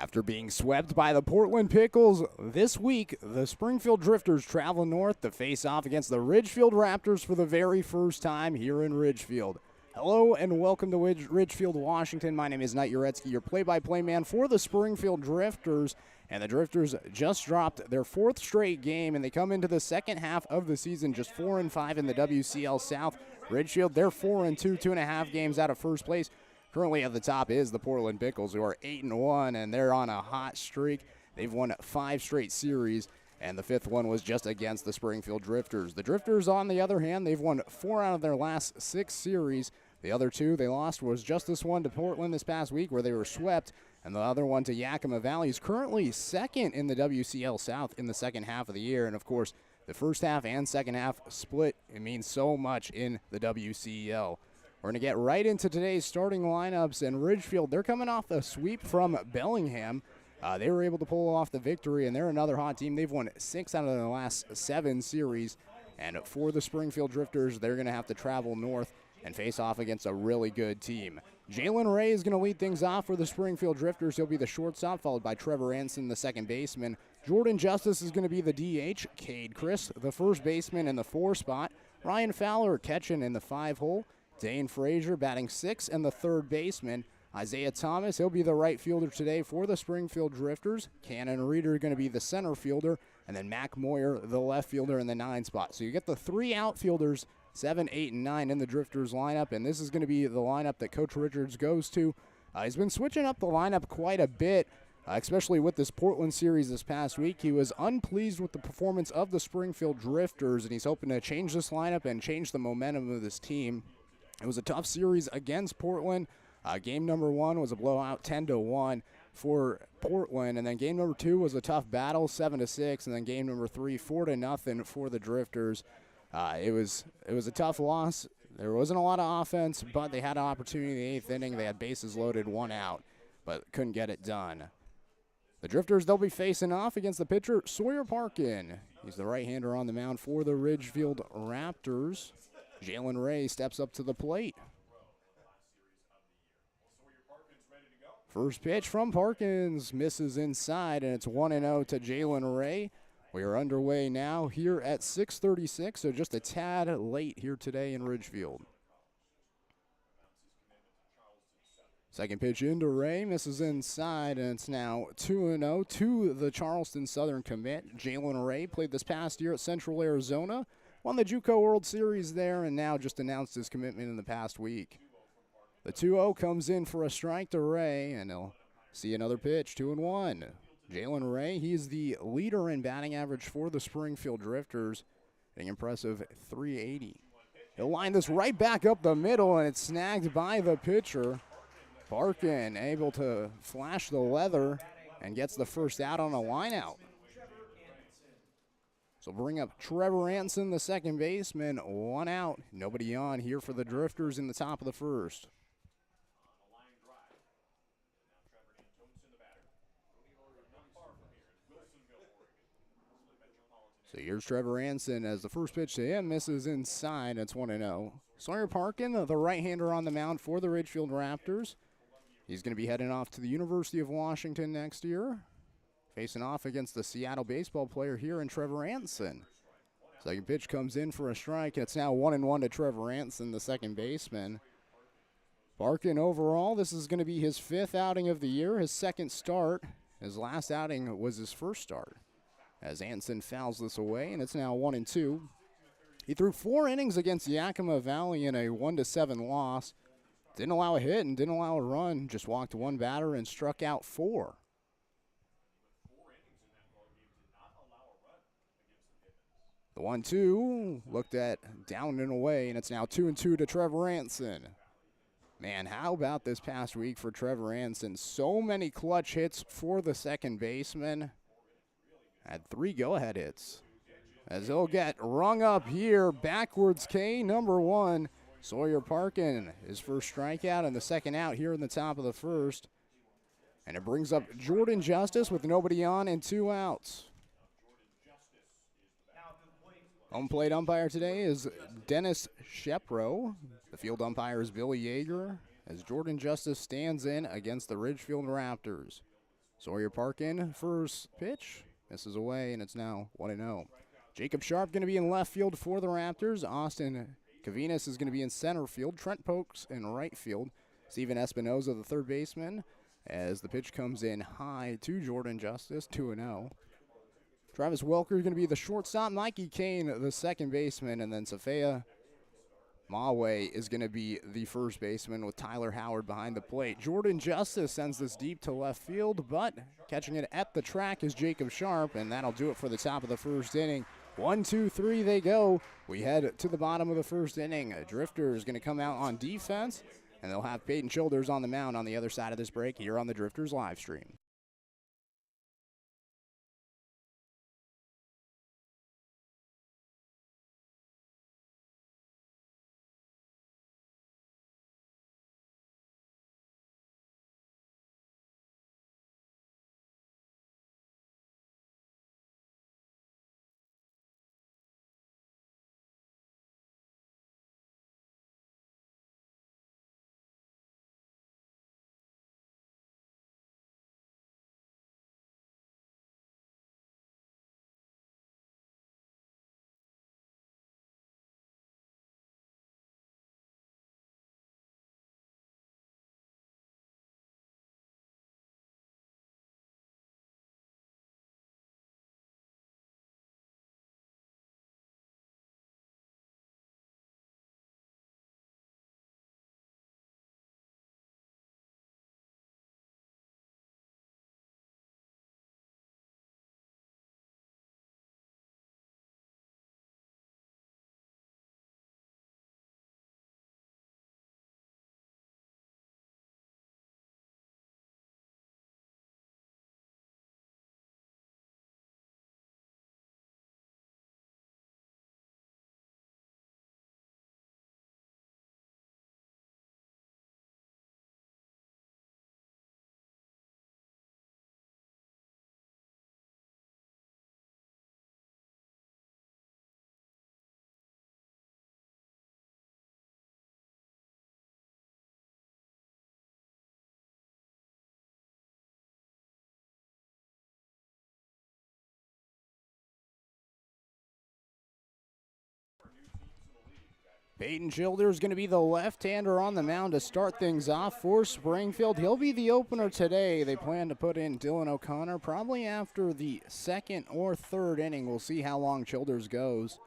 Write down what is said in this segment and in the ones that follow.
After being swept by the Portland Pickles this week, the Springfield Drifters travel north to face off against the Ridgefield Raptors for the very first time here in Ridgefield. Hello and welcome to Ridgefield, Washington. My name is Knight Uretsky, your play-by-play man for the Springfield Drifters. And the Drifters just dropped their fourth straight game, and they come into the second half of the season just 4-5 in the WCL South. Ridgefield, they're 4-2, 2.5 games out of first place. Currently at the top is the Portland Pickles, who are 8-1, and they're on a hot streak. They've won 5 straight series, and the 5th one was just against the Springfield Drifters. The Drifters, on the other hand, they've won 4 out of their last 6 series. The other 2 they lost was just this one to Portland this past week, where they were swept, and the other one to Yakima Valley is currently second in the WCL South in the second half of the year. And, of course, the first half and second half split, it means so much in the WCL. We're going to get right into today's starting lineups, and Ridgefield, they're coming off a sweep from Bellingham. They were able to pull off the victory, and they're another hot team. They've won 6 out of their last 7 series, and for the Springfield Drifters, they're going to have to travel north and face off against a really good team. Jalen Ray is going to lead things off for the Springfield Drifters. He'll be the shortstop, followed by Trevor Anson, the second baseman. Jordan Justice is going to be the DH. Cade Chris, the first baseman, in the 4 spot. Ryan Fowler catching in the 5 hole. Dane Frazier batting 6 and the third baseman. Isaiah Thomas, he'll be the right fielder today for the Springfield Drifters. Cannon Reeder going to be the center fielder. And then Mac Moyer, the left fielder, in the 9 spot. So you get the 3 outfielders, 7, 8, and 9 in the Drifters lineup. And this is going to be the lineup that Coach Richards goes to. He's been switching up the lineup quite a bit, especially with this Portland series this past week. He was unpleased with the performance of the Springfield Drifters, and he's hoping to change this lineup and change the momentum of this team. It was a tough series against Portland. Game number 1 was a blowout, 10-1 for Portland, and then game number 2 was a tough battle, 7-6, and then game number 3, 4-0 for the Drifters. It was a tough loss. There wasn't a lot of offense, but they had an opportunity in the 8th inning. They had bases loaded, 1 out, but couldn't get it done. The Drifters, they'll be facing off against the pitcher, Sawyer Parkin. He's the right-hander on the mound for the Ridgefield Raptors. Jalen Ray steps up to the plate. First pitch from Parkins misses inside, and it's 1-0 to Jalen Ray. We are underway now here at 6:36, so just a tad late here today in Ridgefield. Second pitch into Ray, misses inside, and it's now 2-0 to the Charleston Southern commit. Jalen Ray played this past year at Central Arizona, won the JUCO World Series there, and now just announced his commitment in the past week. The 2-0 comes in for a strike to Ray, and he'll see another pitch, 2-1. Jalen Ray, he's the leader in batting average for the Springfield Drifters, an impressive .380. He'll line this right back up the middle, and it's snagged by the pitcher. Parkin able to flash the leather and gets the first out on a lineout. So bring up Trevor Anson, the second baseman, 1 out. Nobody on here for the Drifters in the top of the first. So here's Trevor Anson as the first pitch to him misses inside. It's 1-0. Sawyer Parkin, the right-hander on the mound for the Ridgefield Raptors. He's going to be heading off to the University of Washington next year, facing off against the Seattle baseball player here in Trevor Anson. Second pitch comes in for a strike. It's now 1-1 to Trevor Anson, the second baseman. Parkin overall, this is going to be his 5th outing of the year, his 2nd start. His last outing was his first start, as Anson fouls this away, and it's now 1-2. He threw 4 innings against Yakima Valley in a 1-7 loss. Didn't allow a hit and didn't allow a run, just walked 1 batter and struck out 4. The 1-2 looked at down and away, and it's now 2-2 to Trevor Anson. Man, how about this past week for Trevor Anson? So many clutch hits for the second baseman. Had 3 go-ahead hits. As he'll get rung up here, backwards K, number 1. Sawyer Parkin, his first strikeout and the second out here in the top of the first. And it brings up Jordan Justice with nobody on and 2 outs. Home plate umpire today is Dennis Shepro. The field umpire is Billy Yeager, as Jordan Justice stands in against the Ridgefield Raptors. Sawyer Parkin, first pitch, misses away, and it's now 1-0. Jacob Sharp going to be in left field for the Raptors. Austin Cavinas is going to be in center field. Trent Pokes in right field. Steven Espinoza, the third baseman, as the pitch comes in high to Jordan Justice, 2-0. Travis Welker is going to be the shortstop. Mikey Kane, the second baseman, and then Safea Mawe is going to be the first baseman with Tyler Howard behind the plate. Jordan Justice sends this deep to left field, but catching it at the track is Jacob Sharp, and that'll do it for the top of the first inning. 1, 2, 3, they go. We head to the bottom of the first inning. Drifter is going to come out on defense, and they'll have Peyton Childers on the mound on the other side of this break here on the Drifters live stream. Peyton Childers going to be the left-hander on the mound to start things off for Springfield. He'll be the opener today. They plan to put in Dylan O'Connor probably after the second or third inning. We'll see how long Childers goes.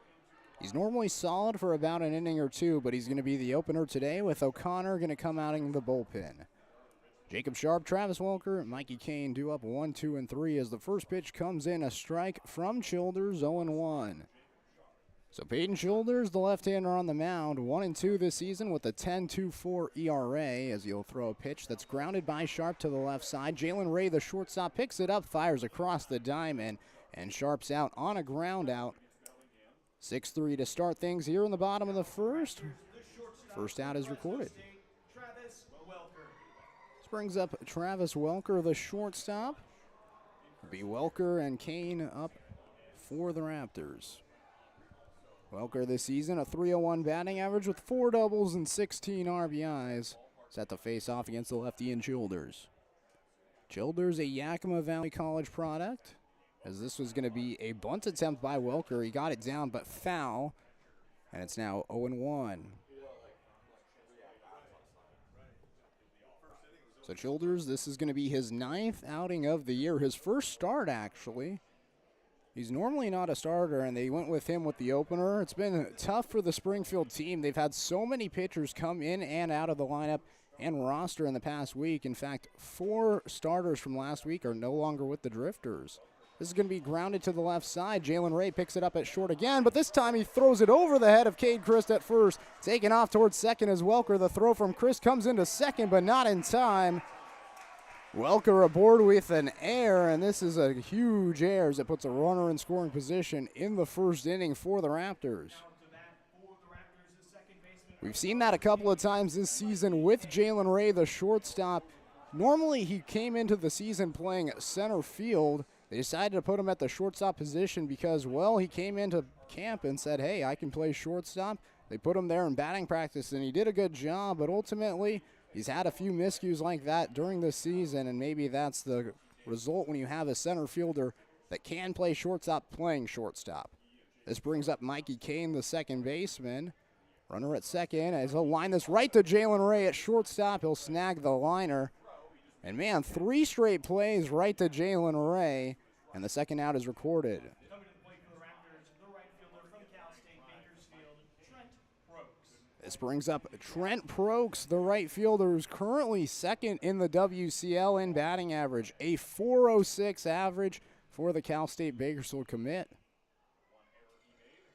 He's normally solid for about an inning or two, but he's going to be the opener today with O'Connor going to come out in the bullpen. Jacob Sharp, Travis Welker, Mikey Kane due up 1, 2, and 3 as the first pitch comes in, a strike from Childers, 0-1. So Peyton Childers, the left-hander on the mound, 1-2 this season with a 10.24 ERA as he'll throw a pitch that's grounded by Sharp to the left side. Jalen Ray, the shortstop, picks it up, fires across the diamond, and Sharp's out on a ground out. 6-3 to start things here in the bottom of the first. First out is recorded. This brings up Travis Welker, the shortstop. It'll be Welker and Kane up for the Raptors. Welker this season, a .301 batting average with 4 doubles and 16 RBIs. Set to face off against the lefty in Childers. Childers, a Yakima Valley College product, as this was going to be a bunt attempt by Welker. He got it down, but foul, and it's now 0-1. So Childers, this is going to be his 9th outing of the year, his first start, actually. He's normally not a starter, and they went with him with the opener. It's been tough for the Springfield team. They've had so many pitchers come in and out of the lineup and roster in the past week. In fact, 4 starters from last week are no longer with the Drifters. This is going to be grounded to the left side. Jalen Ray picks it up at short again, but this time he throws it over the head of Cade Christ at first. Taken off towards second as Welker. The throw from Christ comes into second, but not in time. Welker aboard with an error, and this is a huge error as it puts a runner in scoring position in the first inning for the Raptors. We've seen that a couple of times this season with Jalen Ray, the shortstop. Normally he came into the season playing center field. They decided to put him at the shortstop position because, well, he came into camp and said, hey, I can play shortstop. They put him there in batting practice, and he did a good job, but ultimately he's had a few miscues like that during the season, and maybe that's the result when you have a center fielder that can play shortstop playing shortstop. This brings up Mikey Kane, the second baseman. Runner at second as he'll line this right to Jalen Ray at shortstop. He'll snag the liner. And man, 3 straight plays right to Jalen Ray, and the second out is recorded. Coming to the plate for the Raptors, the right fielder from Cal State Bakersfield, Trent Brooks. This brings up Trent Prokes, the right fielder, who's currently second in the WCL in batting average. A .406 average for the Cal State Bakersfield commit.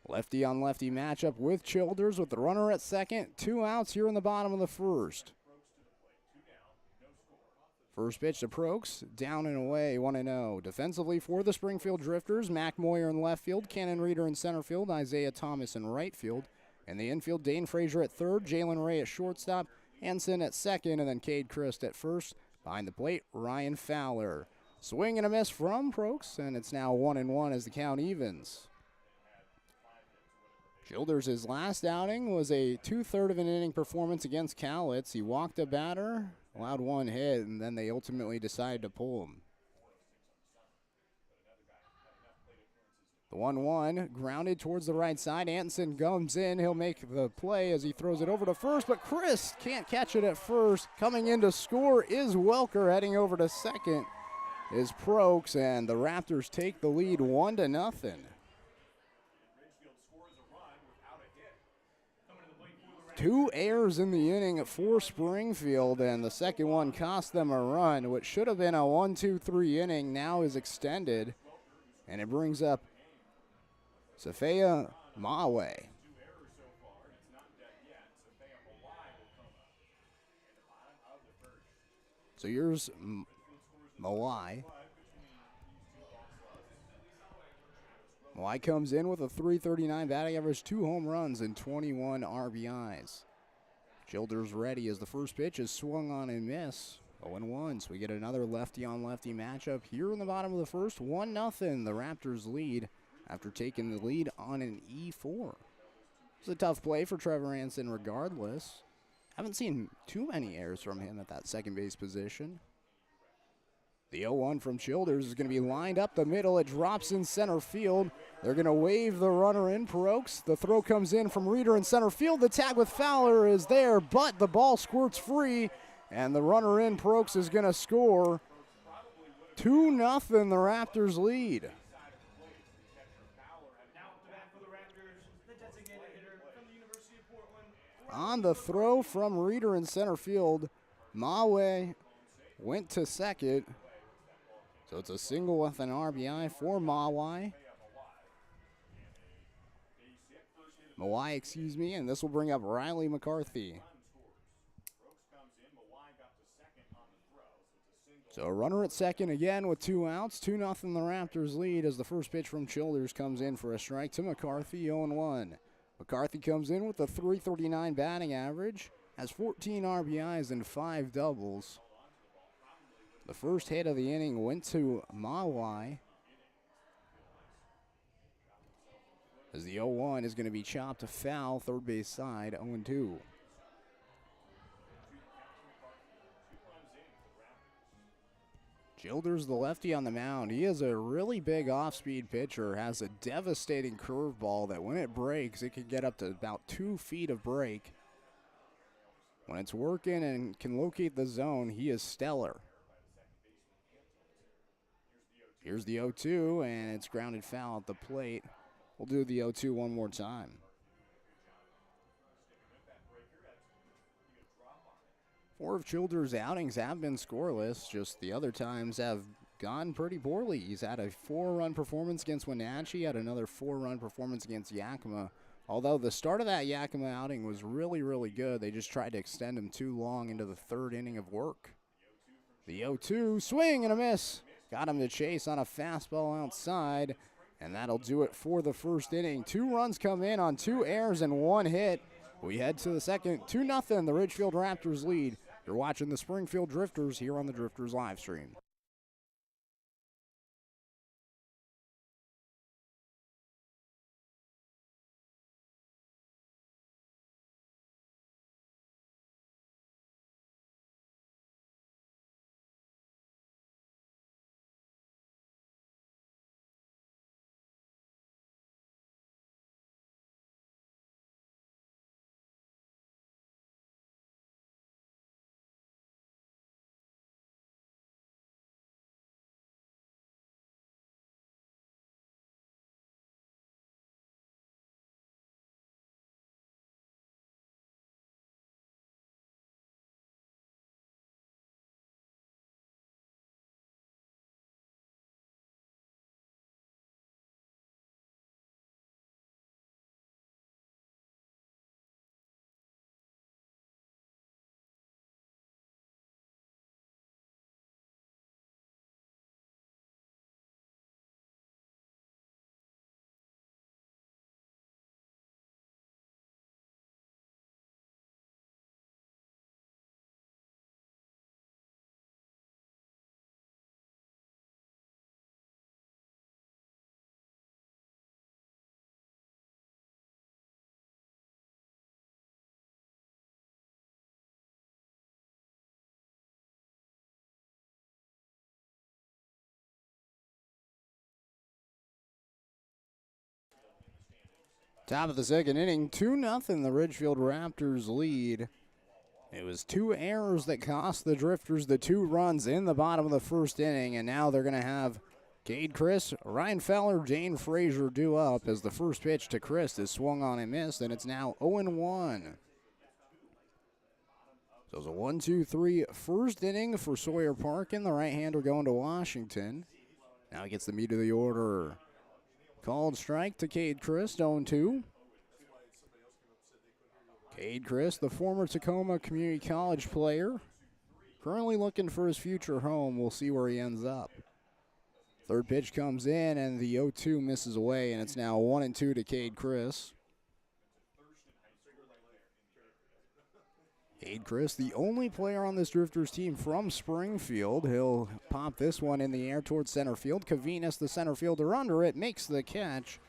Lefty on lefty matchup with Childers with the runner at second. 2 outs here in the bottom of the first. First pitch to Prokes, down and away, 1-0. Defensively for the Springfield Drifters, Mac Moyer in left field, Cannon Reeder in center field, Isaiah Thomas in right field. In the infield, Dane Frazier at third, Jalen Ray at shortstop, Hanson at second, and then Cade Christ at first. Behind the plate, Ryan Fowler. Swing and a miss from Prokes, and it's now 1-1 as the count evens. Childers' last outing was a 2/3 of an inning performance against Cowlitz. He walked a batter, allowed 1 hit, and then they ultimately decided to pull him. The 1-1 grounded towards the right side. Anson comes in. He'll make the play as he throws it over to first, but Chris can't catch it at first. Coming in to score is Welker. Heading over to second is Prokes, and the Raptors take the lead 1-0. 2 errors in the inning for Springfield, and the second one cost them a run. What should have been a 1-2-3 inning now is extended, and it brings up Safaya Mawe. So here's Mawai. Mawai comes in with a .339 batting average, 2 home runs, and 21 RBIs. Childers ready as the first pitch is swung on and miss. 0-1, so we get another lefty-on-lefty matchup here in the bottom of the first. 1-0, the Raptors lead after taking the lead on an E4. It's a tough play for Trevor Hanson regardless. Haven't seen too many errors from him at that second base position. The 0-1 from Childers is going to be lined up the middle. It drops in center field. They're going to wave the runner in, Prokes. The throw comes in from Reeder in center field. The tag with Fowler is there, but the ball squirts free, and the runner in, Prokes, is going to score. 2-0, the Raptors lead. On the throw from Reeder in center field, Mawe went to second. So it's a single with an RBI for Mawai. And this will bring up Riley McCarthy. So a runner at second again with 2 outs. 2-0 the Raptors lead as the first pitch from Childers comes in for a strike to McCarthy, 0-1. McCarthy comes in with a .339 batting average, has 14 RBIs and 5 doubles. The first hit of the inning went to Mawai, as the 0-1 is going to be chopped to foul, third base side, 0-2. Childers, the lefty on the mound. He is a really big off-speed pitcher, has a devastating curveball that when it breaks, it can get up to about 2 feet of break. When it's working and can locate the zone, he is stellar. Here's the 0-2, and it's grounded foul at the plate. We'll do the 0-2 one more time. Four of Childers' outings have been scoreless, just the other times have gone pretty poorly. He's had a 4-run performance against Wenatchee, had another 4-run performance against Yakima. Although the start of that Yakima outing was really, really good, they just tried to extend him too long into the third inning of work. The 0-2, swing and a miss. Got him to chase on a fastball outside, and that'll do it for the first inning. 2 runs come in on 2 errors and 1 hit. We head to the second, 2-0, the Ridgefield Raptors lead. You're watching the Springfield Drifters here on the Drifters live stream. Top of the second inning, 2-0 the Ridgefield Raptors lead. It was 2 errors that cost the Drifters the 2 runs in the bottom of the first inning, and now they're going to have Cade Chris, Ryan Fowler, Dane Frazier due up as the first pitch to Chris is swung on and missed, and it's now 0-1. So it's a 1-2-3 first inning for Sawyer Parkin, the right-hander going to Washington. Now he gets the meat of the order. Called strike to Cade Chris, 0-2. Cade Chris, the former Tacoma Community College player, currently looking for his future home. We'll see where he ends up. Third pitch comes in, and the 0-2 misses away, and it's now 1-2 to Cade Chris. Cade Chris, the only player on this Drifters team from Springfield. He'll pop this one in the air towards center field. Cavinas, the center fielder under it, makes the catch.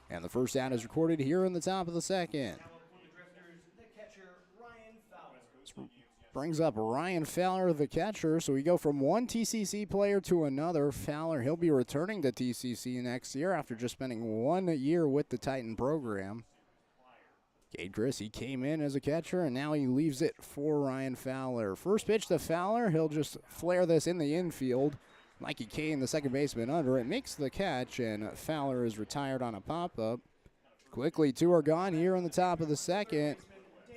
And the first out is recorded here in the top of the second. Brings up Ryan Fowler, the catcher, so we go from one TCC player to another. Fowler, he'll be returning to TCC next year after just spending 1 year with the Titan program. Cade Chris, he came in as a catcher, and now he leaves it for Ryan Fowler. First pitch to Fowler, he'll just flare this in the infield. Mikey Kane, the second baseman under it, makes the catch, and Fowler is retired on a pop-up. Quickly, 2 are gone here in the top of the second.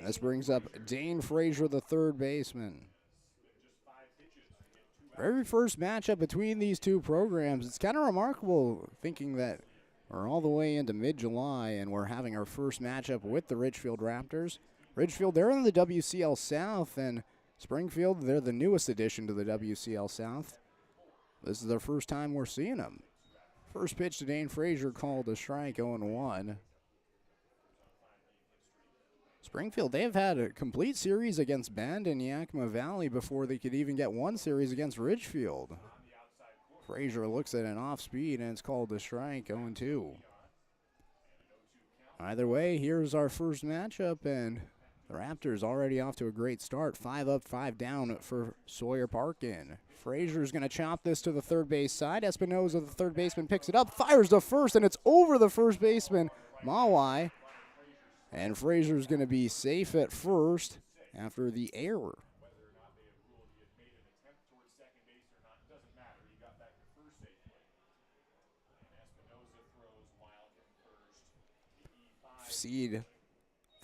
This brings up Dane Frazier, the third baseman. Very first matchup between these two programs. It's kind of remarkable thinking that we're all the way into mid-July and we're having our first matchup with the Ridgefield Raptors. Ridgefield, they're in the WCL South, and Springfield, they're the newest addition to the WCL South. This is their first time we're seeing them. First pitch to Dane Frazier, called a strike, 0-1. Springfield, they've had a complete series against Bend and Yakima Valley before they could even get one series against Ridgefield. Frazier looks at an off-speed, and it's called a strike, 0-2. Either way, here's our first matchup, and the Raptors already off to a great start. 5 up, 5 down for Sawyer Parkin. Frazier's going to chop this to the third base side. Espinoza, the third baseman, picks it up, fires to first, and it's over the first baseman, Mawai. And Frazier's going to be safe at first after the error. Seed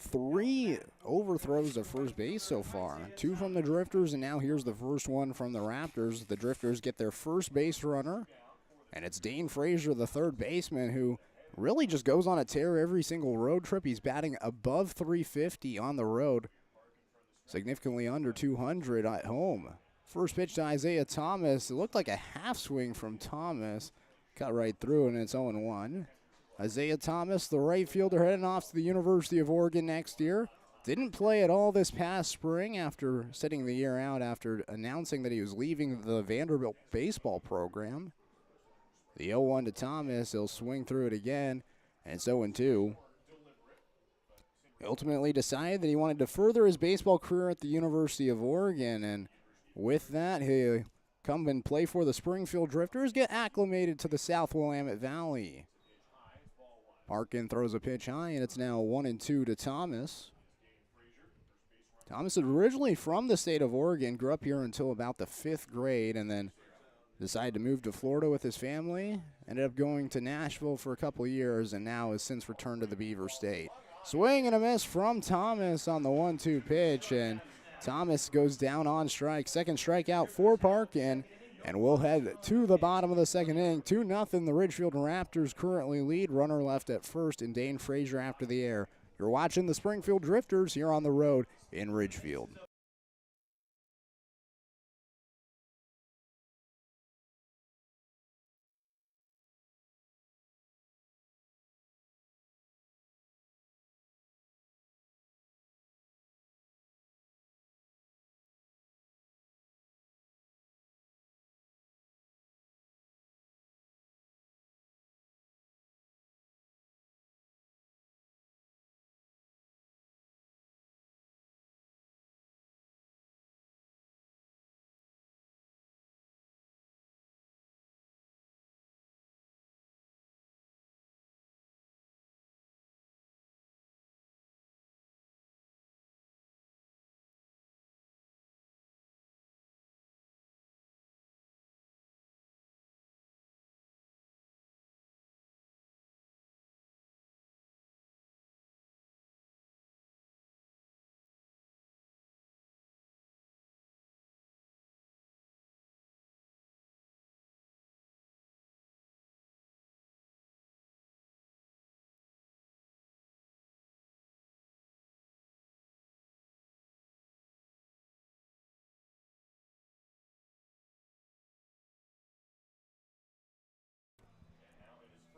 3 overthrows to first base so far. 2 from the Drifters, and now here's the first one from the Raptors. The Drifters get their first base runner, and it's Dane Frazier, the third baseman, who really just goes on a tear every single road trip. He's batting above 350 on the road, significantly under 200 at home. First pitch to Isaiah Thomas. It looked like a half swing from Thomas. Cut right through, and it's 0-1. Isaiah Thomas, the right fielder, heading off to the University of Oregon next year. Didn't play at all this past spring after sitting the year out after announcing that he was leaving the Vanderbilt baseball program. The 0-1 to Thomas, he'll swing through it again, and it's 0-2. He ultimately decided that he wanted to further his baseball career at the University of Oregon, and with that, he'll come and play for the Springfield Drifters, get acclimated to the South Willamette Valley. Parkin throws a pitch high, and it's now 1-2 to Thomas. Thomas is originally from the state of Oregon, grew up here until about the 5th grade, and then decided to move to Florida with his family, ended up going to Nashville for a couple years, and now has since returned to the Beaver State. Swing and a miss from Thomas on the 1-2 pitch, and Thomas goes down on strike. Second strikeout for Parkin, and we'll head to the bottom of the second inning. 2-0, the Ridgefield Raptors currently lead. Runner left at first, and Dane Frazier after the air. You're watching the Springfield Drifters here on the road in Ridgefield.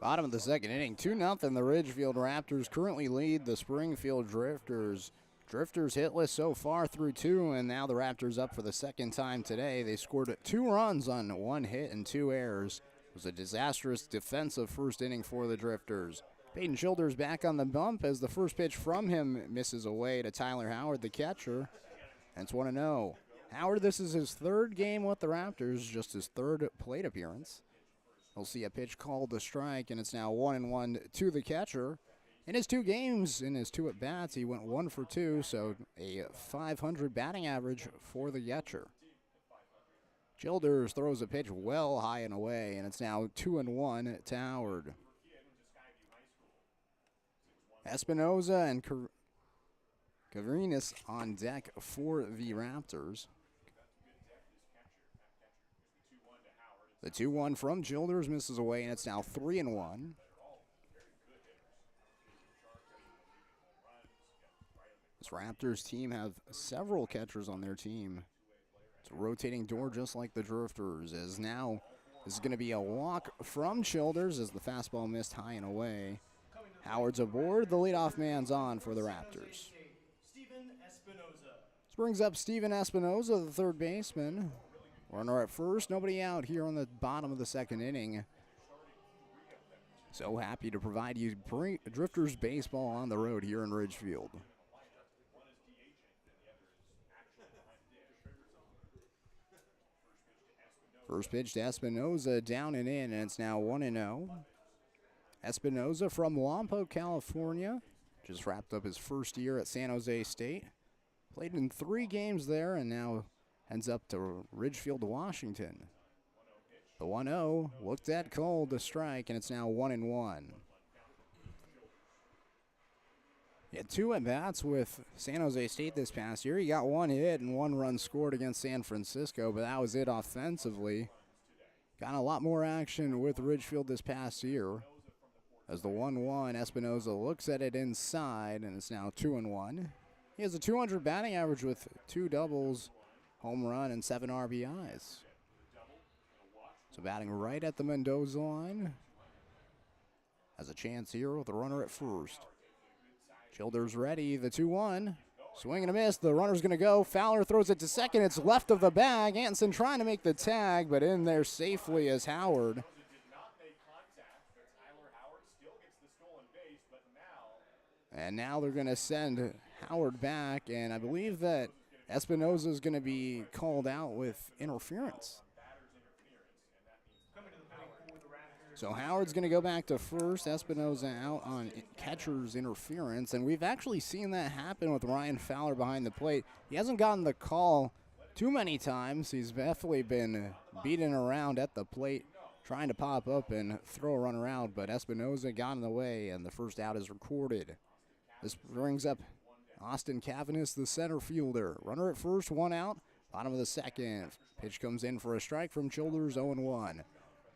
Bottom of the second inning, 2-0. The Ridgefield Raptors currently lead the Springfield Drifters. Drifters hitless so far through 2, and now the Raptors up for the second time today. They scored 2 runs on 1 hit and 2 errors. It was a disastrous defensive first inning for the Drifters. Peyton Childers back on the bump as the first pitch from him misses away to Tyler Howard, the catcher. And it's 1-0. Howard, this is his 3rd game with the Raptors, just his 3rd plate appearance. We'll see a pitch called a strike, and it's now 1-1 to the catcher. In his 2 games, in his 2 at-bats, he went 1 for 2, so a .500 batting average for the catcher. Childers throws a pitch well high and away, and it's now 2-1 to Howard. Espinoza and Caverinas on deck for the Raptors. The 2-1 from Childers misses away, and it's now 3-1. This Raptors team have several catchers on their team. It's a rotating door just like the Drifters. As now this is going to be a walk from Childers as the fastball missed high and away. Howard's aboard. The leadoff man's on for the Raptors. This brings up Steven Espinoza, the 3rd baseman. Runner at first, nobody out here on the bottom of the second inning. So happy to provide you Drifters baseball on the road here in Ridgefield. First pitch to Espinoza, down and in, and it's now 1-0. Espinoza from Lompoc, California. Just wrapped up his first year at San Jose State. Played in 3 games there and now heads up to Ridgefield, Washington. The 1-0 looked at, called the strike, and it's now 1-1. He had 2 at-bats with San Jose State this past year. He got 1 hit and 1 run scored against San Francisco, but that was it offensively. Got a lot more action with Ridgefield this past year. As the 1-1, Espinoza looks at it inside, and it's now 2-1. He has a .200 batting average with 2 doubles, home run, and 7 RBIs. So batting right at the Mendoza line. Has a chance here with a runner at first. Childers ready, the 2-1. Swing and a miss, the runner's going to go. Fowler throws it to second, it's left of the bag. Anson trying to make the tag, but in there safely is Howard. And now they're going to send Howard back, and I believe that Espinoza is going to be called out with interference. So Howard's going to go back to first. Espinoza out on catcher's interference, and we've actually seen that happen with Ryan Fowler behind the plate. He hasn't gotten the call too many times. He's definitely been beaten around at the plate, trying to pop up and throw a runner out, but Espinoza got in the way, and the first out is recorded. This brings up Austin Cavanis, the center fielder. Runner at first, 1 out. Bottom of the second. Pitch comes in for a strike from Childers, 0-1.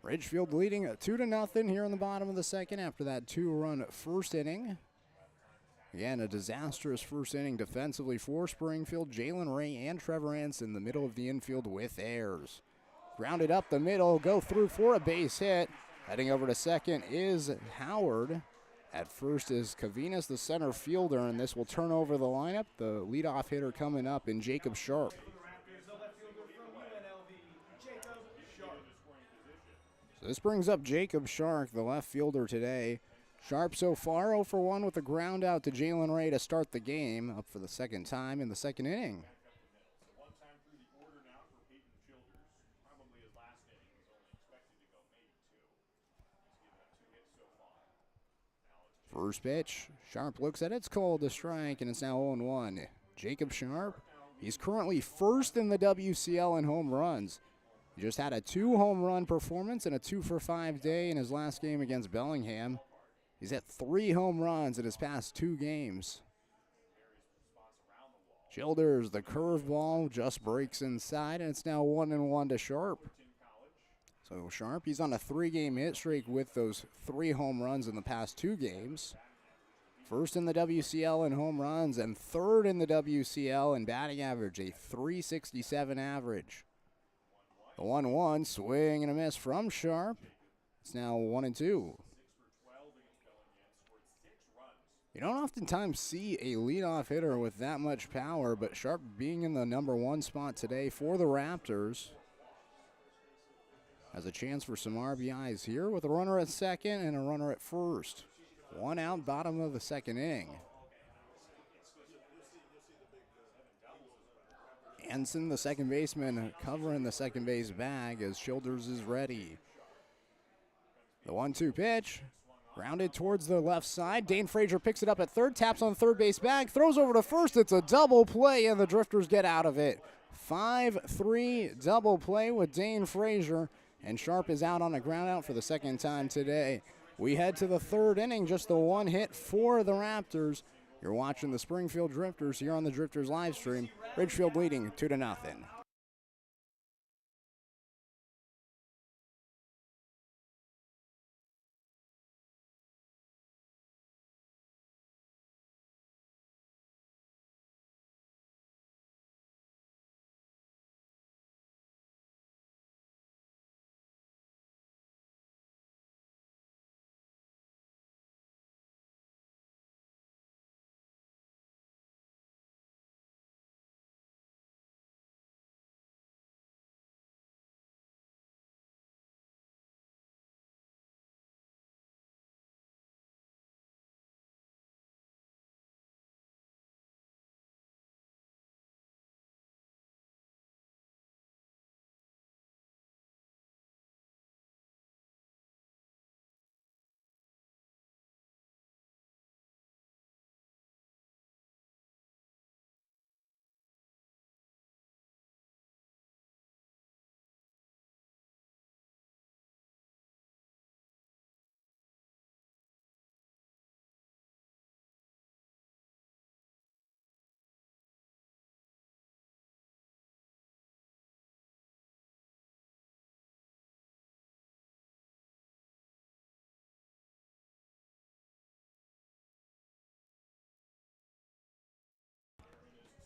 Ridgefield leading 2-0 here in the bottom of the second after that 2-run first inning. Again, a disastrous first inning defensively for Springfield. Jalen Ray and Trevor Ants in the middle of the infield with errors. Grounded up the middle, go through for a base hit. Heading over to second is Howard. At first is Cavinas, the center fielder, and this will turn over the lineup. The leadoff hitter coming up in Jacob Sharp. So this brings up Jacob Sharp, the left fielder today. Sharp so far 0 for 1 with a ground out to Jalen Ray to start the game, up for the second time in the second inning. First pitch, Sharp looks at it, it's called a strike, and it's now 0-1. Jacob Sharp, he's currently first in the WCL in home runs. He just had a 2-home run performance and a 2-for-5 day in his last game against Bellingham. He's at 3 home runs in his past 2 games. Childers, the curveball just breaks inside, and it's now 1-1 to Sharp. So Sharp, he's on a 3-game hit streak with those 3 home runs in the past 2 games. First in the WCL in home runs and 3rd in the WCL in batting average, a .367 average. The 1-1 swing and a miss from Sharp. It's now 1-2. You don't oftentimes see a leadoff hitter with that much power, but Sharp being in the number 1 spot today for the Raptors has a chance for some RBIs here with a runner at second and a runner at first. 1 out, bottom of the second inning. Anson, the second baseman, covering the second base bag as Childers is ready. The 1-2 pitch, grounded towards the left side. Dane Frazier picks it up at third, taps on third base bag, throws over to first. It's a double play, and the Drifters get out of it. 5-3 double play with Dane Frazier, and Sharp is out on a ground out for the second time today. We head to the third inning, just the 1 hit for the Raptors. You're watching the Springfield Drifters here on the Drifters live stream. Ridgefield leading 2-0.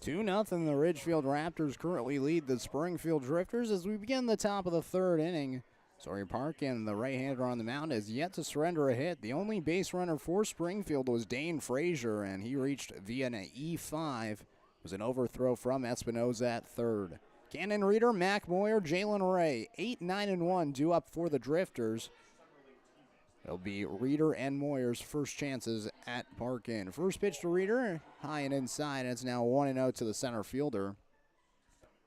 Two nothing. The Ridgefield Raptors currently lead the Springfield Drifters as we begin the top of the third inning. Sawyer Parkin, the right-hander on the mound, has yet to surrender a hit. The only base runner for Springfield was Dane Frazier, and he reached via an E5. It was an overthrow from Espinoza at third. Cannon Reeder, Mac Moyer, Jalen Ray, 8, 9, and 1 due up for the Drifters. It'll be Reeder and Moyer's first chances at Parkin. First pitch to Reeder, high and inside, and it's now 1-0 to the center fielder.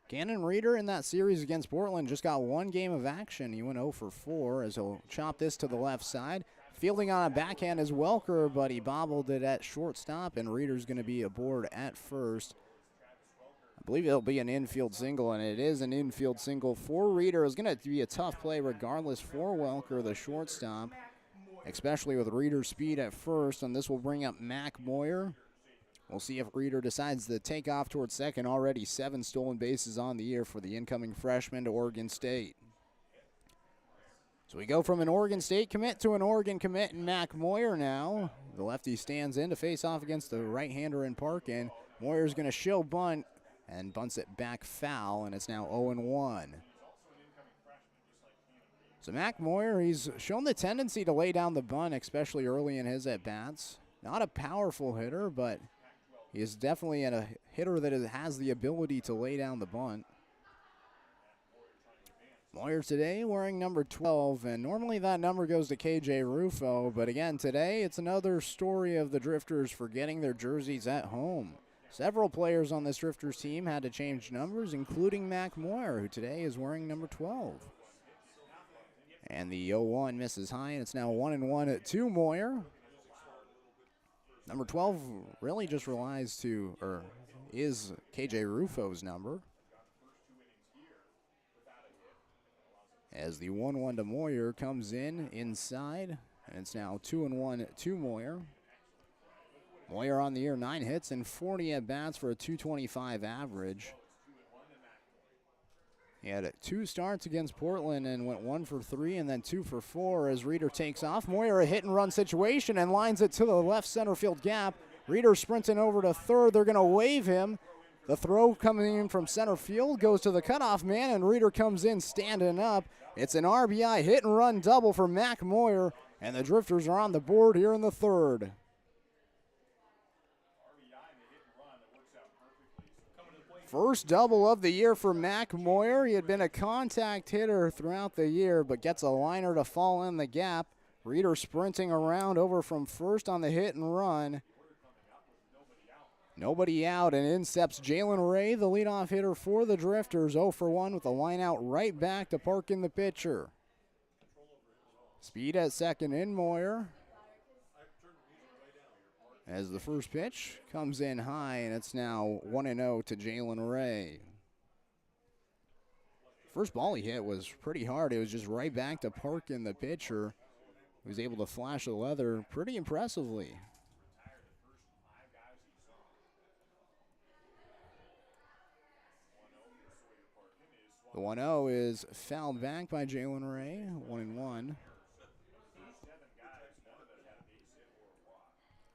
Cannon Reeder in that series against Portland just got 1 game of action. He went 0 for 4 as he'll chop this to the left side. Fielding on a backhand is Welker, but he bobbled it at shortstop, and Reeder's going to be aboard at first. I believe it'll be an infield single, and it is an infield single for Reeder. It's going to be a tough play regardless for Welker, the shortstop, especially with Reeder's speed at first, and this will bring up Mac Moyer. We'll see if Reeder decides to take off towards second. Already 7 stolen bases on the year for the incoming freshman to Oregon State. So we go from an Oregon State commit to an Oregon commit in Mac Moyer now. The lefty stands in to face off against the right-hander in Parkin. Moyer's going to show bunt and bunts it back foul, and it's now 0-1. So Mac Moyer, he's shown the tendency to lay down the bunt, especially early in his at-bats. Not a powerful hitter, but he is definitely a hitter that has the ability to lay down the bunt. Moyer today wearing number 12, and normally that number goes to KJ Rufo, but again today it's another story of the Drifters forgetting their jerseys at home. Several players on this Drifters team had to change numbers, including Mac Moyer, who today is wearing number 12. And the 0-1 misses high, and it's now 1-1 to Moyer. Number 12 really just relies to, or is KJ Rufo's number. As the 1-1 to Moyer comes in inside, and it's now 2-1 to Moyer. Moyer on the year, 9 hits and 40 at-bats for a .225 average. He had 2 starts against Portland and went 1 for 3 and then 2 for 4 as Reeder takes off. Moyer a hit-and-run situation and lines it to the left center field gap. Reeder sprinting over to third. They're going to wave him. The throw coming in from center field goes to the cutoff man, and Reeder comes in standing up. It's an RBI hit-and-run double for Mac Moyer, and the Drifters are on the board here in the third. First double of the year for Mac Moyer. He had been a contact hitter throughout the year, but gets a liner to fall in the gap. Reeder sprinting around over from first on the hit and run. Nobody out, and in steps Jalen Ray, the leadoff hitter for the Drifters, 0 for 1 with a line out right back to park in the pitcher. Speed at second in Moyer. As the first pitch comes in high, and it's now 1-0 to Jalen Ray. First ball he hit was pretty hard. It was just right back to park in the pitcher. He was able to flash the leather pretty impressively. The 1-0 is fouled back by Jalen Ray, 1-1.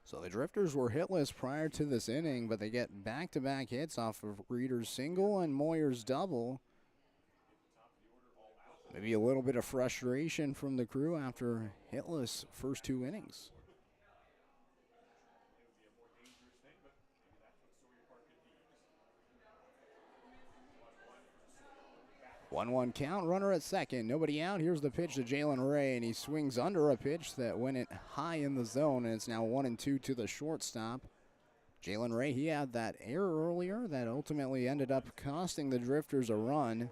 So the Drifters were hitless prior to this inning, but they get back-to-back hits off of Reeder's single and Moyer's double. Maybe a little bit of frustration from the crew after hitless first two innings. 1-1 count, runner at second, nobody out. Here's the pitch to Jalen Ray, and he swings under a pitch that went it high in the zone, and it's now 1-2 to the shortstop. Jalen Ray, he had that error earlier that ultimately ended up costing the Drifters a run.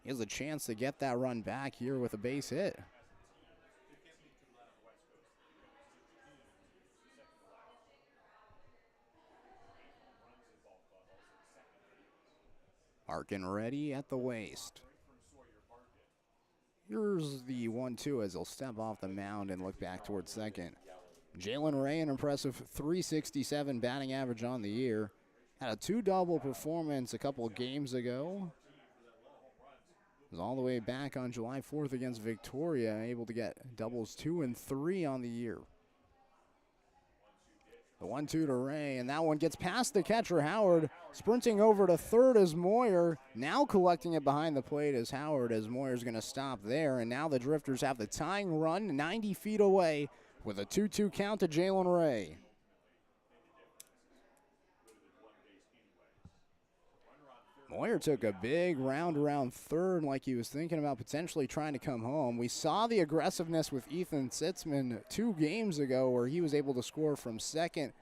He has a chance to get that run back here with a base hit. Arkin ready at the waist. Here's the 1-2 as he'll step off the mound and look back towards second. Jalen Ray, an impressive .367 batting average on the year. Had a two-double performance a couple games ago. Was all the way back on July 4th against Victoria, able to get doubles 2 and 3 on the year. The 1-2 to Ray, and that one gets past the catcher, Howard. Sprinting over to third is Moyer. Now collecting it behind the plate is Howard, as Moyer's going to stop there. And now the Drifters have the tying run 90 feet away with a 2-2 count to Jalen Ray. Moyer took a big round around third like he was thinking about potentially trying to come home. We saw the aggressiveness with Ethan Sitzman 2 games ago where he was able to score from second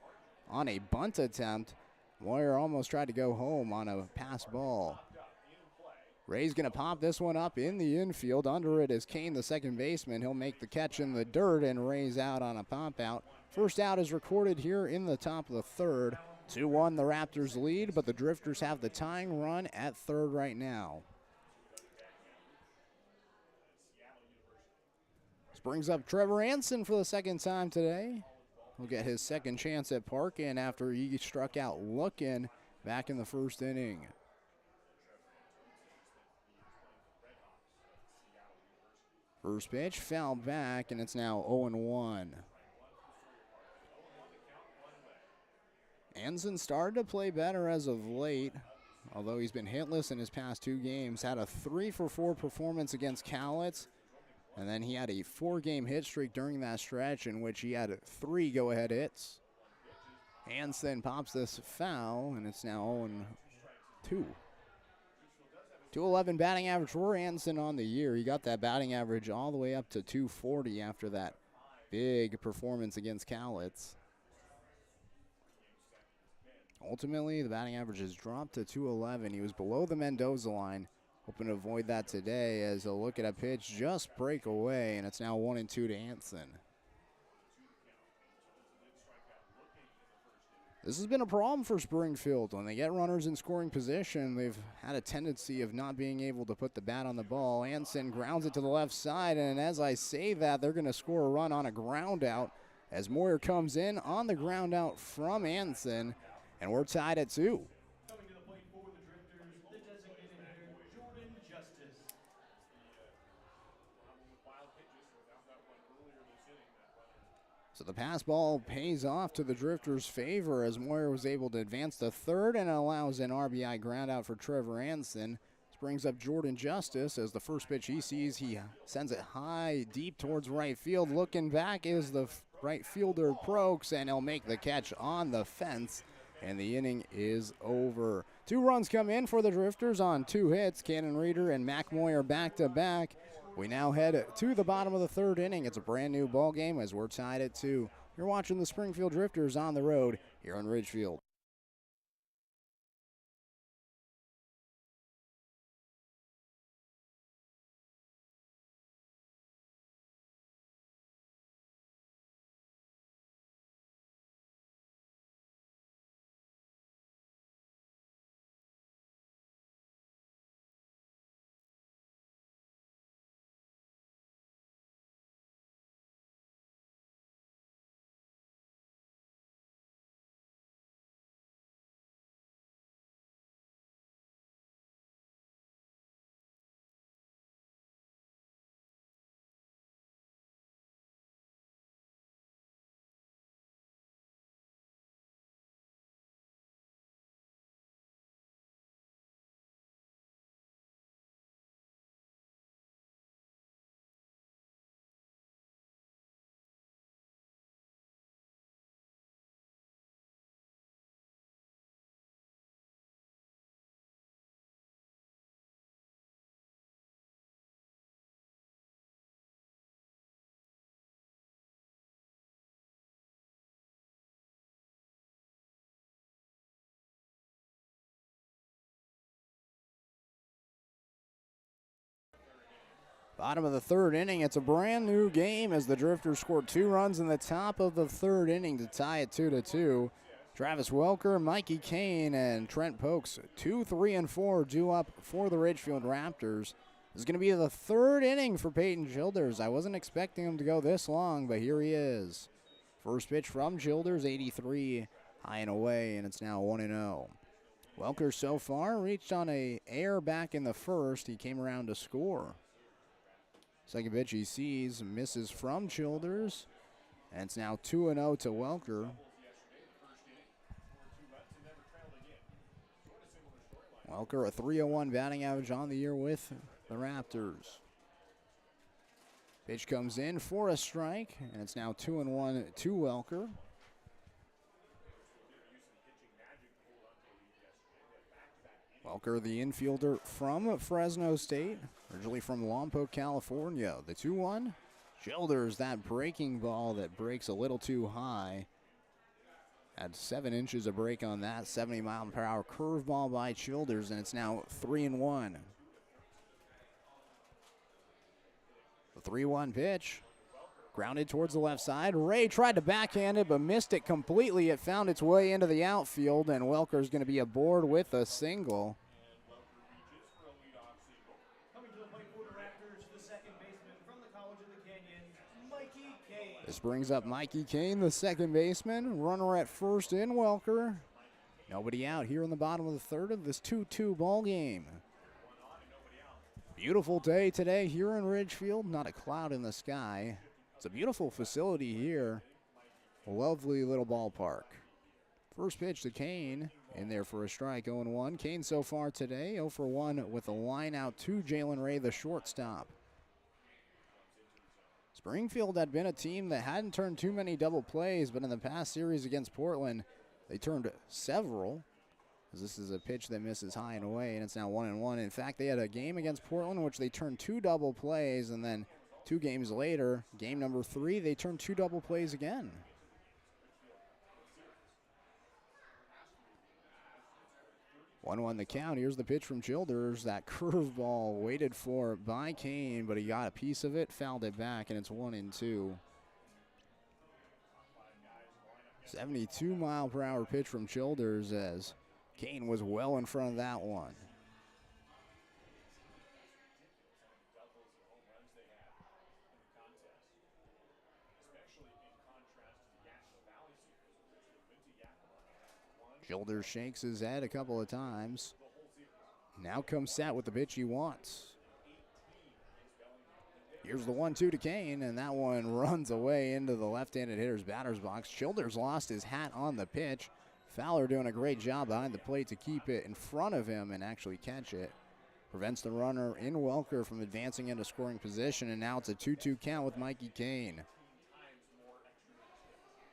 on a bunt attempt. Moyer almost tried to go home on a pass ball. Ray's going to pop this one up in the infield. Under it is Kane, the second baseman. He'll make the catch in the dirt, and Ray's out on a pop out. First out is recorded here in the top of the third. 2-1 the Raptors lead, but the Drifters have the tying run at third right now. This brings up Trevor Anson for the second time today. He'll get his second chance at Parkin after he struck out looking back in the first inning. First pitch fouled back, and it's now 0-1. Anson started to play better as of late, although he's been hitless in his past 2 games. Had a 3-for-4 performance against Cowlitz, and then he had a 4-game hit streak during that stretch in which he had 3 go-ahead hits. Anson pops this foul, and it's now 0-2. 211 batting average for Anson on the year. He got that batting average all the way up to 240 after that big performance against Cowlitz. Ultimately, the batting average has dropped to 211. He was below the Mendoza line. Hoping to avoid that today as he'll look at a pitch just break away, and it's now 1-2 to Anson. This has been a problem for Springfield. When they get runners in scoring position, they've had a tendency of not being able to put the bat on the ball. Anson grounds it to the left side, and as I say that, they're going to score a run on a ground out as Moyer comes in on the ground out from Anson. And we're tied at 2. Coming to the plate for the Drifters, the designated hitter, Jordan Justice. So the pass ball pays off to the Drifters' favor as Moyer was able to advance to third and allows an RBI ground out for Trevor Anson. This brings up Jordan Justice as the first pitch he sees, he sends it high, deep towards right field. Looking back is the right fielder Prokes, and he'll make the catch on the fence And the inning is over. 2 runs come in for the Drifters on 2 hits. Cannon Reeder and McMoy are back-to-back. We now head to the bottom of the 3rd inning. It's a brand new ball game as we're tied at 2. You're watching the Springfield Drifters on the road here in Ridgefield. Bottom of the 3rd inning, it's a brand new game as the Drifters scored 2 runs in the top of the 3rd inning to tie it 2-2. Travis Welker, Mikey Kane, and Trent Pokes, 2, 3, and 4 due up for the Ridgefield Raptors. This is going to be the 3rd inning for Peyton Childers. I wasn't expecting him to go this long, but here he is. First pitch from Childers, 83, high and away, and it's now 1-0. Welker so far reached on a error back in the 1st. He came around to score. Second pitch he sees, misses from Childers, and it's now 2-0 to Welker. Welker, a .301 batting average on the year with the Raptors. Pitch comes in for a strike, and it's now 2-1 to Welker. Welker, the infielder from Fresno State, originally from Lompoc, California. The 2-1. Childers, that breaking ball that breaks a little too high. Had 7 inches of break on that. 70-mile-per-hour curveball by Childers, and it's now 3-1. The 3-1 pitch. Grounded towards the left side. Ray tried to backhand it, but missed it completely. It found its way into the outfield, and Welker's going to be aboard with a single. Coming to the plate for the Raptors, the second baseman from the College of the Canyon, Mikey Kane. This brings up Mikey Kane, the second baseman. Runner at first in Welker. Nobody out here in the bottom of the 3rd of this 2-2 ball game. Beautiful day today here in Ridgefield. Not a cloud in the sky. It's a beautiful facility here. A lovely little ballpark. First pitch to Kane. In there for a strike, 0-1. Kane so far today, 0 for 1 with a line out to Jalen Ray, the shortstop. Springfield had been a team that hadn't turned too many double plays, but in the past series against Portland, they turned several. This is a pitch that misses high and away, and it's now 1-1. In fact, they had a game against Portland in which they turned 2 double plays, and then 2 games later, game number 3, they turned 2 double plays again. 1-1 the count. Here's the pitch from Childers. That curveball waited for by Kane, but he got a piece of it, fouled it back, and it's 1-2. 72-mile-per-hour pitch from Childers as Kane was well in front of that one. Childers shakes his head a couple of times. Now comes set with the pitch he wants. Here's the 1-2 to Kane, and that one runs away into the left-handed hitter's batter's box. Childers lost his hat on the pitch. Fowler doing a great job behind the plate to keep it in front of him and actually catch it. Prevents the runner in Welker from advancing into scoring position, and now it's a 2-2 count with Mikey Kane.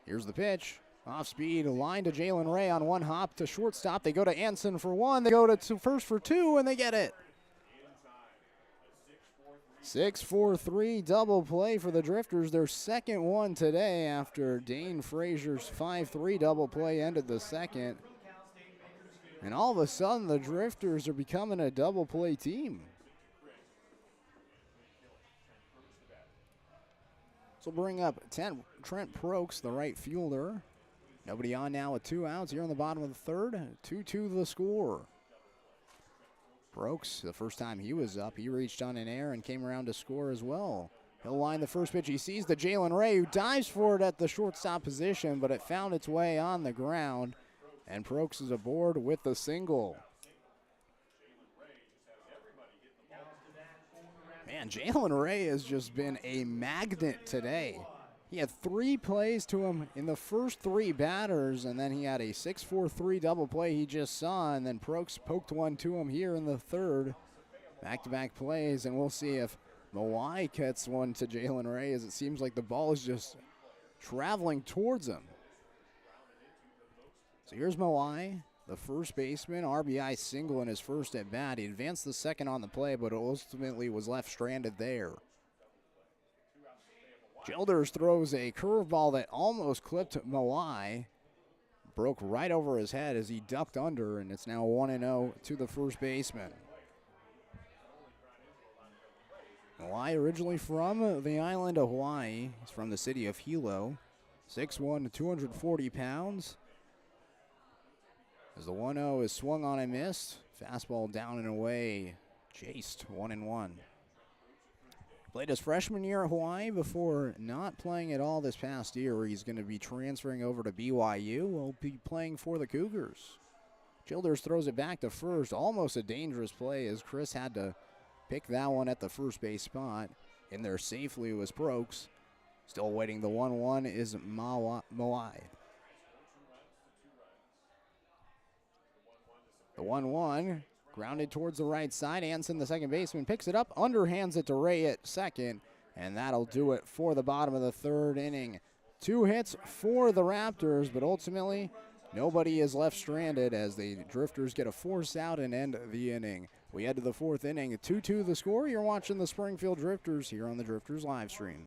Here's the pitch. Off speed, line to Jalen Ray on one hop to shortstop. They go to Anson for one. They go to first for two, and they get it. 6-4-3 double play for the Drifters. Their second one today after Dane Frazier's 5-3 double play ended the second. And all of a sudden, the Drifters are becoming a double play team. So bring up Trent Prokes, the right fielder. Nobody on now with 2 outs here in the bottom of the third. 2-2 the score. Prokes, the first time he was up, he reached on an air and came around to score as well. He'll line the first pitch. He sees the Jalen Ray, who dives for it at the shortstop position, but it found its way on the ground. And Prokes is aboard with the single. Man, Jalen Ray has just been a magnet today. He had 3 plays to him in the first 3 batters, and then he had a 6-4-3 double play he just saw, and then Prokes poked one to him here in the third. Back-to-back plays, and we'll see if Mawai gets one to Jalen Ray, as it seems like the ball is just traveling towards him. So here's Mawai, the first baseman, RBI single in his first at-bat. He advanced the second on the play, but ultimately was left stranded there. Childers throws a curveball that almost clipped Mawai. Broke right over his head as he ducked under, and it's now 1-0 to the first baseman. Mawai originally from the island of Hawaii. He's from the city of Hilo. 6'1", 240 pounds. As the 1-0 is swung on and missed. Fastball down and away. Chased 1-1. Played his freshman year at Hawaii before not playing at all this past year. He's going to be transferring over to BYU. Will be playing for the Cougars. Childers throws it back to first. Almost a dangerous play as Chris had to pick that one at the first base spot. In there safely was Prokes. Still waiting. The 1-1 is Mawai. The 1-1. Grounded towards the right side. Anson, the second baseman, picks it up, underhands it to Ray at second, and that'll do it for the bottom of the third inning. 2 hits for the Raptors, but ultimately nobody is left stranded as the Drifters get a force out and end the inning. We head to the 4th inning, 2-2 the score. You're watching the Springfield Drifters here on the Drifters live stream.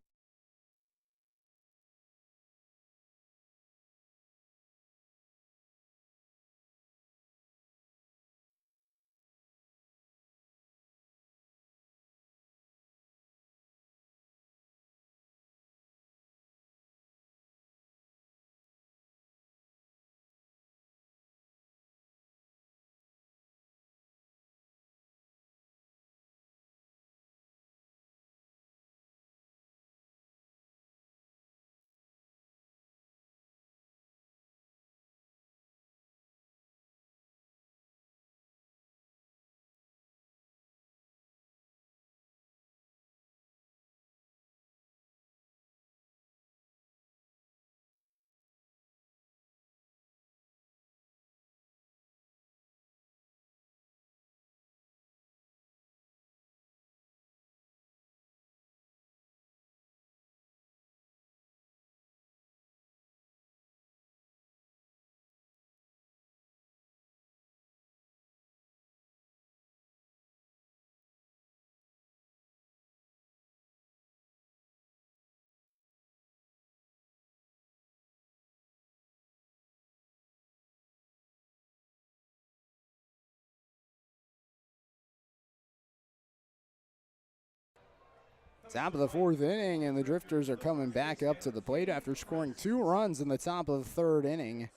Top of the 4th inning, and the Drifters are coming back up to the plate after scoring 2 runs in the top of the 3rd inning.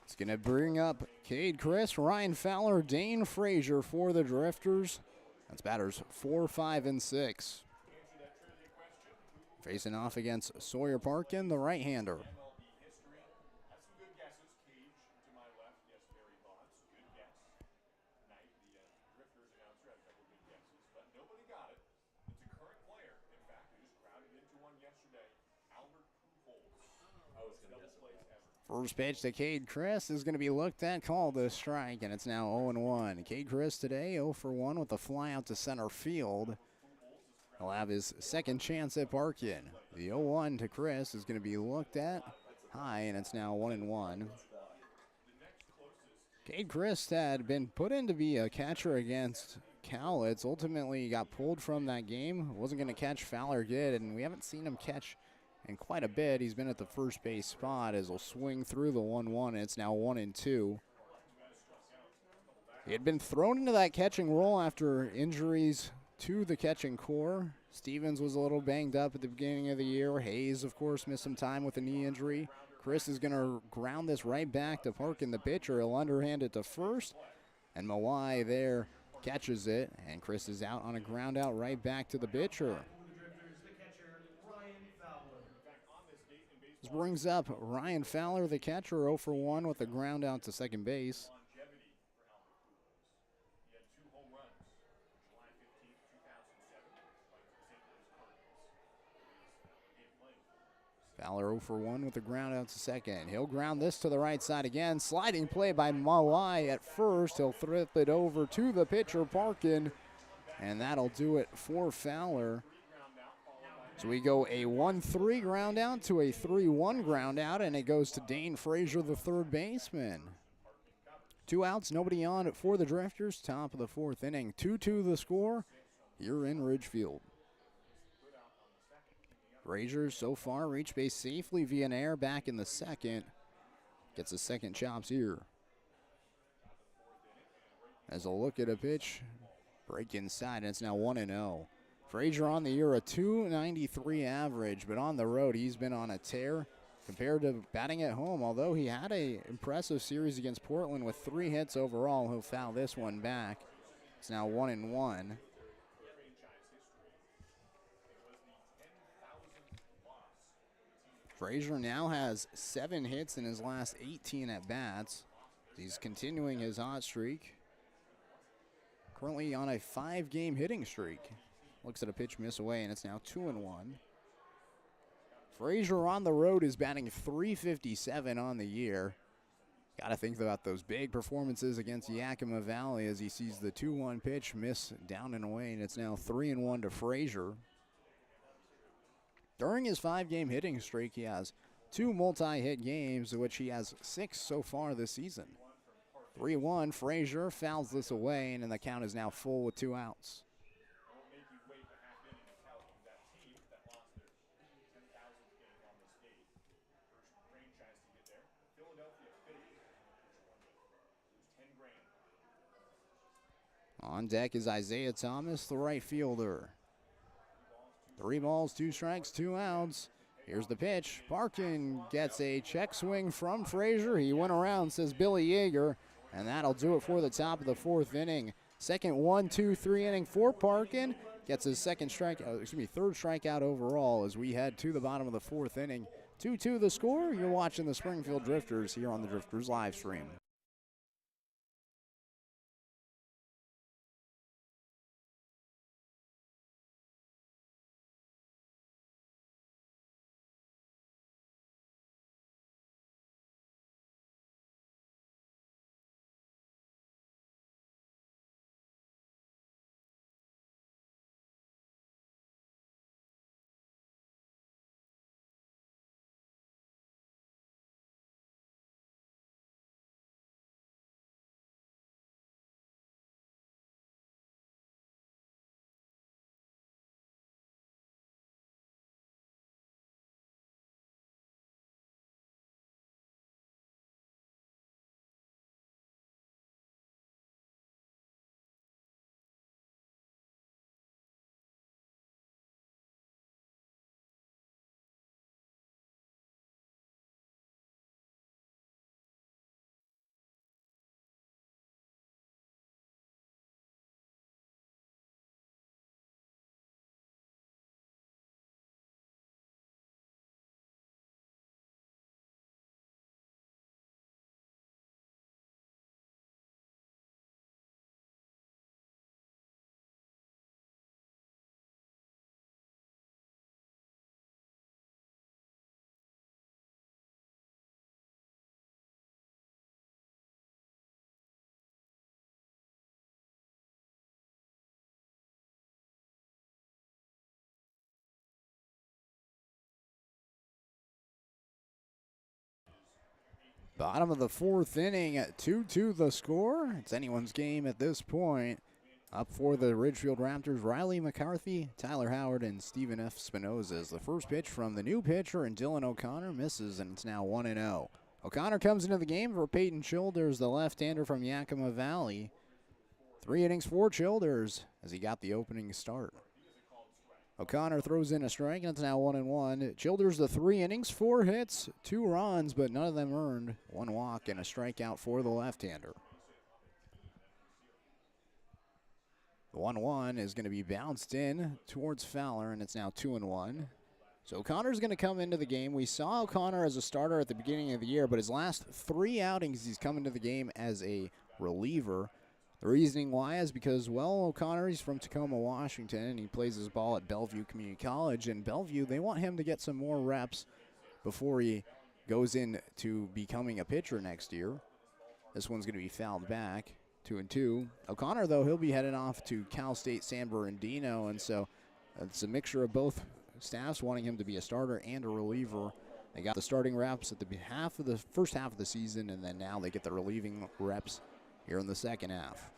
It's going to bring up Cade Chris, Ryan Fowler, Dane Frazier for the Drifters. That's batters 4, 5, and 6. Facing off against Sawyer Parkin, the right-hander. First pitch to Cade Chris is going to be looked at, called a strike, and it's now 0-1. Cade Chris today 0 for 1 with a fly out to center field. He'll have his second chance at Parkin. The 0-1 to Chris is going to be looked at. high, and it's now 1-1. Cade Christ had been put in to be a catcher against Cowlitz. Ultimately, he got pulled from that game. Wasn't going to catch. Fowler did, and we haven't seen him catch in quite a bit. He's been at the first base spot as he'll swing through the 1-1, and it's now 1-2. He had been thrown into that catching role after injuries to the catching core. Stevens was a little banged up at the beginning of the year. Hayes, of course, missed some time with a knee injury. Chris is going to ground this right back to Parkin, the pitcher. He'll underhand it to first, and Mawai there catches it, and Chris is out on a ground out right back to the pitcher. This brings up Ryan Fowler, the catcher, 0 for 1 with a ground out to second base. Fowler 0 for 1 with a ground out to second. He'll ground this to the right side again. Sliding play by Mawai at first. He'll flip it over to the pitcher, Parkin, and that'll do it for Fowler. So we go a 1-3 ground out to a 3-1 ground out, and it goes to Dane Frazier, the third baseman. 2 outs, nobody on for the Drifters. Top of the 4th inning. 2-2 the score here in Ridgefield. Frazier so far reached base safely via an error back in the second. Gets his second chops here. As a look at a pitch, break inside, and it's now 1-0. Frazier on the year, a .293 average, but on the road he's been on a tear compared to batting at home. Although he had an impressive series against Portland with 3 hits overall, he'll foul this one back. It's now 1-1. Frazier now has 7 hits in his last 18 at-bats. He's continuing his hot streak. Currently on a 5-game hitting streak. Looks at a pitch miss away, and it's now 2-1. Frazier on the road is batting .357 on the year. Got to think about those big performances against Yakima Valley as he sees the 2-1 pitch miss down and away, and it's now 3-1 to Frazier. During his 5-game hitting streak, he has 2 multi-hit games, of which he has 6 so far this season. 3-1, Frazier fouls this away, and the count is now full with 2 outs. On deck is Isaiah Thomas, the right fielder. 3 balls, 2 strikes, 2 outs. Here's the pitch. Parkin gets a check swing from Frazier. He went around, says Billy Yeager, and that'll do it for the top of the 4th inning. Second 1-2-3 inning for Parkin. Gets his third strikeout overall as we head to the bottom of the 4th inning. 2-2 the score. You're watching the Springfield Drifters here on the Drifters live stream. Bottom of the fourth inning, 2-2 the score. It's anyone's game at this point. Up for the Ridgefield Raptors, Riley McCarthy, Tyler Howard, and Stephen F. Spinoza. The first pitch from the new pitcher, and Dylan O'Connor misses, and it's now 1-0. O'Connor comes into the game for Peyton Childers, the left-hander from Yakima Valley. 3 innings for Childers as he got the opening start. O'Connor throws in a strike, and it's now 1-1. Childers, the 3 innings, 4 hits, 2 runs, but none of them earned. 1 walk and a strikeout for the left-hander. The 1-1 is going to be bounced in towards Fowler, and it's now 2-1. So O'Connor's going to come into the game. We saw O'Connor as a starter at the beginning of the year, but his last 3 outings he's come into the game as a reliever. The reasoning why is because, well, O'Connor, he's from Tacoma, Washington, and he plays his ball at Bellevue Community College. And Bellevue, they want him to get some more reps before he goes into becoming a pitcher next year. This one's going to be fouled back, 2-2. O'Connor, though, he'll be headed off to Cal State San Bernardino, and so it's a mixture of both staffs wanting him to be a starter and a reliever. They got the starting reps at the first half of the season, and then now they get the relieving reps here in the second half.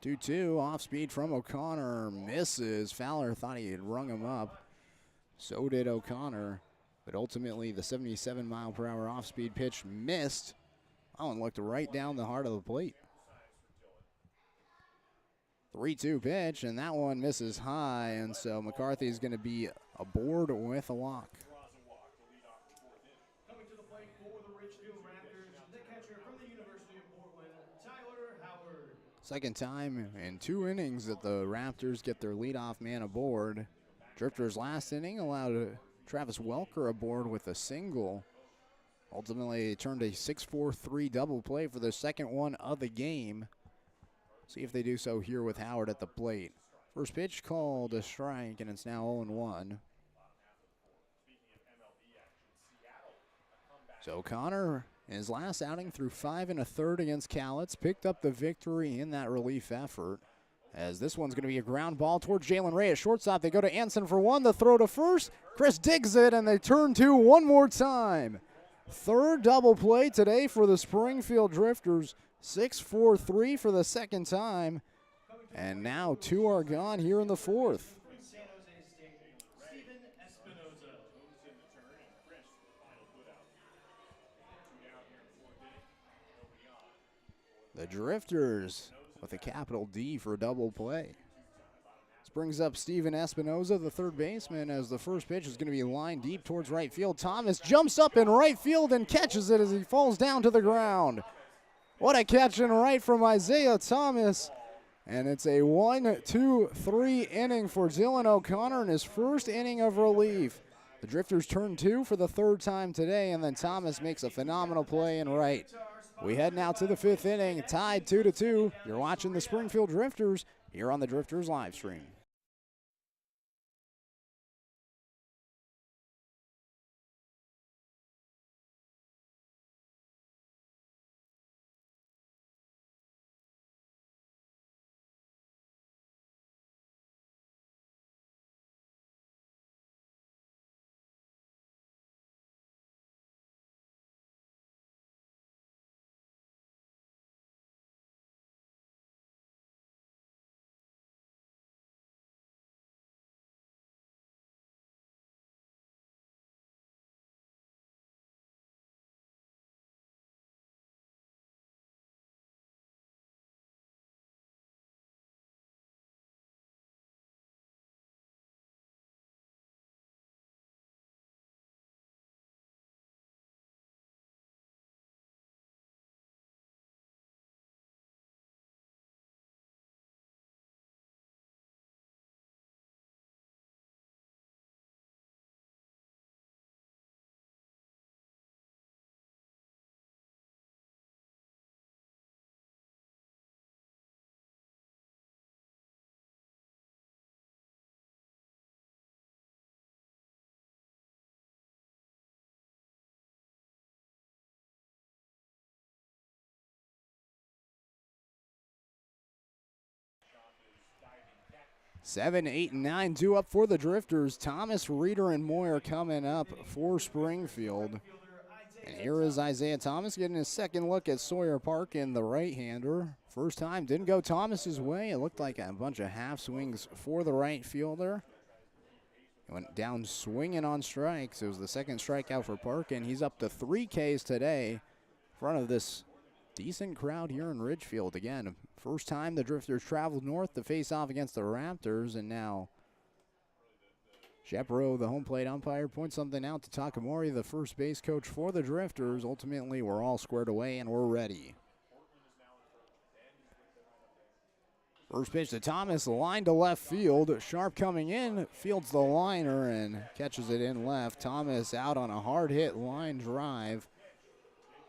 2-2, off speed from O'Connor, misses. Fowler thought he had rung him up. So did O'Connor, but ultimately the 77-mile-per-hour off-speed pitch missed. Oh, and looked right down the heart of the plate. 3-2 pitch, and that one misses high, and so McCarthy is going to be aboard with a walk. Coming to the plate for the Ridgefield Raptors, the catcher from the University of Portland, Tyler Howard. Second time in 2 innings that the Raptors get their leadoff man aboard. Drifters last inning allowed Travis Welker aboard with a single. Ultimately, it turned a 6-4-3 double play for the second one of the game. See if they do so here with Howard at the plate. First pitch called a strike, and it's now 0-1. So O'Connor, in his last outing, threw 5 1/3 against Cowlitz, picked up the victory in that relief effort. As this one's going to be a ground ball towards Jalen Ray at shortstop. They go to Anson for one. The throw to first. Chris digs it, and they turn 2 one more time. Third double play today for the Springfield Drifters. 6-4-3 for the second time. And now 2 are gone here in the fourth. From San Jose State, Stephen Espinoza. The Drifters with a capital D for a double play. This brings up Stephen Espinoza, the third baseman, as the first pitch is going to be lined deep towards right field. Thomas jumps up in right field and catches it as he falls down to the ground. What a catch in right from Isaiah Thomas. And it's a 1-2-3 inning for Dylan O'Connor in his first inning of relief. The Drifters turn 2 for the 3rd time today, and then Thomas makes a phenomenal play in right. We head now to the 5th inning, tied 2-2. You're watching the Springfield Drifters here on the Drifters live stream. Seven, 8, and 9 due up for the Drifters. Thomas, Reeder, and Moyer coming up for Springfield. Fielder And here is Isaiah Thomas getting his second look at Sawyer Parkin, the right-hander. First time, didn't go Thomas's way. It looked like a bunch of half swings for the right fielder. He went down swinging on strikes. It was the second strikeout for Parkin. He's up to 3 Ks today in front of this decent crowd here in Ridgefield. Again, first time the Drifters traveled north to face off against the Raptors, and now Shepro, the home plate umpire, points something out to Takamori, the first base coach for the Drifters. Ultimately, we're all squared away and we're ready. First pitch to Thomas, line to left field. Sharp coming in, fields the liner and catches it in left. Thomas out on a hard hit line drive.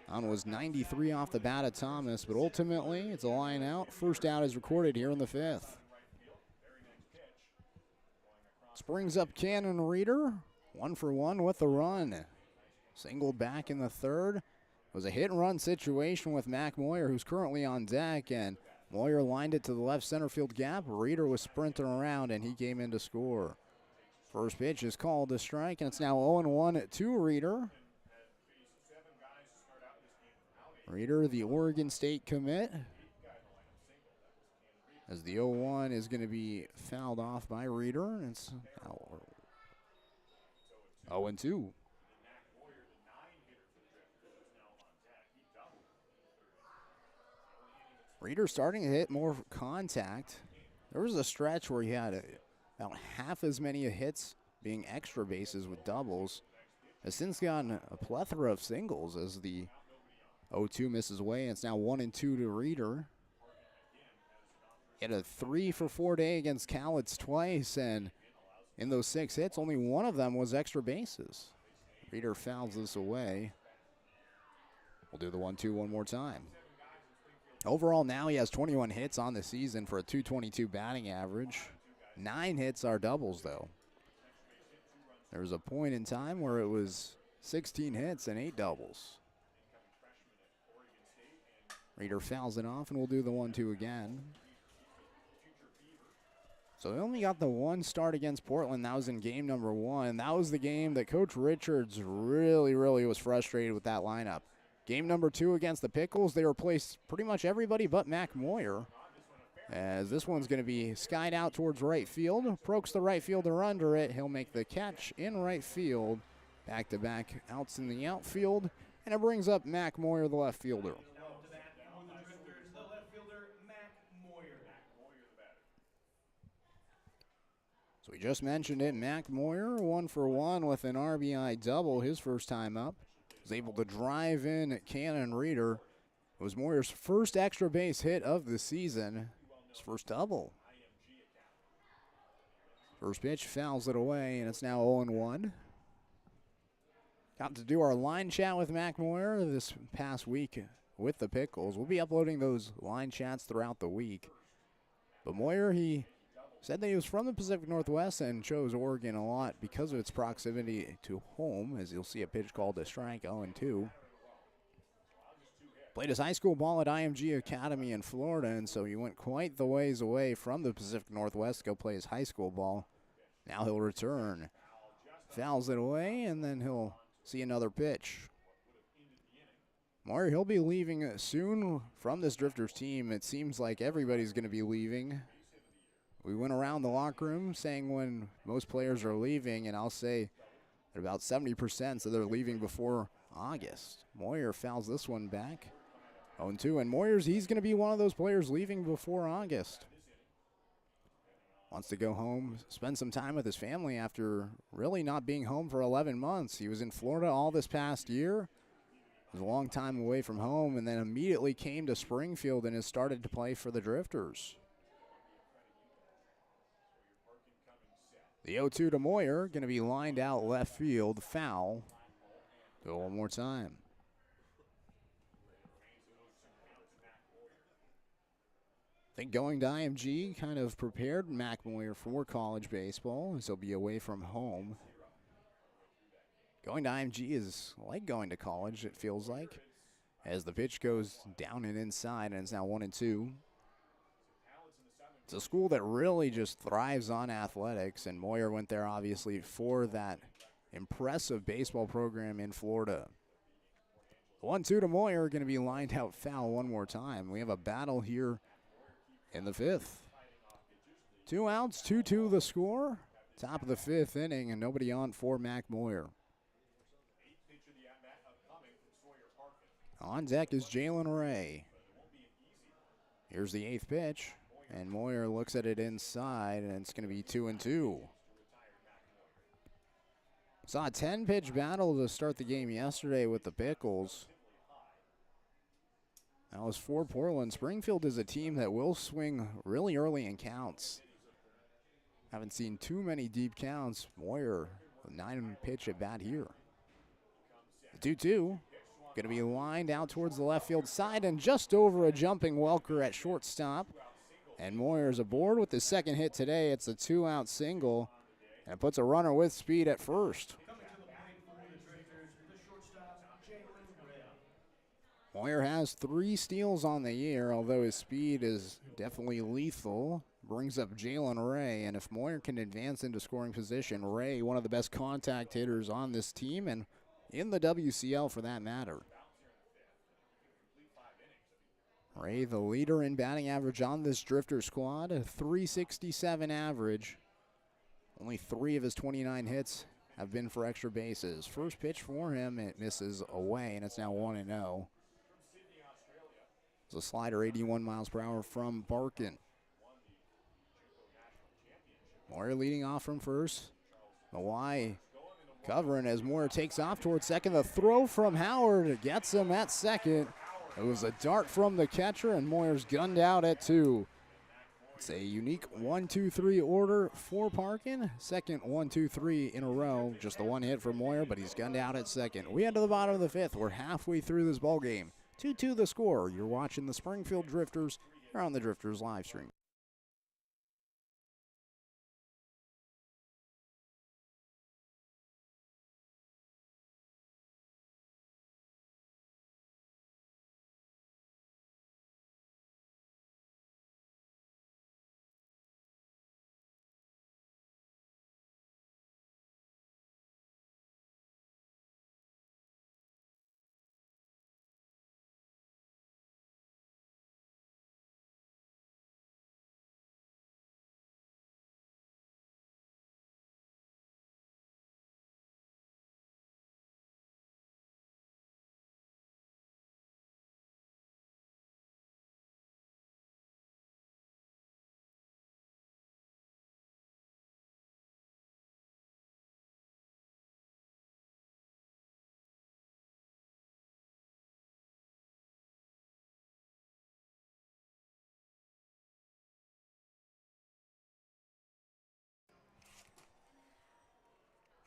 On was 93 off the bat of Thomas, but ultimately it's a line out. First out is recorded here in the 5th. Springs up Cannon Reeder, 1 for 1 with the run. Singled back in the 3rd. It was a hit and run situation with Mac Moyer, who's currently on deck, and Moyer lined it to the left center field gap. Reeder was sprinting around, and he came in to score. First pitch is called a strike, and it's now 0-1 to Reeder. Reeder, the Oregon State commit, as the 0-1 is going to be fouled off by Reeder, and it's 0-2. Reeder starting to hit more contact. There was a stretch where he had about half as many hits being extra bases with doubles. Has since gotten a plethora of singles as the 0-2 misses away, and it's now 1-2 to Reeder. He had a 3-for-4 day against Cowlitz twice, and in those 6 hits, only one of them was extra bases. Reeder fouls this away. We'll do the 1-2 one more time. Overall, now he has 21 hits on the season for a .222 batting average. 9 hits are doubles, though. There was a point in time where it was 16 hits and 8 doubles. Reeder fouls it off, and we'll do the 1-2 again. So they only got the 1 start against Portland. That was in game number 1. That was the game that Coach Richards really was frustrated with that lineup. Game number 2 against the Pickles, they replaced pretty much everybody but Mac Moyer. As this one's going to be skied out towards right field. Prokes the right fielder under it. He'll make the catch in right field. Back-to-back outs in the outfield. And it brings up Mac Moyer, the left fielder. So we just mentioned it, Mac Moyer, 1 for 1 with an RBI double his first time up. Was able to drive in Cannon Reeder. It was Moyer's first extra base hit of the season. His first double. First pitch fouls it away, and it's now 0-1. Got to do our line chat with Mac Moyer this past week with the Pickles. We'll be uploading those line chats throughout the week. But Moyer, he said that he was from the Pacific Northwest and chose Oregon a lot because of its proximity to home, as you'll see a pitch called a strike, 0-2. Played his high school ball at IMG Academy in Florida, and so he went quite the ways away from the Pacific Northwest to go play his high school ball. Now he'll return. Fouls it away, and then he'll see another pitch. Moyer, he'll be leaving soon from this Drifters team. It seems like everybody's going to be leaving. We went around the locker room saying when most players are leaving, and I'll say that about 70% so they're leaving before August. Moyer fouls this one back. 0-2, and Moyer's, he's going to be one of those players leaving before August. Wants to go home, spend some time with his family after really not being home for 11 months. He was in Florida all this past year. It was a long time away from home, and then immediately came to Springfield and has started to play for the Drifters. The 0-2 to Moyer, going to be lined out left field, foul. Go one more time. I think going to IMG kind of prepared Mac Moyer for college baseball, as he'll be away from home. Going to IMG is like going to college, it feels like, as the pitch goes down and inside, and it's now 1-2. It's a school that really just thrives on athletics, and Moyer went there obviously for that impressive baseball program in Florida. 1-2 to Moyer, going to be lined out foul one more time. We have a battle here in the 5th. 2 outs, 2-2 the score. Top of the 5th inning, and nobody on for Mac Moyer. On deck is Jalen Ray. Here's the 8th pitch, and Moyer looks at it inside, and it's going to be 2-2. Saw a 10-pitch battle to start the game yesterday with the Pickles. That was for Portland. Springfield is a team that will swing really early in counts. Haven't seen too many deep counts. Moyer, a 9-pitch at bat here. The 2-2. Going to be lined out towards the left field side and just over a jumping Welker at shortstop. And Moyer's aboard with his second hit today. It's a 2-out single, and it puts a runner with speed at first. Moyer has 3 steals on the year, although his speed is definitely lethal. Brings up Jalen Ray, and if Moyer can advance into scoring position, Ray, one of the best contact hitters on this team and in the WCL for that matter. Ray, the leader in batting average on this Drifter squad, a .367 average. Only 3 of his 29 hits have been for extra bases. First pitch for him, it misses away, and it's now 1-0. It's a slider, 81 miles per hour from Barkin. Moyer leading off from first. The Y covering as Moyer takes off towards second. The throw from Howard gets him at second. It was a dart from the catcher, and Moyer's gunned out at 2. It's a unique 1-2-3 order for Parkin. Second 1-2-3 in a row. Just the one hit for Moyer, but he's gunned out at second. We head to the bottom of the 5th. We're halfway through this ball game. 2-2 the score. You're watching the Springfield Drifters here on the Drifters live stream.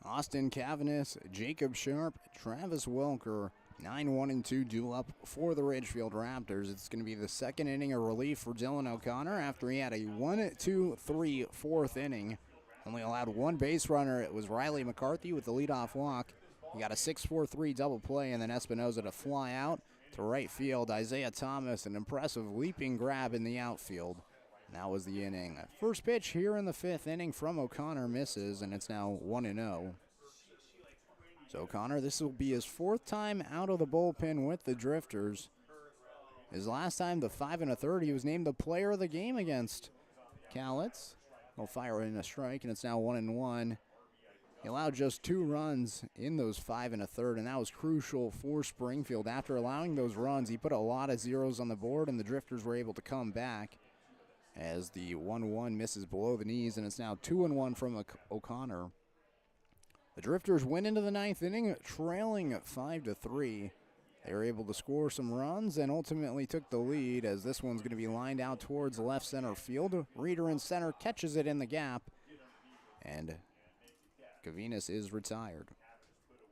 Austin Cavanis, Jacob Sharp, Travis Welker, 9-1-2 duel up for the Ridgefield Raptors. It's going to be the second inning of relief for Dylan O'Connor after he had a 1-2-3 4th inning. Only allowed 1 base runner. It was Riley McCarthy with the leadoff walk. He got a 6-4-3 double play, and then Espinoza to fly out to right field. Isaiah Thomas, an impressive leaping grab in the outfield. And that was the inning. First pitch here in the 5th inning from O'Connor misses, and it's now 1-0. So O'Connor, this will be his 4th time out of the bullpen with the Drifters. His last time, the 5 1/3, he was named the player of the game against Cowlitz. He'll fire in a strike, and it's now 1-1. He allowed just 2 runs in those 5 1/3, and that was crucial for Springfield. After allowing those runs, he put a lot of zeros on the board, and the Drifters were able to come back as the 1-1 misses below the knees, and it's now 2-1 from O'Connor. The Drifters went into the 9th inning trailing 5-3. They were able to score some runs and ultimately took the lead, as this one's going to be lined out towards left center field. Reeder in center catches it in the gap, and Cavinas is retired.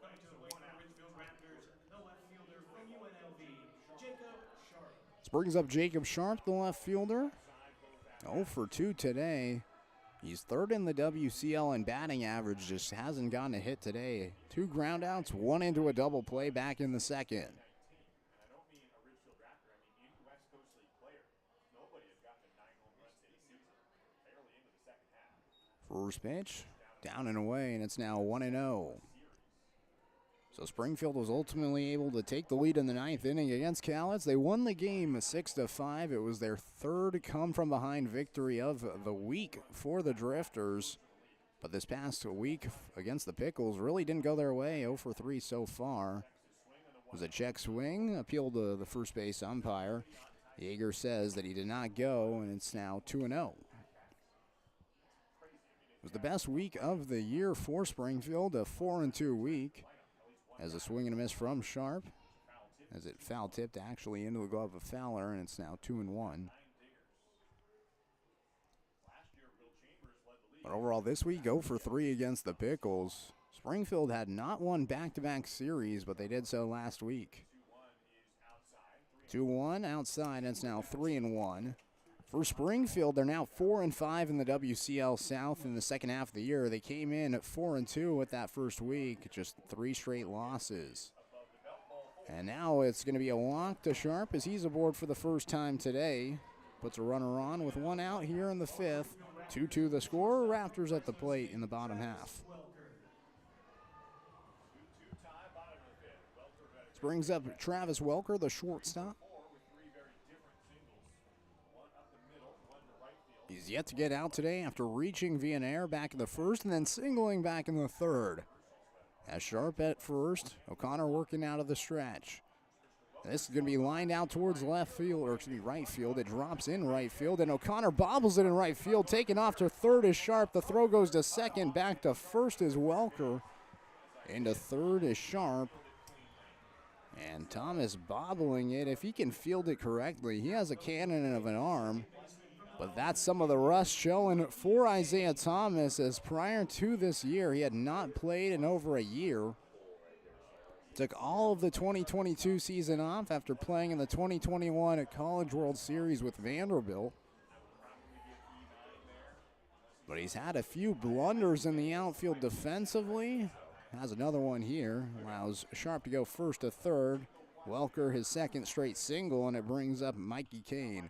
Coming to the plate for Ridgefield Raptors, the left fielder from UNLV, Jacob Sharp. This brings up Jacob Sharp, the left fielder. 0 for 2 today. He's 3rd in the WCL in batting average, just hasn't gotten a hit today. 2 groundouts, 1 into a double play back in the 2nd. First pitch, down and away, and it's now 1-0. So Springfield was ultimately able to take the lead in the 9th inning against Cowlitz. They won the game 6-5. It was their third come-from-behind victory of the week for the Drifters. But this past week against the Pickles really didn't go their way. 0 for 3 so far. It was a check swing, appeal to the first base umpire. Yeager says that he did not go, and it's now 2-0. It was the best week of the year for Springfield, a 4-2 week. As a swing and a miss from Sharp, as it foul tipped actually into the glove of Fowler, and it's now 2-1. But overall this week, 0 for 3 against the Pickles. Springfield had not won back-to-back series, but they did so last week. 2-1 outside, and it's now 3-1. For Springfield, they're now 4-5 in the WCL South in the second half of the year. They came in at 4-2 with that first week, just 3 straight losses. And now it's going to be a walk to Sharp as he's aboard for the first time today. Puts a runner on with 1 out here in the 5th. 2-2 the score. Raptors at the plate in the bottom half. This brings up Travis Welker, the shortstop. He's yet to get out today after reaching via an error back in the first and then singling back in the third. As Sharp at first, O'Connor working out of the stretch. This is going to be lined out towards left field, or to be right field. It drops in right field, and O'Connor bobbles it in right field. Taken off to third is Sharp. The throw goes to second. Back to first is Welker. Into third is Sharp. And Thomas bobbling it. If he can field it correctly, he has a cannon of an arm. But that's some of the rust showing for Isaiah Thomas, as prior to this year, he had not played in over a year. Took all of the 2022 season off after playing in the 2021 College World Series with Vanderbilt. But he's had a few blunders in the outfield defensively. Has another one here. Allows Sharp to go first to third. Welker his second straight single, and it brings up Mikey Kane.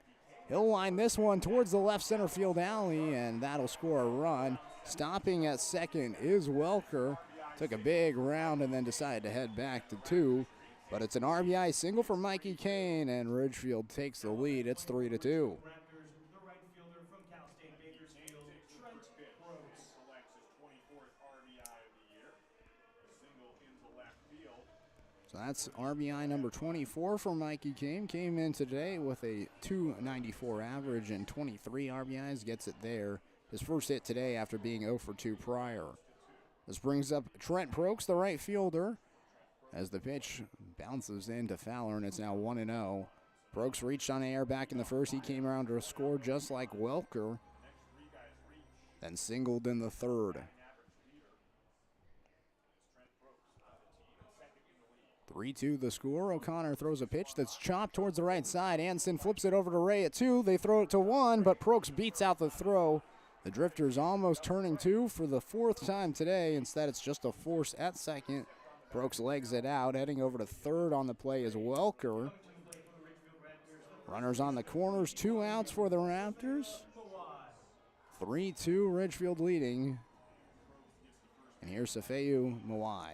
He'll line this one towards the left center field alley, and that'll score a run. Stopping at second is Welker. Took a big round and then decided to head back to 2. But it's an RBI single for Mikey Kane, and Ridgefield takes the lead. It's 3-2. Raptors, the right fielder from Cal State Bakersfield, Trent Brooks. So that's RBI number 24 for Mikey Kane. Came in today with a .294 average and 23 RBIs. Gets it there. His first hit today after being 0 for 2 prior. This brings up Trent Brooks, the right fielder, as the pitch bounces into Fowler, and it's now 1-0. Brooks reached on air back in the first. He came around to score just like Welker, then singled in the third. 3-2 the score. O'Connor throws a pitch that's chopped towards the right side. Anson flips it over to Ray at 2. They throw it to 1, but Brooks beats out the throw. The Drifters almost turning 2 for the 4th time today. Instead, it's just a force at second. Brooks legs it out. Heading over to third on the play is Welker. Runners on the corners. 2 outs for the Raptors. 3-2 Ridgefield leading. And here's Safeyu Mawai.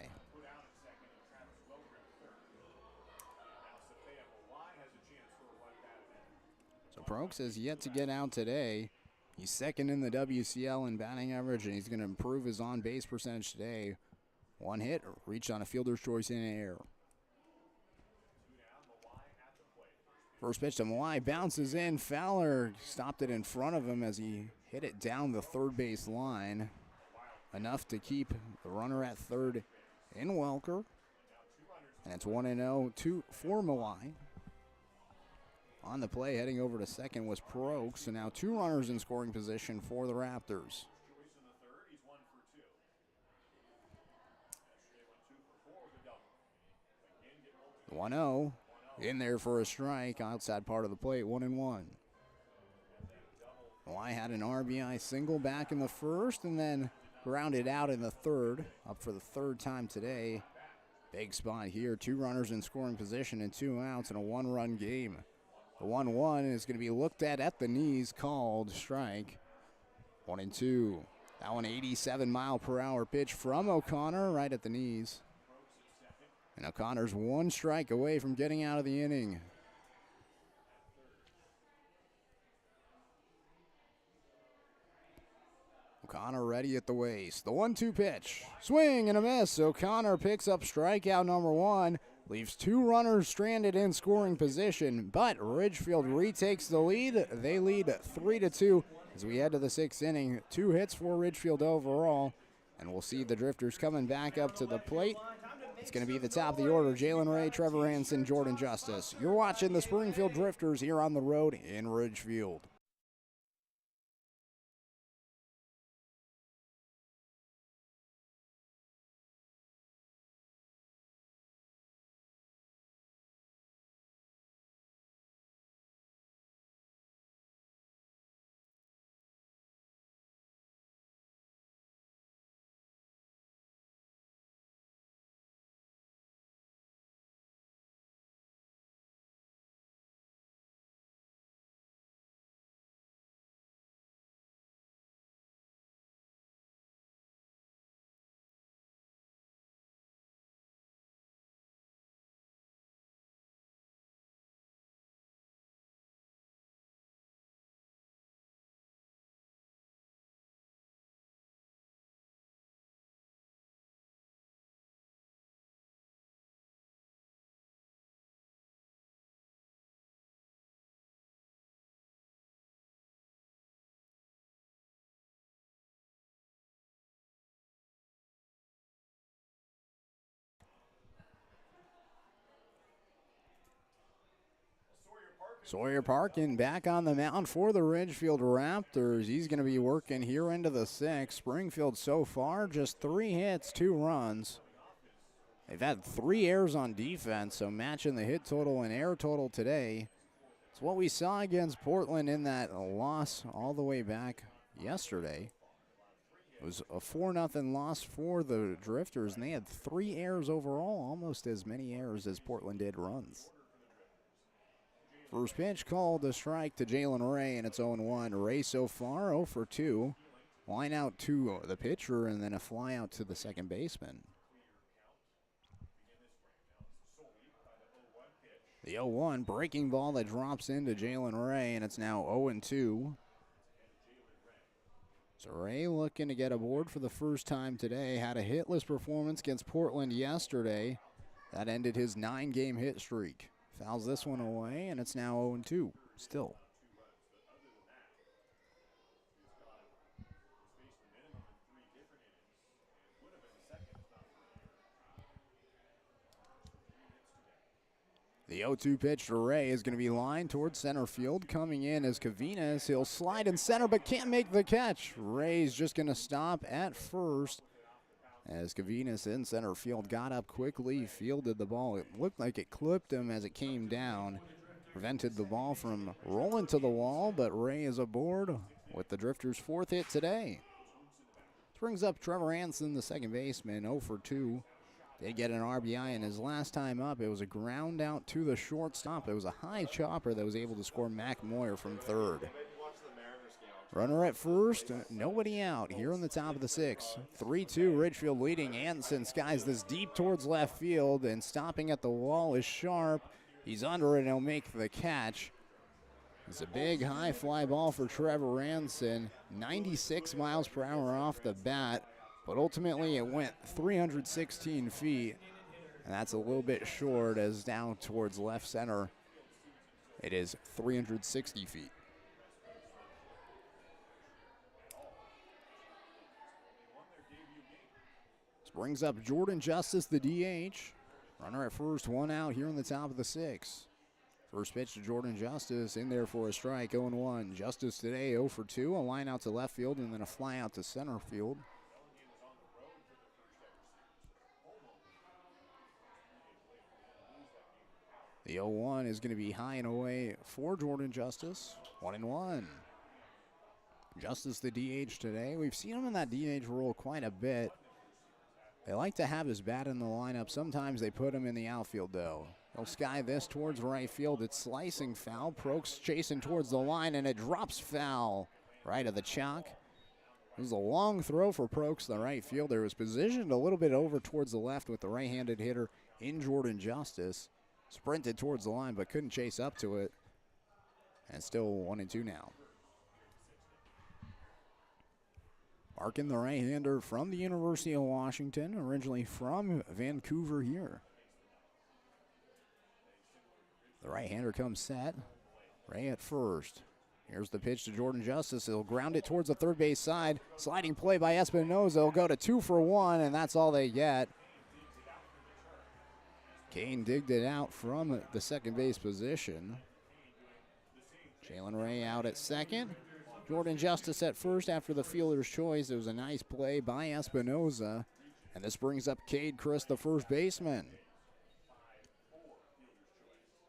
So Brooks has yet to get out today. He's second in the WCL in batting average, and he's going to improve his on-base percentage today. 1 hit, reached on a fielder's choice in air. First pitch to Mawai, bounces in. Fowler stopped it in front of him as he hit it down the third base line. Enough to keep the runner at third in Welker. And it's 1-0 for Mawai. On the play, heading over to second was Brooks. So now 2 runners in scoring position for the Raptors. 1-0 in there for a strike. Outside part of the plate, 1-1. Well, I had an RBI single back in the first and then grounded out in the third. Up for the 3rd time today. Big spot here. 2 runners in scoring position and 2 outs in a 1-run game. The 1-1 is going to be looked at the knees, called strike. 1-2. That one 87-mile-per-hour pitch from O'Connor right at the knees. And O'Connor's one strike away from getting out of the inning. O'Connor ready at the waist. The 1-2 pitch. Swing and a miss. O'Connor picks up strikeout number 1. Leaves 2 runners stranded in scoring position, but Ridgefield retakes the lead. They lead 3-2 as we head to the 6th inning. 2 hits for Ridgefield overall, and we'll see the Drifters coming back up to the plate. It's going to be the top of the order: Jalen Ray, Trevor Hansen, Jordan Justice. You're watching the Springfield Drifters here on the road in Ridgefield. Sawyer Parkin back on the mound for the Ridgefield Raptors. He's going to be working here into the 6th. Springfield so far just 3 hits, 2 runs. They've had 3 errors on defense, so matching the hit total and error total today. It's what we saw against Portland in that loss all the way back yesterday. It was a 4-0 loss for the Drifters, and they had 3 errors overall, almost as many errors as Portland did runs. First pitch called a strike to Jalen Ray, and it's 0-1. Ray so far 0 for 2. Line out to the pitcher, and then a fly out to the second baseman. The 0-1 breaking ball that drops into Jalen Ray, and it's now 0-2. So Ray looking to get aboard for the first time today. Had a hitless performance against Portland yesterday. That ended his 9-game hit streak. Fouls this one away, and it's now 0-2 still. The 0-2 pitch to Ray is going to be lined towards center field. Coming in is Cavinas. He'll slide in center, but can't make the catch. Ray's just going to stop at first, as Cavinas in center field got up quickly, fielded the ball. It looked like it clipped him as it came down, prevented the ball from rolling to the wall, but Ray is aboard with the Drifters' 4th hit today. This brings up Trevor Hansen, the second baseman, 0 for 2. Did get an RBI, and his last time up, it was a ground out to the shortstop. It was a high chopper that was able to score Mac Moyer from third. Runner at first, nobody out here in the top of the 6th. 3-2, Ridgefield leading. Hansen skies this deep towards left field, and stopping at the wall is Sharp. He's under it, and he'll make the catch. It's a big high fly ball for Trevor Hansen. 96 miles per hour off the bat, but ultimately it went 316 feet, and that's a little bit short, as down towards left center it is 360 feet. Brings up Jordan Justice, the DH. Runner at first, 1 out here in the top of the 6th. First pitch to Jordan Justice, in there for a strike, 0-1. Justice today 0 for 2, a line out to left field, and then a fly out to center field. The 0-1 is going to be high and away for Jordan Justice, 1-1. Justice, the DH today. We've seen him in that DH role quite a bit. They like to have his bat in the lineup. Sometimes they put him in the outfield, though. He'll sky this towards right field. It's slicing foul. Prokes chasing towards the line, and it drops foul right of the chalk. It was a long throw for Prokes, the right fielder. It was positioned a little bit over towards the left with the right-handed hitter in Jordan Justice. Sprinted towards the line but couldn't chase up to it. And still 1-2 now. Parkin, the right-hander from the University of Washington, originally from Vancouver here. The right-hander comes set. Ray at first. Here's the pitch to Jordan Justice. He'll ground it towards the third base side. Sliding play by Espinoza. He'll go to 2 for 1, and that's all they get. Kane digged it out from the second base position. Jalen Ray out at second. Jordan Justice at first after the fielder's choice. It was a nice play by Espinoza. And this brings up Cade Chris, the first baseman.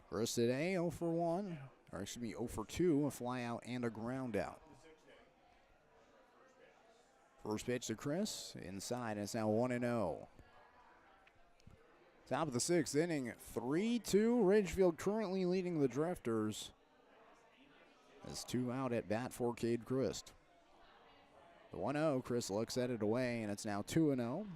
Chris today 0 for 1. Or excuse me, 0 for 2. A fly out and a ground out. First pitch to Chris. Inside. It's now 1-0. Top of the 6th inning. 3-2. Ridgefield currently leading the Drifters. There's 2 out at bat for Cade Christ. The 1-0, Chris looks at it away, and it's now 2-0.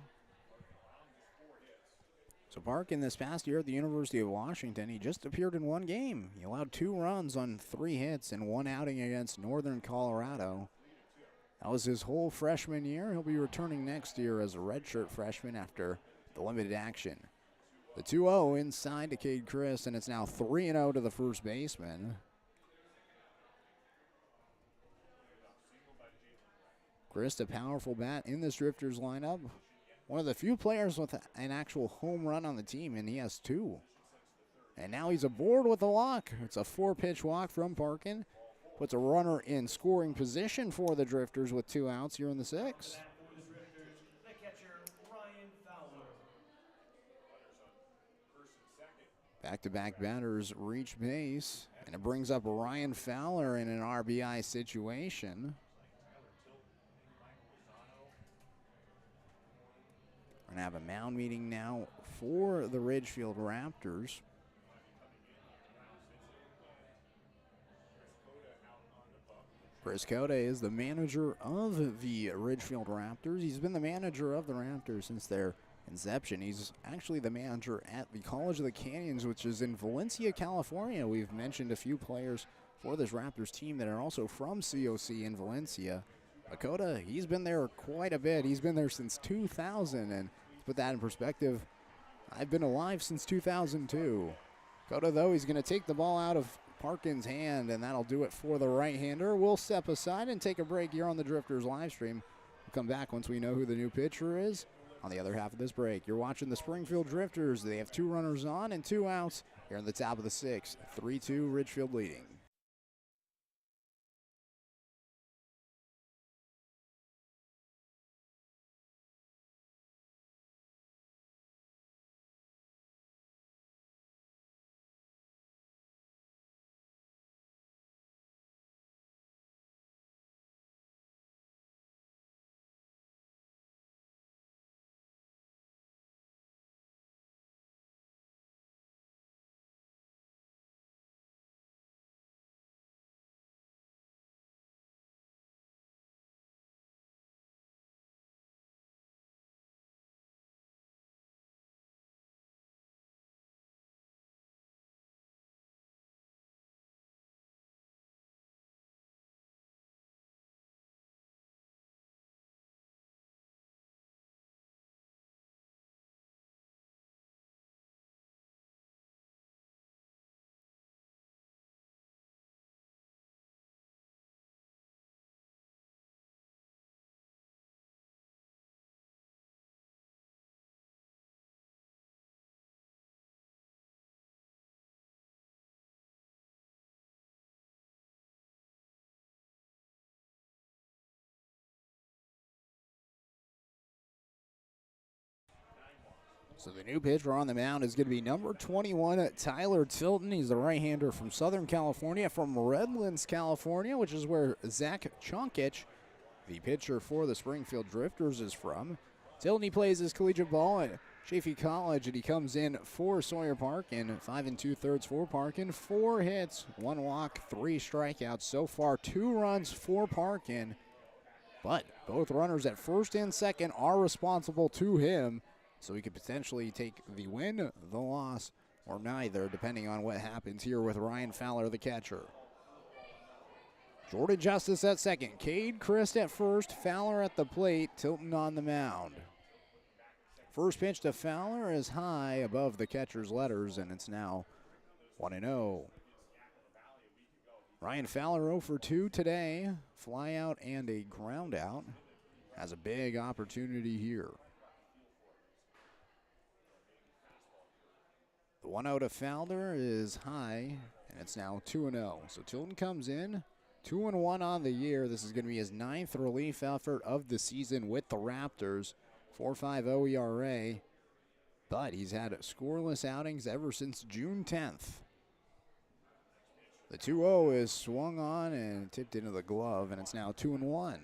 So Parkin this past year at the University of Washington, he just appeared in 1 game. He allowed 2 runs on 3 hits in 1 outing against Northern Colorado. That was his whole freshman year. He'll be returning next year as a redshirt freshman after the limited action. The 2-0 inside to Cade Christ, and it's now 3-0 to the first baseman. Chris, a powerful bat in this Drifters lineup. One of the few players with an actual home run on the team, and he has 2. And now he's aboard with a walk. It's a 4-pitch walk from Parkin. Puts a runner in scoring position for the Drifters with 2 outs here in the 6th. The catcher, Ryan Fowler. Back-to-back batters reach base, and it brings up Ryan Fowler in an RBI situation. We're going to have a mound meeting now for the Ridgefield Raptors. Chris Cota is the manager of the Ridgefield Raptors. He's been the manager of the Raptors since their inception. He's actually the manager at the College of the Canyons, which is in Valencia, California. We've mentioned a few players for this Raptors team that are also from COC in Valencia. Cota, he's been there quite a bit. He's been there since 2000, and to put that in perspective, I've been alive since 2002. Cota, though, he's going to take the ball out of Parkin's hand, and that'll do it for the right-hander. We'll step aside and take a break here on the Drifters live stream. We'll come back once we know who the new pitcher is on the other half of this break. You're watching the Springfield Drifters. They have 2 runners on and 2 outs here in the top of the 6th. 3-2, Ridgefield leading. So the new pitcher on the mound is going to be number 21, Tyler Tilton. He's the right-hander from Southern California, from Redlands, California, which is where Zach Chonkic, the pitcher for the Springfield Drifters, is from. Tilton, he plays his collegiate ball at Chaffey College, and he comes in for Sawyer Parkin. 5 2/3 for Parkin, 4 hits, 1 walk, 3 strikeouts. So far, 2 runs for Parkin. But both runners at first and second are responsible to him, so he could potentially take the win, the loss, or neither, depending on what happens here with Ryan Fowler, the catcher. Jordan Justice at second, Cade Christ at first, Fowler at the plate, Tilton on the mound. First pitch to Fowler is high above the catcher's letters, and it's now 1-0. Ryan Fowler 0 for 2 today. Fly out and a ground out. Has a big opportunity here. The 1-0 to Fowler is high, and it's now 2-0. So Tilton comes in 2-1 on the year. This is going to be his 9th relief effort of the season with the Raptors. 4.50 ERA, but he's had scoreless outings ever since June 10th. The 2-0 is swung on and tipped into the glove, and it's now 2-1.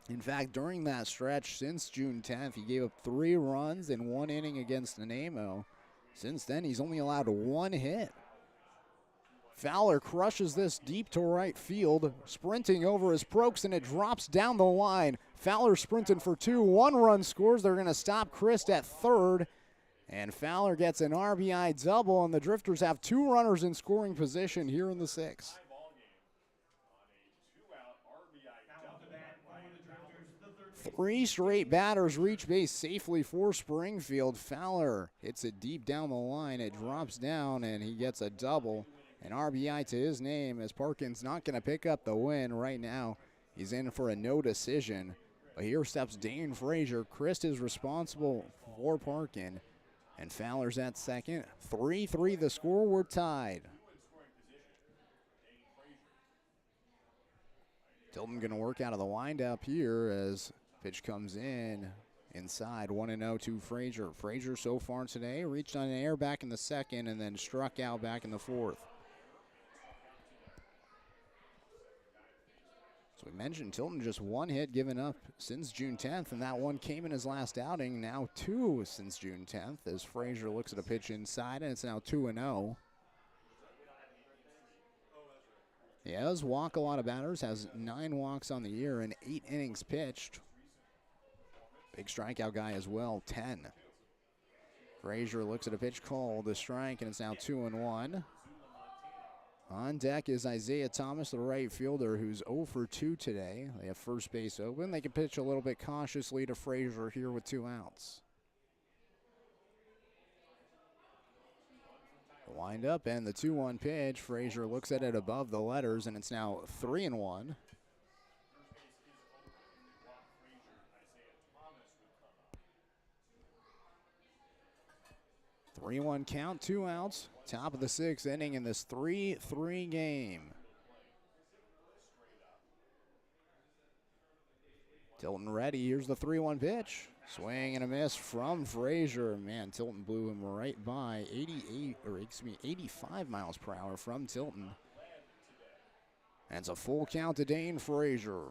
In fact, during that stretch since June 10th, he gave up 3 runs in 1 inning against Nanaimo. Since then, he's only allowed 1 hit. Fowler crushes this deep to right field, sprinting over his Prokes, and it drops down the line. Fowler sprinting for 2, 1 run scores. They're going to stop Christ at third, and Fowler gets an RBI double, and the Drifters have 2 runners in scoring position here in the 6th. 3 straight batters reach base safely for Springfield. Fowler hits it deep down the line. It drops down, and he gets a double. An RBI to his name, as Parkin's not going to pick up the win right now. He's in for a no decision. But here steps Dane Frazier. Christ is responsible for Parkin. And Fowler's at second. 3-3 the score. We're tied. Tilton going to work out of the windup here as pitch comes in inside. 1-0 to Frazier. Frazier so far today reached on an air back in the second and then struck out back in the fourth. So we mentioned Tilton just 1 hit given up since June 10th, and that one came in his last outing. Now 2 since June 10th as Frazier looks at a pitch inside, and it's now 2-0. He does walk a lot of batters, has 9 walks on the year and 8 innings pitched. Big strikeout guy as well, 10. Frazier looks at a pitch called, a strike, and it's now 2-1. On deck is Isaiah Thomas, the right fielder, who's 0 for 2 today. They have first base open. They can pitch a little bit cautiously to Frazier here with 2 outs. The windup and the 2-1 pitch. Frazier looks at it above the letters, and it's now 3-1. 3-1 count, 2 outs. Top of the 6th inning in this 3-3 game. Tilton ready. Here's the 3-1 pitch. Swing and a miss from Frazier. Man, Tilton blew him right by 85 miles per hour from Tilton. And it's a full count to Dane Frazier.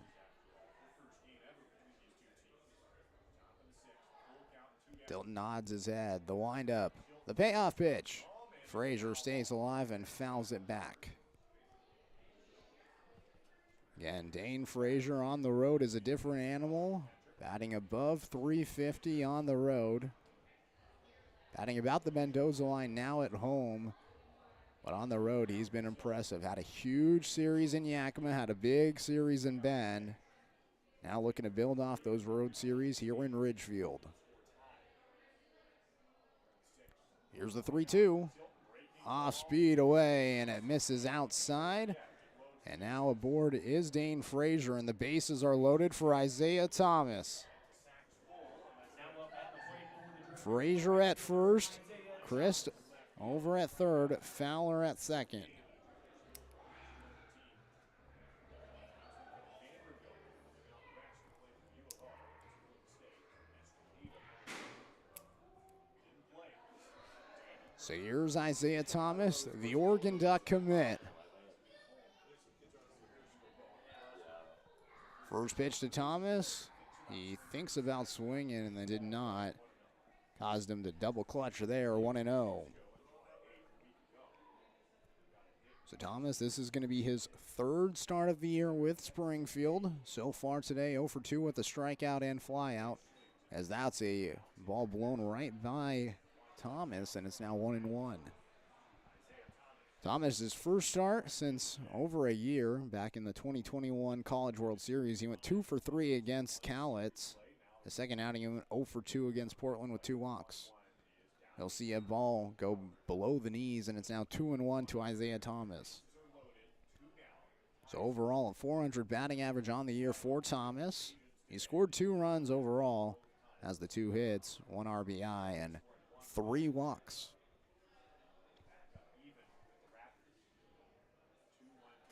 Tilton nods his head. The windup. The payoff pitch. Frazier stays alive and fouls it back. Again, Dane Frazier on the road is a different animal. Batting above 350 on the road. Batting about the Mendoza line now at home. But on the road, he's been impressive. Had a huge series in Yakima, had a big series in Bend. Now looking to build off those road series here in Ridgefield. Here's the 3-2. Off speed away, and it misses outside. And now aboard is Dane Frazier, and the bases are loaded for Isaiah Thomas. Frazier at first, Christ over at third, Fowler at second. So here's Isaiah Thomas, the Oregon Duck commit. First pitch to Thomas. He thinks about swinging and they did not. Caused him to double clutch there, 1-0. So Thomas, this is going to be his third start of the year with Springfield. So far today, 0 for 2 with a strikeout and flyout, as that's a ball blown right by Thomas, and it's now 1-1. Thomas's first start since over a year. Back in the 2021 College World Series, he went 2 for 3 against Cowlitz. The second outing, he went 0 for 2 against Portland with 2 walks. He'll see a ball go below the knees, and it's now 2-1 to Isaiah Thomas. So overall, a .400 batting average on the year for Thomas. He scored 2 runs overall, has the 2 hits, 1 RBI, and 3 walks.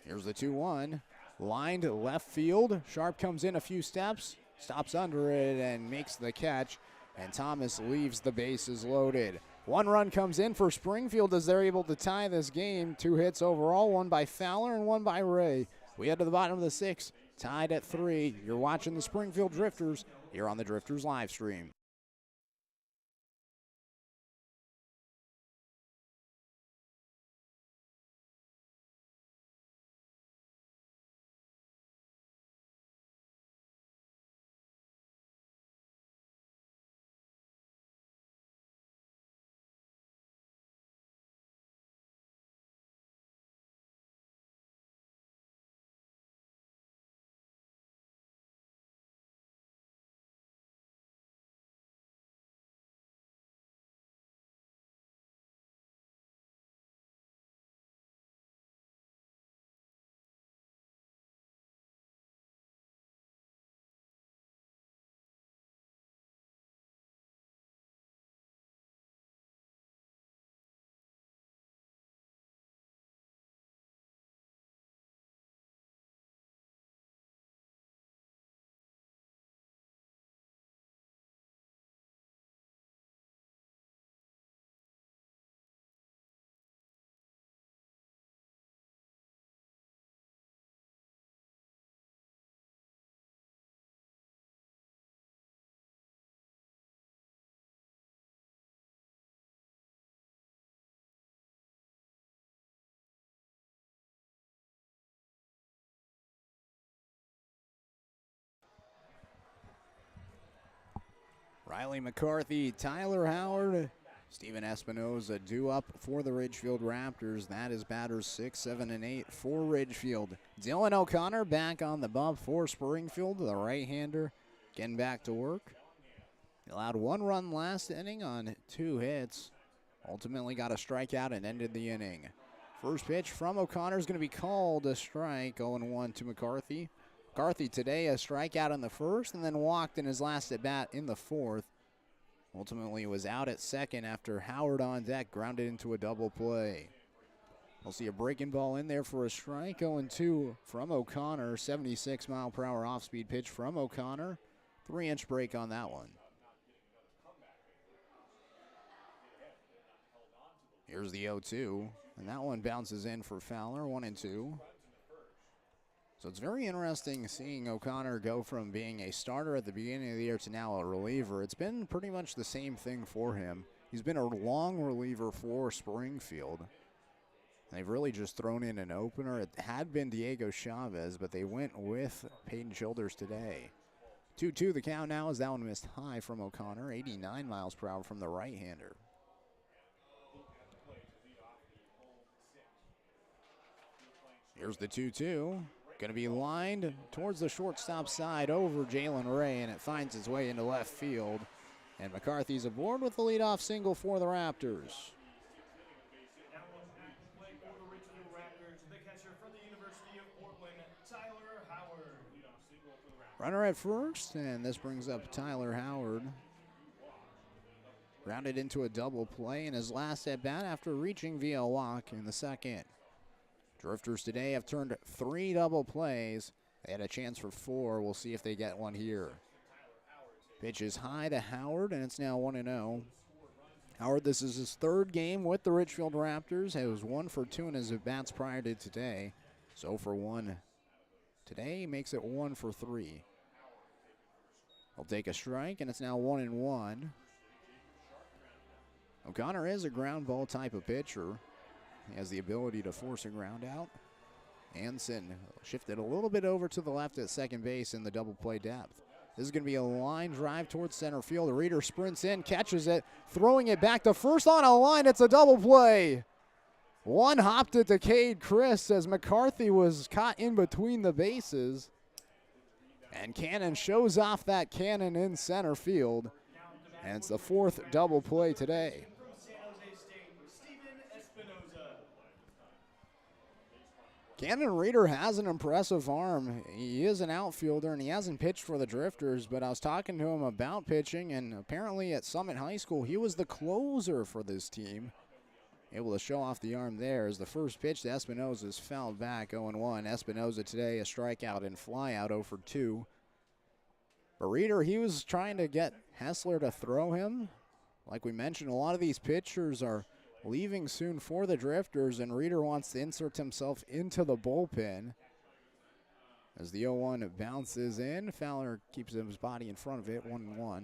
Here's the 2-1. Lined left field. Sharp comes in a few steps, stops under it, and makes the catch. And Thomas leaves the bases loaded. 1 run comes in for Springfield as they're able to tie this game. 2 hits overall, 1 by Fowler and 1 by Ray. We head to the bottom of the 6th, tied at 3. You're watching the Springfield Drifters here on the Drifters live stream. Riley McCarthy, Tyler Howard, Steven Espinoza due up for the Ridgefield Raptors. That is batters 6, 7, and 8 for Ridgefield. Dylan O'Connor back on the bump for Springfield, the right-hander, getting back to work. He allowed 1 run last inning on 2 hits. Ultimately got a strikeout and ended the inning. First pitch from O'Connor is going to be called a strike, 0-1 to McCarthy. McCarthy today a strikeout in the first and then walked in his last at-bat in the 4th. Ultimately was out at second after Howard on deck grounded into a double play. We'll see a breaking ball in there for a strike, 0-2 from O'Connor. 76-mile-per-hour off-speed pitch from O'Connor. 3-inch break on that one. Here's the 0-2, and that one bounces in for Fowler, 1-2. So it's very interesting seeing O'Connor go from being a starter at the beginning of the year to now a reliever. It's been pretty much the same thing for him. He's been a long reliever for Springfield. They've really just thrown in an opener. It had been Diego Chavez, but they went with Peyton Childers today. 2-2 the count now as that one missed high from O'Connor. 89 miles per hour from the right-hander. Here's the 2-2. Going to be lined towards the shortstop side over Jalen Ray, and it finds its way into left field. And McCarthy's aboard with the leadoff single for the Raptors. Now on the plate for the Ridgefield Raptors, the catcher from the University of Portland, Tyler Howard. Runner at first, and this brings up Tyler Howard. Grounded into a double play in his last at-bat after reaching via a walk in the second. Drifters today have turned 3 double plays. They had a chance for 4. We'll see if they get one here. Pitch is high to Howard, and it's now 1-0. Howard, this is his 3rd game with the Ridgefield Raptors. He was 1 for 2 in his at-bats prior to today. So for 1 today, he makes it 1 for 3. He'll take a strike, and it's now 1-1. O'Connor is a ground ball type of pitcher. He has the ability to force a ground out. Anson shifted a little bit over to the left at second base in the double play depth. This is going to be a line drive towards center field. The Reader sprints in, catches it, throwing it back to first on a line. It's a double play. One hopped it to Cade Chris as McCarthy was caught in between the bases. And Cannon shows off that cannon in center field. And it's the fourth double play today. From San Jose State, Steven Espinoza. Cannon Reader has an impressive arm. He is an outfielder, and he hasn't pitched for the Drifters, but I was talking to him about pitching, and apparently at Summit High School, he was the closer for this team. Able to show off the arm there as the first pitch to Espinoza is fouled back, 0-1. Espinoza today a strikeout and flyout 0 for 2. But Reader, he was trying to get Hessler to throw him. Like we mentioned, a lot of these pitchers are leaving soon for the Drifters, and Reader wants to insert himself into the bullpen. As the 0-1 bounces in, Fowler keeps his body in front of it, 1-1.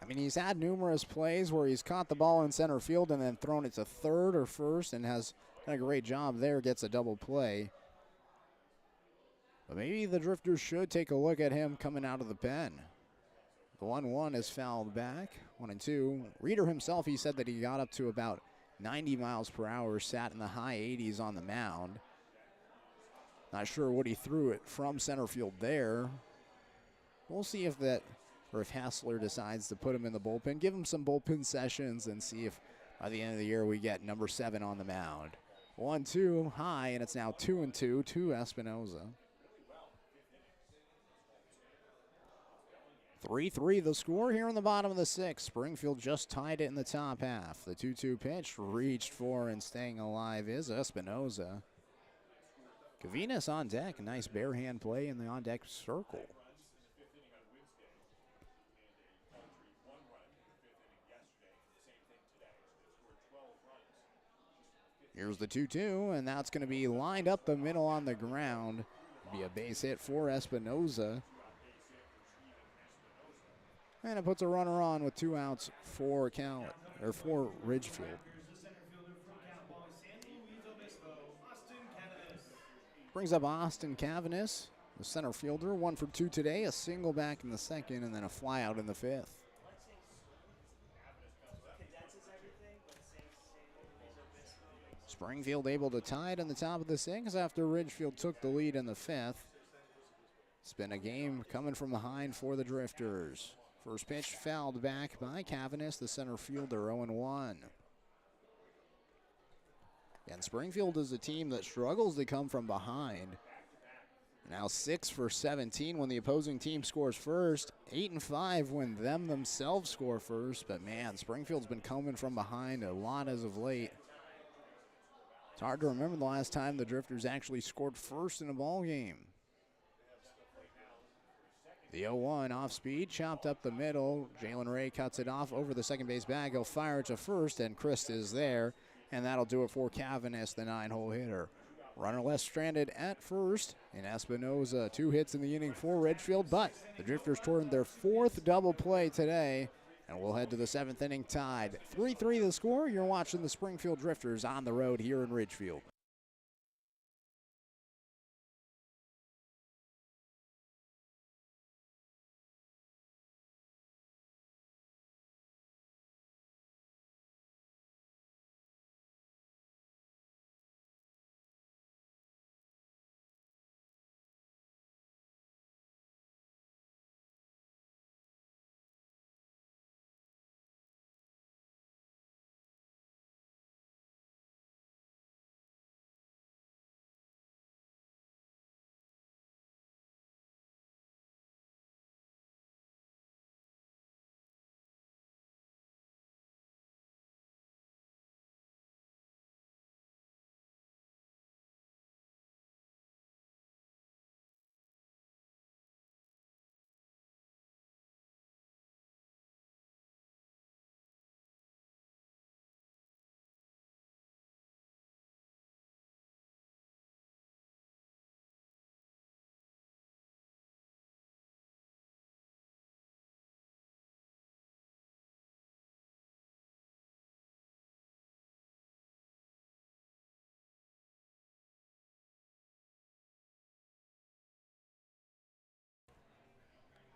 I mean, he's had numerous plays where he's caught the ball in center field and then thrown it to third or first and has done a great job there, gets a double play. But maybe the Drifters should take a look at him coming out of the pen. The 1-1 is fouled back, 1-2. Reader himself, he said that he got up to about 90 miles per hour, sat in the high 80s on the mound. Not sure what he threw it from center field there. We'll see if that, or if Hassler decides to put him in the bullpen, give him some bullpen sessions and see if by the end of the year we get number 7 on the mound. 1-2 high, and it's now 2-2 to Espinoza. 3-3 the score here in the bottom of the 6th. Springfield just tied it in the top half. The 2-2 pitch reached for and staying alive is Espinoza. Cavinas on deck. Nice bare hand play in the on deck circle. Here's the 2-2, and that's going to be lined up the middle on the ground. Be a base hit for Espinoza. And it puts a runner on with 2 outs for Ridgefield. Brings up Austin Cavanis, the center fielder, 1 for 2 today, a single back in the second, and then a fly out in the 5th. Springfield able to tie it in the top of the 6th after Ridgefield took the lead in the 5th. It's been a game coming from behind for the Drifters. First pitch fouled back by Cavanis, the center fielder, 0-1. And Springfield is a team that struggles to come from behind. Now 6 for 17 when the opposing team scores first. 8-5 when themselves score first. But man, Springfield's been coming from behind a lot as of late. It's hard to remember the last time the Drifters actually scored first in a ball game. The 0-1 off speed, chopped up the middle. Jalen Ray cuts it off over the second base bag. He'll fire it to first, and Christ is there. And that'll do it for Cavanis, the 9-hole hitter. Runner left stranded at first, and Espinoza 2 hits in the inning for Ridgefield, but the Drifters turned their 4th double play today, and we'll head to the 7th inning tied. 3-3 the score. You're watching the Springfield Drifters on the road here in Ridgefield.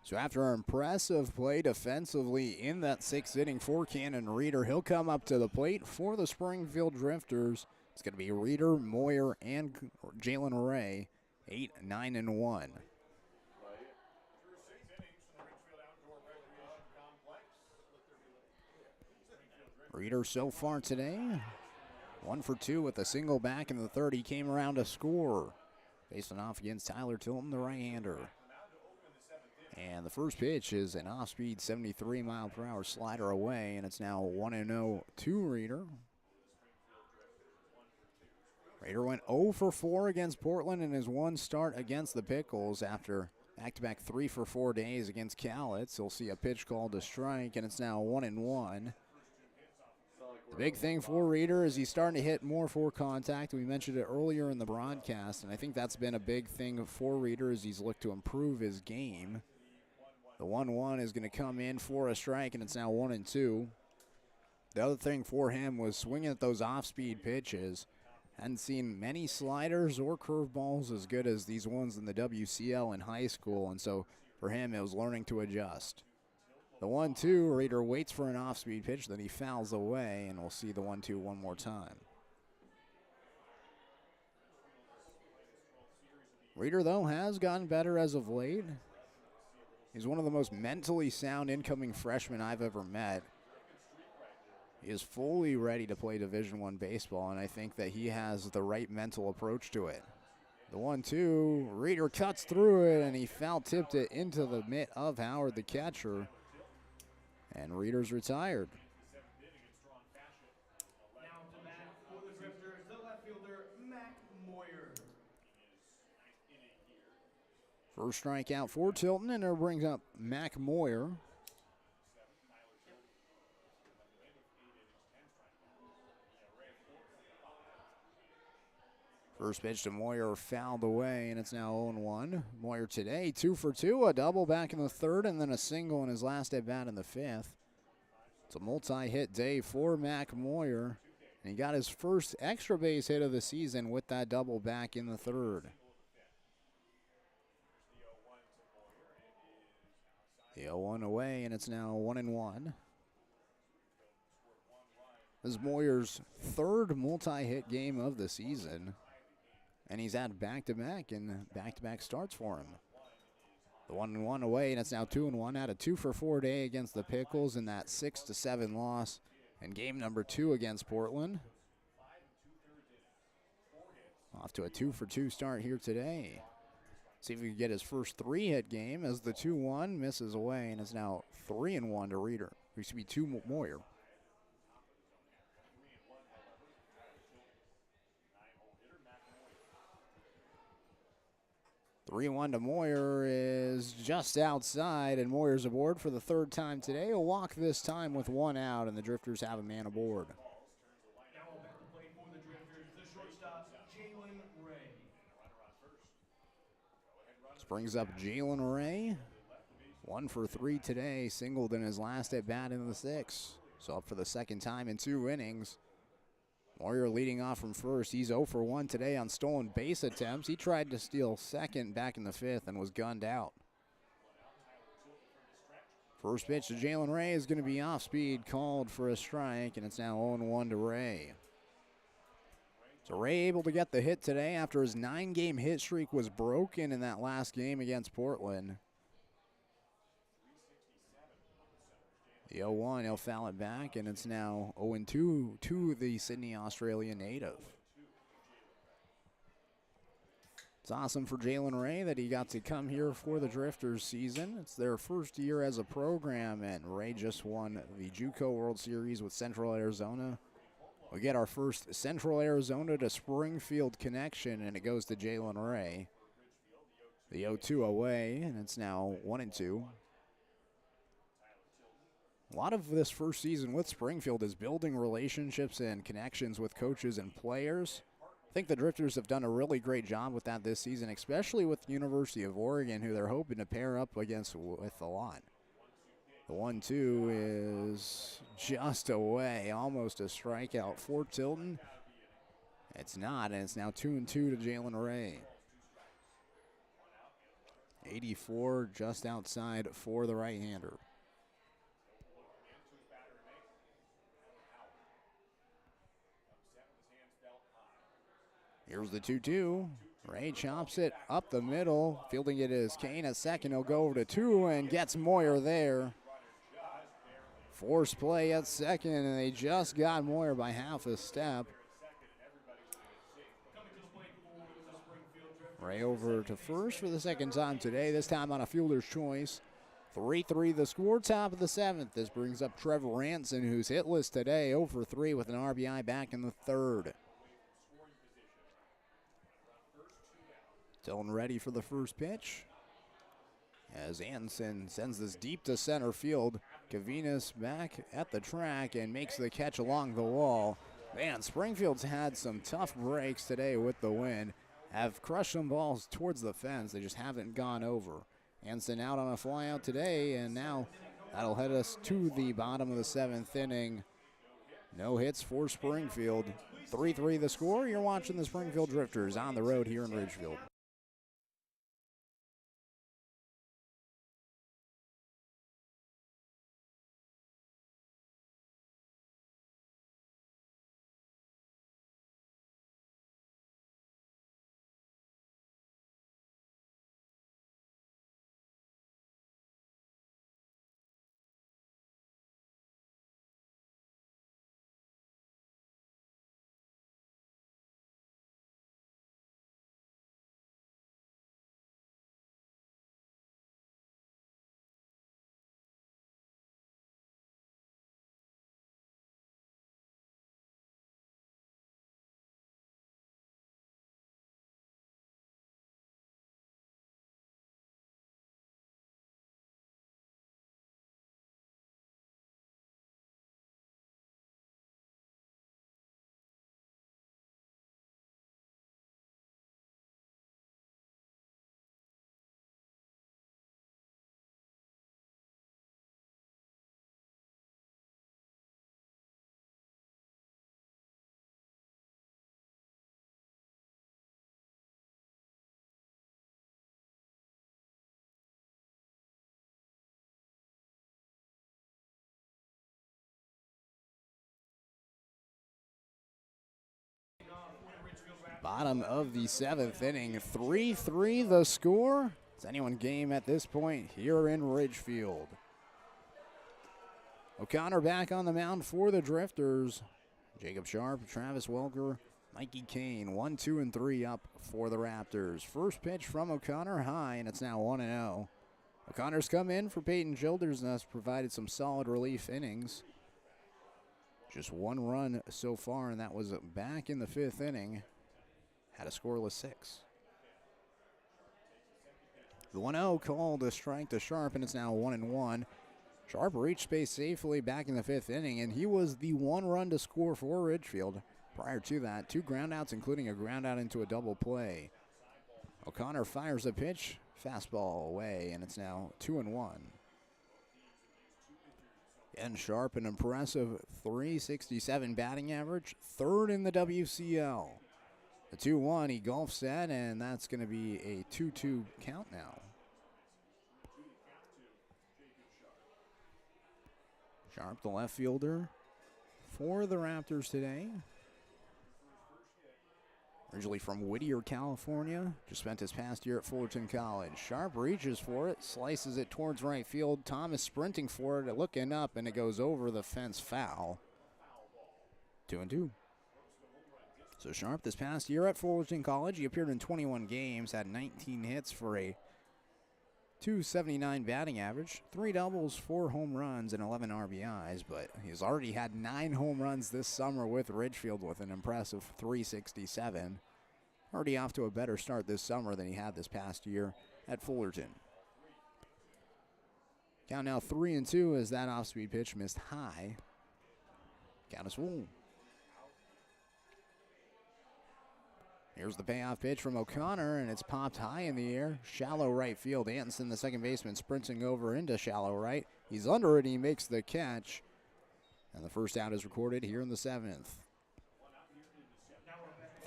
So after an impressive play defensively in that 6th inning for Cannon Reeder, he'll come up to the plate for the Springfield Drifters. It's going to be Reeder, Moyer, and Jalen Ray, 8, 9, and 1. Reeder so far today, 1 for 2 with a single back in the 3rd. He came around to score, facing off against Tyler Tilton, the right-hander. And the first pitch is an off-speed 73-mile-per-hour slider away, and it's now 1-0 to Reeder. Reeder went 0 for 4 against Portland in his one start against the Pickles after back-to-back 3 for 4 days against Cowlitz. He'll see a pitch called to strike, and it's now 1-1. The big thing for Reeder is he's starting to hit more for contact. We mentioned it earlier in the broadcast, and I think that's been a big thing for Reeder as he's looked to improve his game. The 1-1 is going to come in for a strike, and it's now 1-2. The other thing for him was swinging at those off-speed pitches. Hadn't seen many sliders or curveballs as good as these ones in the WCL in high school, and so for him it was learning to adjust. The 1-2, Reeder waits for an off-speed pitch, then he fouls away, and we'll see the 1-2 one more time. Reeder, though, has gotten better as of late. He's one of the most mentally sound incoming freshmen I've ever met. He is fully ready to play Division I baseball, and I think that he has the right mental approach to it. The 1-2, Reeder cuts through it, and he foul-tipped it into the mitt of Howard, the catcher. And Reeder's retired. Now to bat for the Drifters, the left fielder, Mac Moyer. First strikeout for Tilton, and it brings up Mac Moyer. First pitch to Moyer fouled away, and it's now 0-1. Moyer today 2 for 2, a double back in the 3rd, and then a single in his last at bat in the 5th. It's a multi-hit day for Mac Moyer, and he got his first extra base hit of the season with that double back in the 3rd. The 0-1 away, and it's now 1-1. This is Moyer's 3rd multi-hit game of the season, and he's had back-to-back and back-to-back starts for him. The 1-1 away, and it's now 2-1. Had a 2 for 4 day against the Pickles in that 6-7 loss, and game number 2 against Portland. Off to a 2 for 2 start here today. See if he can get his first 3-hit game as the 2-1 misses away, and it's now 3-1 to Reeder. Used to be 2 Moyer. Three-1 to Moyer is just outside, and Moyer's aboard for the 3rd time today. A walk this time with 1 out, and the Drifters have a man aboard. Now up at the plate for the Drifters, the shortstop, Jalen Ray. This brings up Jalen Ray. 1 for 3 today, singled in his last at bat in the 6th. So up for the 2nd time in 2 innings. Moyer leading off from first. He's 0 for 1 today on stolen base attempts. He tried to steal second back in the 5th and was gunned out. First pitch to Jalen Ray is going to be off speed, called for a strike, and it's now 0-1 to Ray. So Ray able to get the hit today after his 9-game hit streak was broken in that last game against Portland. The 0-1, he'll foul it back, and it's now 0-2 to the Sydney, Australia native. It's awesome for Jalen Ray that he got to come here for the Drifters season. It's their first year as a program, and Ray just won the JUCO World Series with Central Arizona. We get our first Central Arizona to Springfield connection, and it goes to Jalen Ray. The 0-2 away, and it's now 1-2. A lot of this first season with Springfield is building relationships and connections with coaches and players. I think the Drifters have done a really great job with that this season, especially with the University of Oregon, who they're hoping to pair up against with a lot. The 1-2 is just away, almost a strikeout for Tilton. It's not, and it's now 2-2 to Jalen Ray. 84 just outside for the right-hander. Here's the 2-2. Ray chops it up the middle. Fielding it is Kane at second. He'll go over to 2 and gets Moyer there. Force play at second, and they just got Moyer by half a step. Ray over to first for the second time today, this time on a fielder's choice. 3-3 the score, top of the 7th. This brings up Trevor Ranson, who's hitless today, 0 for 3 with an RBI back in the 3rd. Dillon ready for the first pitch. As Anson sends this deep to center field. Kavinas back at the track and makes the catch along the wall. Man, Springfield's had some tough breaks today with the wind. Have crushed some balls towards the fence. They just haven't gone over. Anson out on a flyout today, and now that'll head us to the bottom of the 7th inning. No hits for Springfield. 3-3 the score. You're watching the Springfield Drifters on the road here in Ridgefield. Bottom of the 7th inning, 3-3 the score. It's anyone game at this point here in Ridgefield. O'Connor back on the mound for the Drifters. Jacob Sharp, Travis Welker, Mikey Kane, 1, 2, and 3 up for the Raptors. First pitch from O'Connor high, and it's now 1-0. O'Connor's come in for Peyton Childers and has provided some solid relief innings. Just 1 run so far, and that was back in the 5th inning. Had a scoreless 6. The 1-0 called a strike to Sharp, and it's now 1-1. Sharp reached base safely back in the 5th inning, and he was the 1 run to score for Ridgefield. Prior to that, 2 groundouts, including a groundout into a double play. O'Connor fires a pitch, fastball away, and it's now 2-1. And Sharp, an impressive .367 batting average, 3rd in the WCL. The 2-1, he golfs that, and that's going to be a 2-2 count now. Sharp, the left fielder for the Raptors today. Originally from Whittier, California. Just spent his past year at Fullerton College. Sharp reaches for it, slices it towards right field. Thomas sprinting for it, looking up, and it goes over the fence foul. 2-2. So Sharp this past year at Fullerton College, he appeared in 21 games, had 19 hits for a .279 batting average, 3 doubles, 4 home runs, and 11 RBIs, but he's already had 9 home runs this summer with Ridgefield with an impressive .367. Already off to a better start this summer than he had this past year at Fullerton. Count now 3-2 as that off-speed pitch missed high. Count is full. Here's the payoff pitch from O'Connor, and it's popped high in the air. Shallow right field. Anson, the second baseman, sprinting over into shallow right. He's under it, and he makes the catch. And the first out is recorded here in the 7th.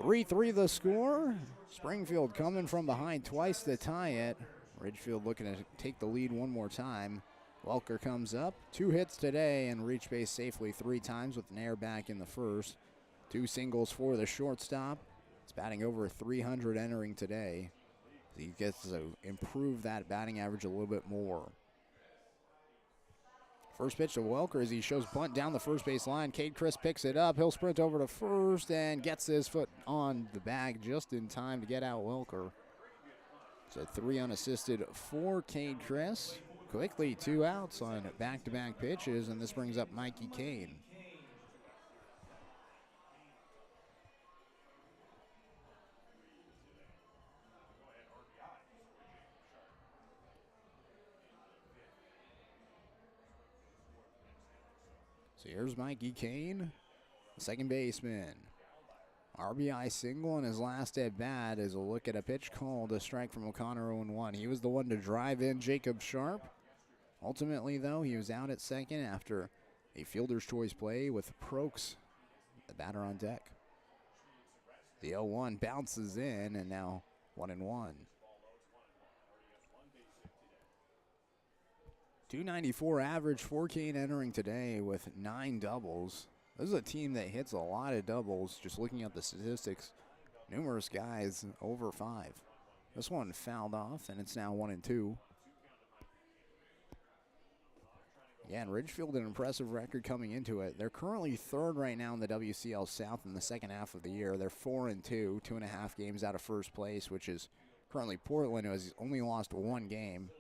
3-3 the score. Springfield coming from behind twice to tie it. Ridgefield looking to take the lead one more time. Welker comes up, 2 hits today and reached base safely 3 times with an air back in the first. 2 singles for the shortstop. He's batting over 300 entering today. He gets to improve that batting average a little bit more. First pitch to Welker as he shows bunt down the first base line. Cade Chris picks it up. He'll sprint over to first and gets his foot on the bag just in time to get out Welker. So 3 unassisted for Cade Chris. Quickly 2 outs on back-to-back pitches, and this brings up Mikey Kane. So here's Mikey Kane, second baseman. RBI single in his last at bat as a look at a pitch called a strike from O'Connor 0-1. He was the one to drive in Jacob Sharp. Ultimately, though, he was out at second after a fielder's choice play with Prokes, the batter on deck. The 0-1 bounces in, and now 1-1. 294 average for Kane entering today with 9 doubles. This is a team that hits a lot of doubles. Just looking at the statistics, numerous guys over 5. This one fouled off, and it's now 1-2. Yeah, and Ridgefield, an impressive record coming into it. They're currently 3rd right now in the WCL South in the second half of the year. They're 4-2, 2.5 games out of first place, which is currently Portland, who has only lost 1 game.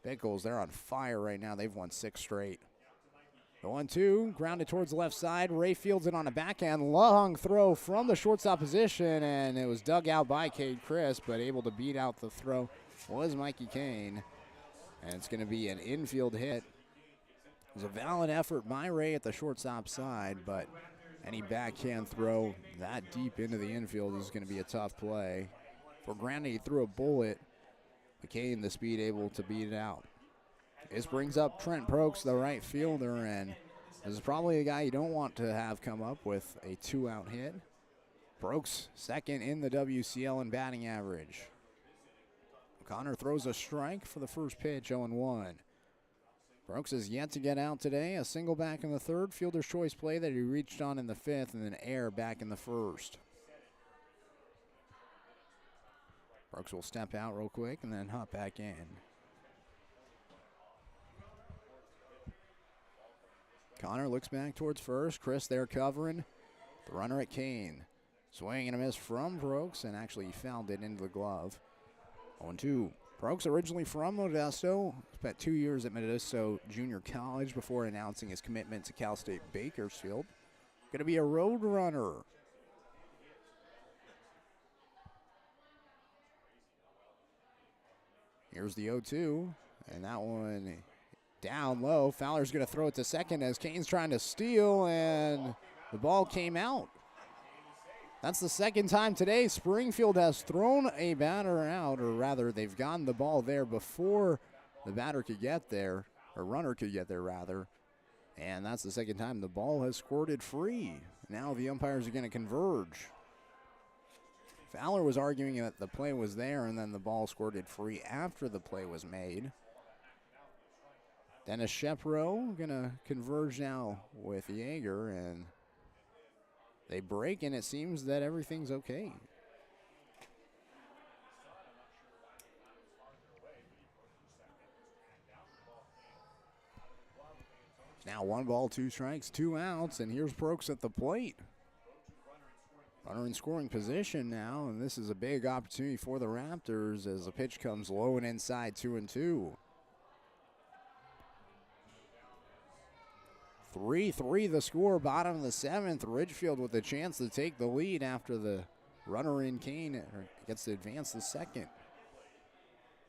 Pickles, they're on fire right now. They've won 6 straight. The 1-2, grounded towards the left side. Ray fields it on a backhand. Long throw from the shortstop position, and it was dug out by Cade Chris, but able to beat out the throw was Mikey Kane. And it's going to be an infield hit. It was a valid effort by Ray at the shortstop side, but any backhand throw that deep into the infield is going to be a tough play. For granted, he threw a bullet. Kane, the speed, able to beat it out. This brings up Trent Prokes, the right fielder, and this is probably a guy you don't want to have come up with a 2-out hit. Prokes, second in the WCL in batting average. O'Connor throws a strike for the first pitch, 0-1. Prokes is yet to get out today. A single back in the 3rd, fielder's choice play that he reached on in the 5th, and then air back in the 1st. Prokes will step out real quick and then hop back in. Connor looks back towards first. Chris there covering. The runner at Kane. Swing and a miss from Prokes, and actually he fouled it into the glove. 0-2. Prokes originally from Modesto. Spent 2 years at Modesto Junior College before announcing his commitment to Cal State Bakersfield. Going to be a road runner. Here's the 0-2, and that one down low. Fowler's going to throw it to second as Kane's trying to steal, and the ball came out. That's the second time today Springfield has thrown a batter out, or rather they've gotten the ball there before the batter could get there, or runner could get there rather. And that's the second time the ball has squirted free. Now the umpires are going to converge. Fowler was arguing that the play was there and then the ball squirted free after the play was made. Dennis Shepro going to converge now with Yeager, and they break, and it seems that everything's okay. Now 1 ball, 2 strikes, 2 outs, and here's Prokes at the plate. Runner in scoring position now, and this is a big opportunity for the Raptors as the pitch comes low and inside, 2-2. 3-3 the score, bottom of the 7th. Ridgefield with a chance to take the lead after the runner in Kane gets to advance the second.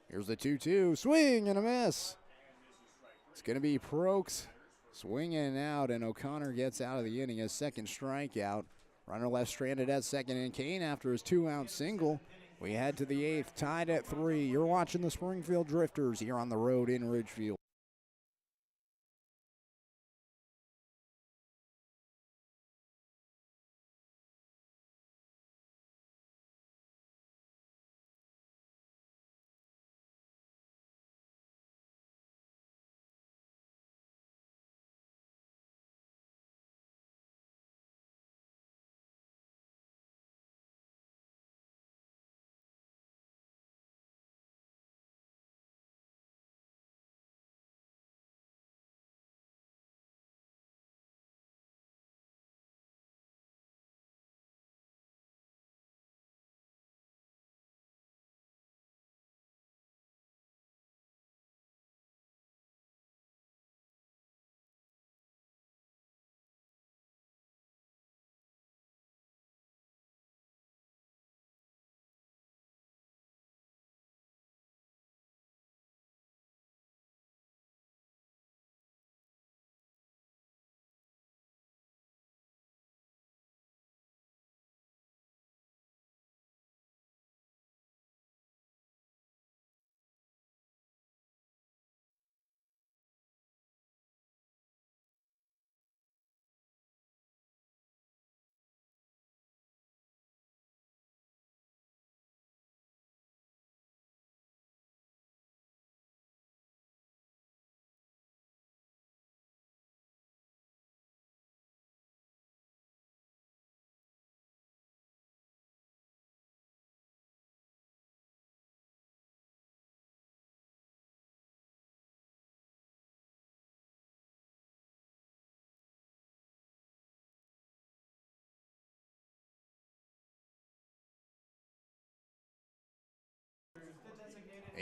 Here's the 2-2, swing and a miss. It's going to be Prokes swinging out, and O'Connor gets out of the inning, his second strikeout. Runner left stranded at second, and Kane after his 2-out single. We head to the 8th, tied at 3. You're watching the Springfield Drifters here on the road in Ridgefield.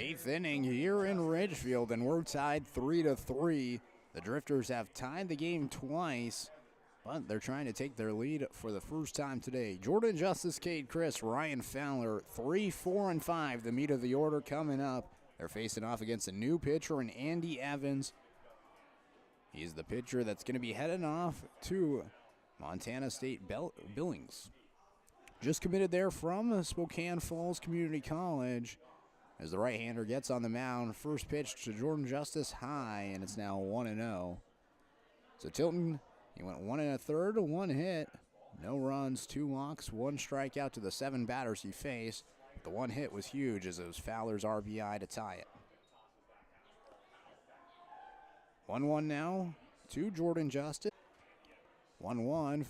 Eighth inning here in Ridgefield, and we're tied 3-3. The Drifters have tied the game twice, but they're trying to take their lead for the first time today. Jordan Justice, Cade Chris, Ryan Fowler, 3, 4, and 5. The meat of the order coming up. They're facing off against a new pitcher in Andy Evans. He's the pitcher that's going to be heading off to Montana State Billings. Just committed there from Spokane Falls Community College. As the right-hander gets on the mound, first pitch to Jordan Justice high, and it's now 1-0. So Tilton, he went 1 1/3, 1 hit, no runs, 2 walks, 1 strikeout to the 7 batters he faced. The 1 hit was huge as it was Fowler's RBI to tie it. 1-1 now to Jordan Justice. 1-1.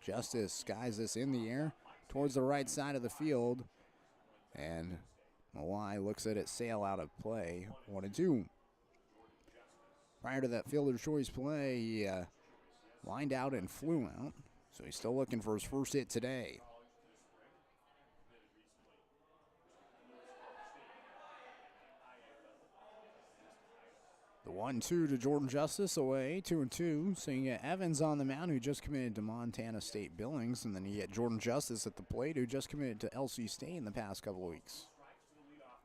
Justice skies this in the air towards the right side of the field, and Mawai looks at it sail out of play. 1-2. Prior to that fielder's choice play, he lined out and flew out, so he's still looking for his first hit today. The 1-2 to Jordan Justice away, 2-2. So you get Evans on the mound, who just committed to Montana State Billings, and then you get Jordan Justice at the plate, who just committed to LC State in the past couple of weeks.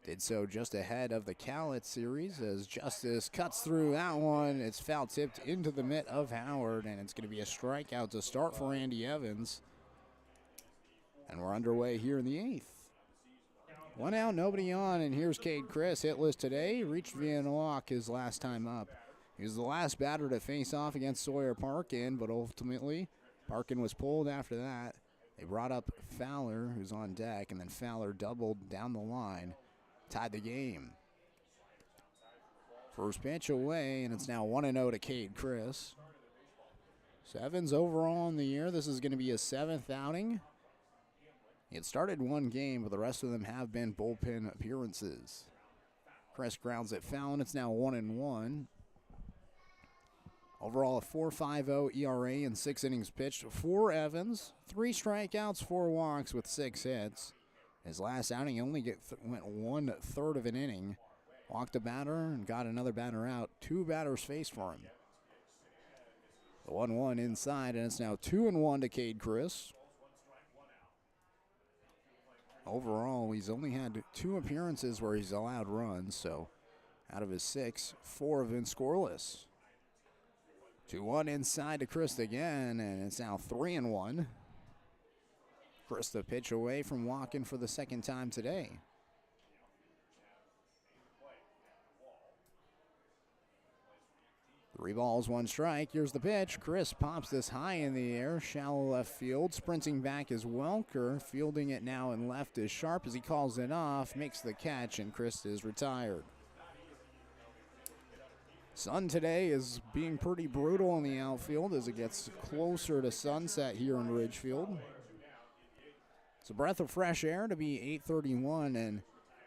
Did so just ahead of the Cowlitz series as Justice cuts through that one. It's foul tipped into the mitt of Howard, and it's going to be a strikeout to start for Andy Evans. And we're underway here in the 8th. 1 out, nobody on, and here's Cade Chris, hitless today. Reached via a walk his last time up. He was the last batter to face off against Sawyer Parkin, but ultimately Parkin was pulled after that. They brought up Fowler, who's on deck, and then Fowler doubled down the line, tied the game. First pitch away, and it's now 1-0 to Cade Chris. 7s overall in the year. This is going to be his 7th outing. He had started 1 game, but the rest of them have been bullpen appearances. Chris grounds it foul, and it's now 1-1. Overall, a 4.50 ERA in 6 innings pitched for Evans. 3 strikeouts, 4 walks with 6 hits. His last outing, he only went 1/3 of an inning. Walked a batter and got another batter out. 2 batters faced for him. The 1-1 inside, and it's now 2-1 to Cade Chris. Overall, he's only had 2 appearances where he's allowed runs, so out of his 6, 4 have been scoreless. 2-1 inside to Chris again, and it's now 3-1. Chris the pitch away from walking for the 2nd time today. Three balls, 1 strike. Here's the pitch. Chris pops this high in the air, shallow left field. Sprinting back is Welker. Fielding it now in left is Sharp as he calls it off, makes the catch, and Chris is retired. Sun today is being pretty brutal in the outfield as it gets closer to sunset here in Ridgefield. It's a breath of fresh air to be 8:31 and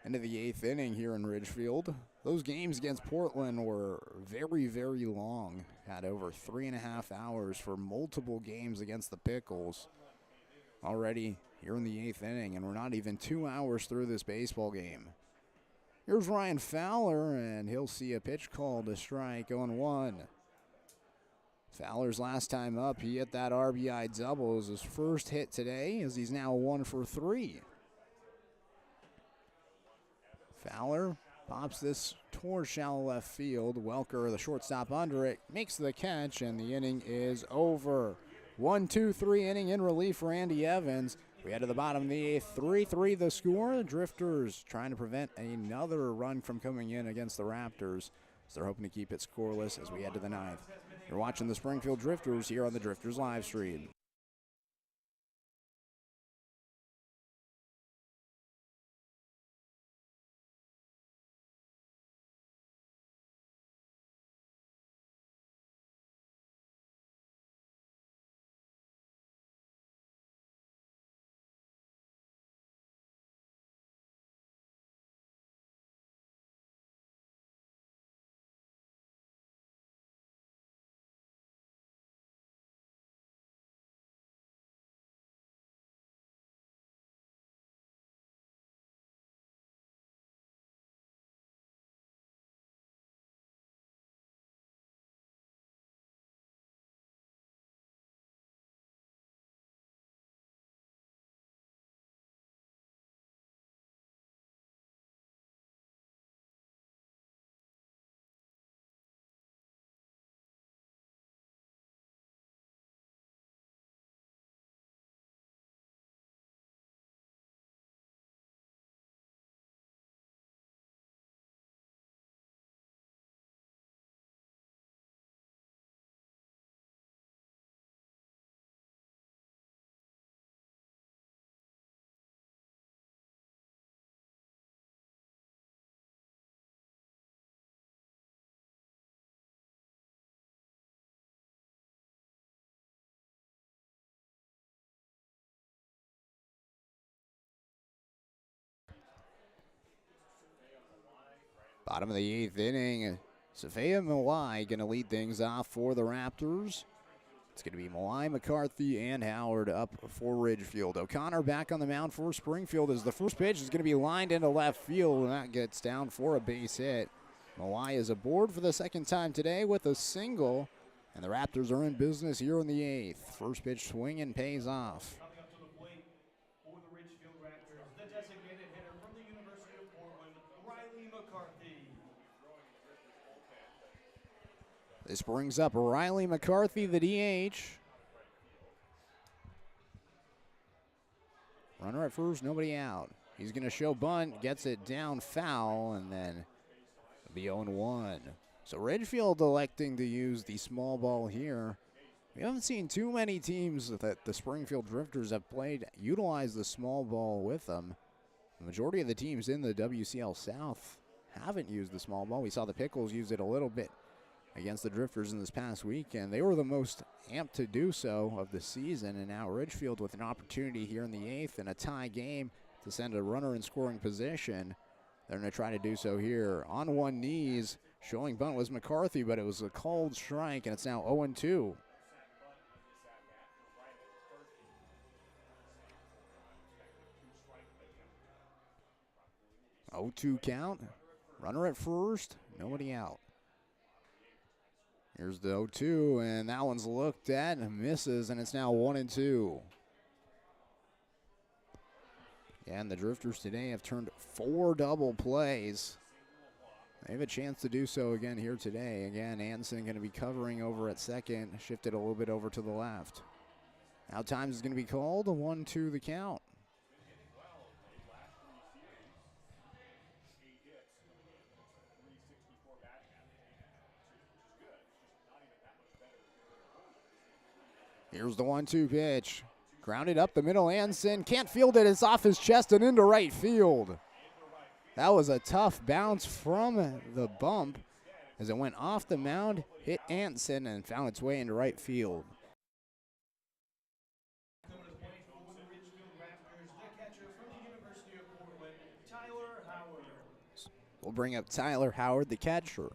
into the 8th inning here in Ridgefield. Those games against Portland were very, very long. Had over 3.5 hours for multiple games against the Pickles. Already here in the 8th inning, and we're not even 2 hours through this baseball game. Here's Ryan Fowler, and he'll see a pitch called a strike, 0-1. Fowler's last time up, he hit that RBI double as his first hit today, as he's now 1 for 3. Fowler pops this towards shallow left field. Welker, the shortstop under it, makes the catch, and the inning is over. 1-2-3 inning in relief for Andy Evans. We head to the bottom of the 8th, 3-3 the score. The Drifters trying to prevent another run from coming in against the Raptors, so they're hoping to keep it scoreless as we head to the 9th. You're watching the Springfield Drifters here on the Drifters live stream. Bottom of the 8th inning, Safaya Mawai going to lead things off for the Raptors. It's going to be Mawai, McCarthy, and Howard up for Ridgefield. O'Connor back on the mound for Springfield as the first pitch is going to be lined into left field, and that gets down for a base hit. Mawai is aboard for the second time today with a single, and the Raptors are in business here in the 8th. First pitch swinging pays off. Coming up to the plate for the Ridgefield Raptors, the designated hitter from the University of Portland, Riley McCarthy. This brings up Riley McCarthy, the DH. Runner at first, nobody out. He's going to show bunt, gets it down foul, and then it'll be 0-1. So Ridgefield electing to use the small ball here. We haven't seen too many teams that the Springfield Drifters have played utilize the small ball with them. The majority of the teams in the WCL South haven't used the small ball. We saw the Pickles use it a little bit against the Drifters in this past weekend. They were the most amped to do so of the season, and now Ridgefield with an opportunity here in the 8th and a tie game to send a runner in scoring position. They're going to try to do so here. On one knees, showing bunt was McCarthy, but it was a called strike, and it's now 0-2. 0-2 count. Runner at first, nobody out. Here's the 0-2, and that one's looked at and misses, and it's now 1-2. Yeah, and the Drifters today have turned 4 double plays. They have a chance to do so again here today. Again, Anderson going to be covering over at second, shifted a little bit over to the left. Now times is going to be called, 1-2 the count. Here's the 1-2 pitch. Grounded up the middle, Anderson can't field it. It's off his chest and into right field. That was a tough bounce from the bump as it went off the mound, hit Anderson, and found its way into right field. Coming to play for the Ridgefield Raptors, the catcher from the University of Portland, Tyler Howard. We'll bring up Tyler Howard, the catcher.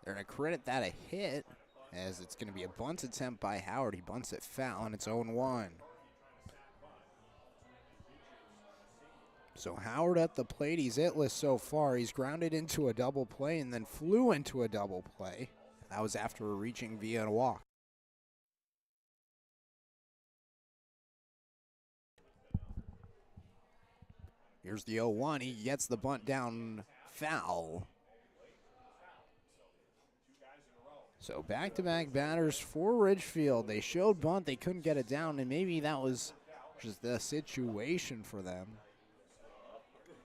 They're going to credit that a hit, as it's going to be a bunt attempt by Howard. He bunts it foul, and it's 0-1. So Howard at the plate, he's hitless so far. He's grounded into a double play and then flew into a double play. That was after reaching via a walk. Here's the 0-1. He gets the bunt down foul. So back-to-back batters for Ridgefield. They showed bunt, they couldn't get it down, and maybe that was just the situation for them.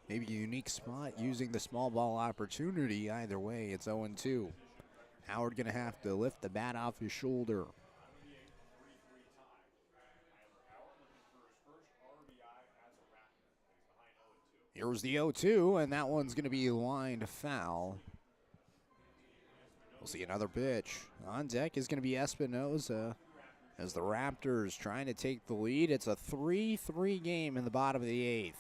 Maybe a unique spot using the small ball opportunity. Either way, it's 0-2. Howard going to have to lift the bat off his shoulder. Here's the 0-2, and that one's going to be lined foul. We'll see another pitch. On deck is going to be Espinoza as the Raptors trying to take the lead. It's a 3-3 game in the bottom of the 8th.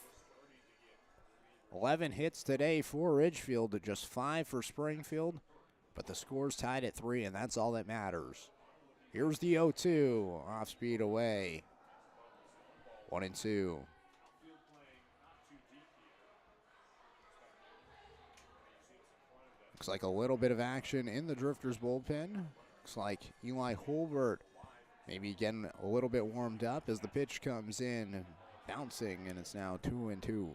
11 hits today for Ridgefield, just 5 for Springfield, but the score's tied at 3, and that's all that matters. Here's the 0-2, off speed away. 1-2. Looks like a little bit of action in the Drifters bullpen. Looks like Eli Holbert maybe getting a little bit warmed up as the pitch comes in, bouncing, and it's now 2-2.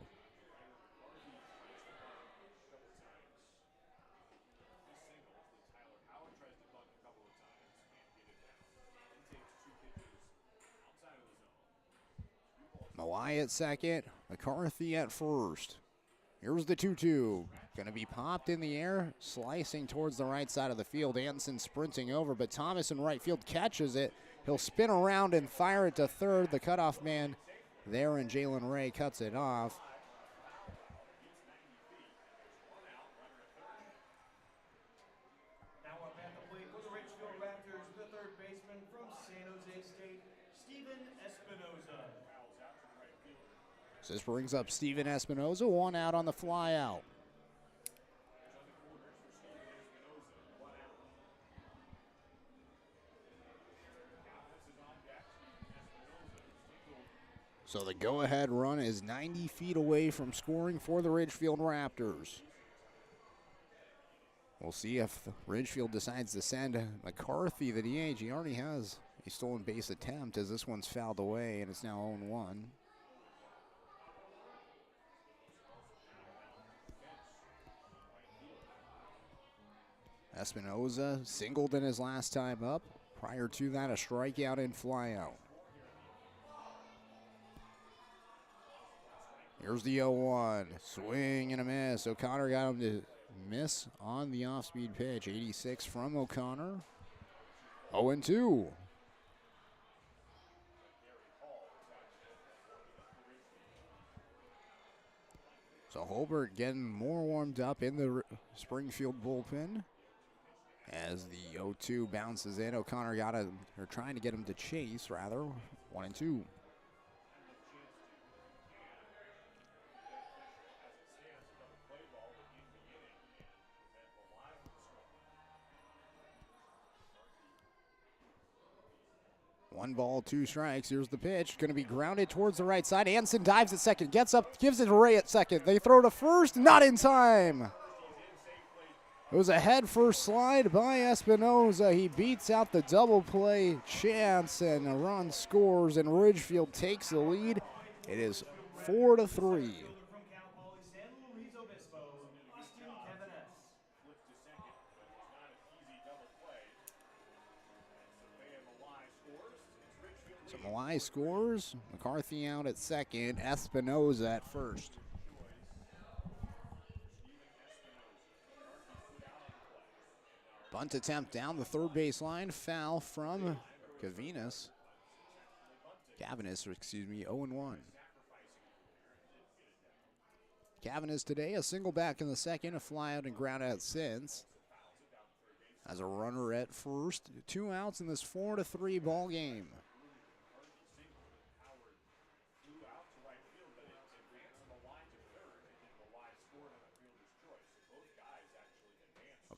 Mawai at second, McCarthy at first. Here's the 2-2. Going to be popped in the air, slicing towards the right side of the field. Anderson sprinting over, but Thomas in right field catches it. He'll spin around and fire it to third. The cutoff man there, and Jalen Ray cuts it off. So this brings up Steven Espinoza, 1 out on the fly out. So the go-ahead run is 90 feet away from scoring for the Ridgefield Raptors. We'll see if Ridgefield decides to send McCarthy the DH. He already has a stolen base attempt as this one's fouled away, and it's now 0-1. Espinoza singled in his last time up. Prior to that, a strikeout and flyout. Here's the 0-1. Swing and a miss. O'Connor got him to miss on the off-speed pitch. 86 from O'Connor. 0-2. So Holbert getting more warmed up in the Springfield bullpen. As the 0-2 bounces in, O'Connor got him, or trying to get him to chase, rather. 1-2. One ball, 2 strikes. Here's the pitch. Going to be grounded towards the right side. Anson dives at second, gets up, gives it to Ray at second. They throw to first, not in time. It was a head-first slide by Espinoza. He beats out the double play chance, and a run scores, and Ridgefield takes the lead. It is 4-3. So Malai scores. McCarthy out at second. Espinoza at first. Bunt attempt down the third baseline. Foul from Cavanis. 0-1. Cavanis today, a single back in the second, a fly out and ground out since. As a runner at first. 2 outs in this 4-3 ball game.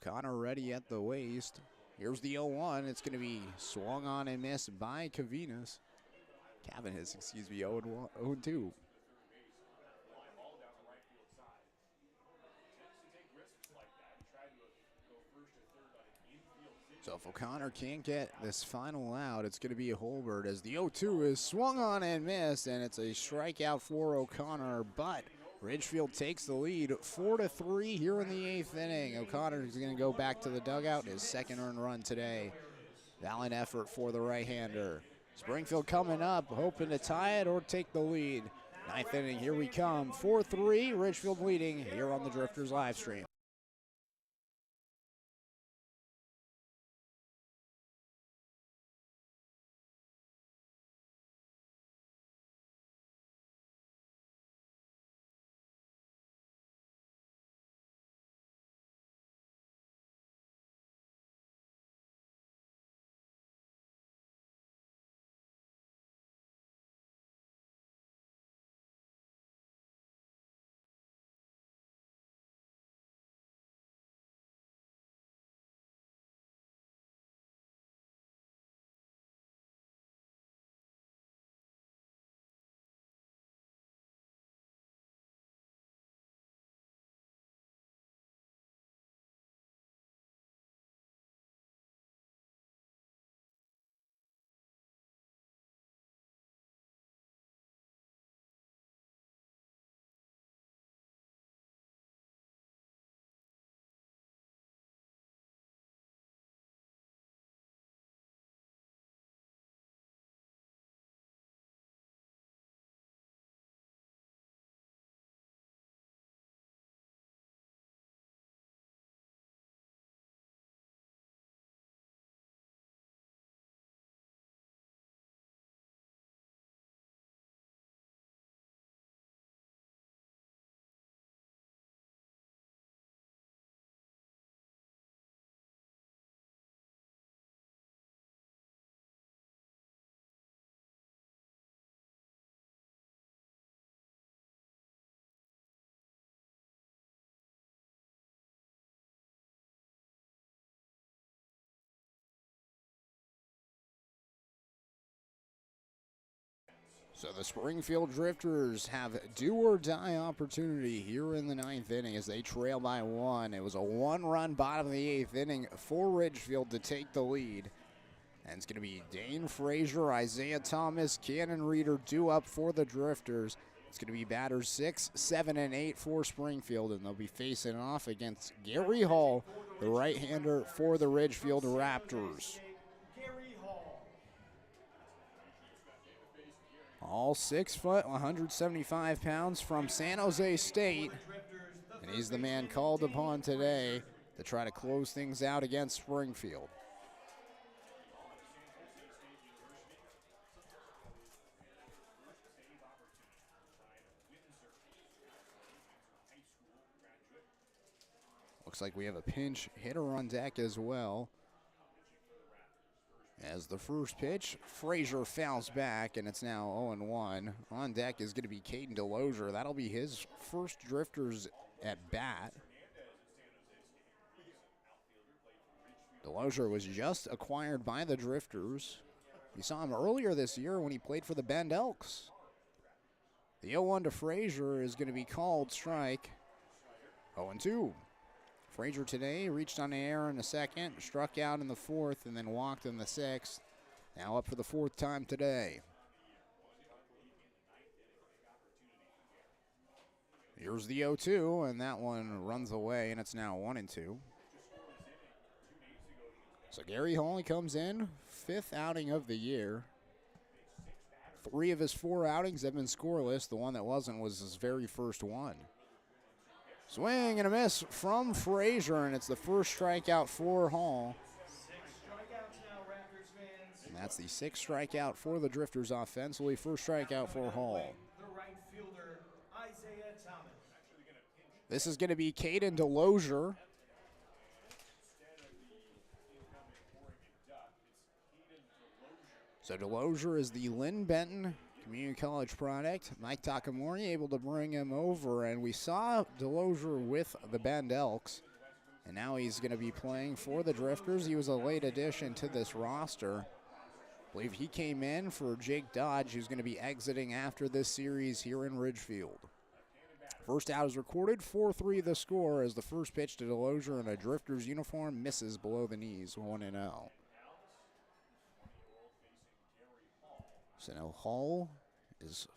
O'Connor ready at the waist. Here's the 0-1. It's going to be swung on and missed by Cavanis. 0-2. So if O'Connor can't get this final out, it's going to be a Holbert as the 0-2 is swung on and missed, and it's a strikeout for O'Connor, but Ridgefield takes the lead 4-3 here in the 8th inning. O'Connor is going to go back to the dugout, his second earned run today. Valiant effort for the right-hander. Springfield coming up, hoping to tie it or take the lead. 9th inning, here we come. 4-3, Ridgefield leading here on the Drifters live stream. So the Springfield Drifters have do-or-die opportunity here in the 9th inning as they trail by 1. It was a one-run bottom of the 8th inning for Ridgefield to take the lead. And it's going to be Dane Frazier, Isaiah Thomas, Cannon Reeder due up for the Drifters. It's going to be batters 6, 7, and 8 for Springfield, and they'll be facing off against Gary Hall, the right-hander for the Ridgefield Raptors. All 6 foot, 175 pounds from San Jose State. And he's the man called upon today to try to close things out against Springfield. Looks like we have a pinch hitter on deck as well. As the first pitch, Frazier fouls back, and it's now 0-1. On deck is going to be Caden Delosier. That'll be his first Drifters at bat. Delosier was just acquired by the Drifters. We saw him earlier this year when he played for the Bend Elks. The 0-1 to Frazier is going to be called strike. 0-2. Frazier today reached on the air in the second, struck out in the fourth, and then walked in the sixth. Now up for the fourth time today. Here's the 0-2, and that one runs away, and it's now 1-2. So Gary Hall comes in, 5th outing of the year. 3 of his 4 outings have been scoreless. The one that wasn't was his very first one. Swing and a miss from Frazier, and it's the first strikeout for Hall. 6 strikeouts now, Raptors fans. And that's the 6th strikeout for the Drifters offensively. First strikeout for Hall. The right fielder, Isaiah Thomas. This is going to be Caden Delosier. So Delosier is the Lynn Benton Community College product. Mike Takamori able to bring him over, and we saw Delosier with the Bend Elks, and now he's going to be playing for the Drifters. He was a late addition to this roster. I believe he came in for Jake Dodge, who's going to be exiting after this series here in Ridgefield. First out is recorded, 4-3 the score as the first pitch to Delosier in a Drifters uniform misses below the knees, 1-0. So now Hall, his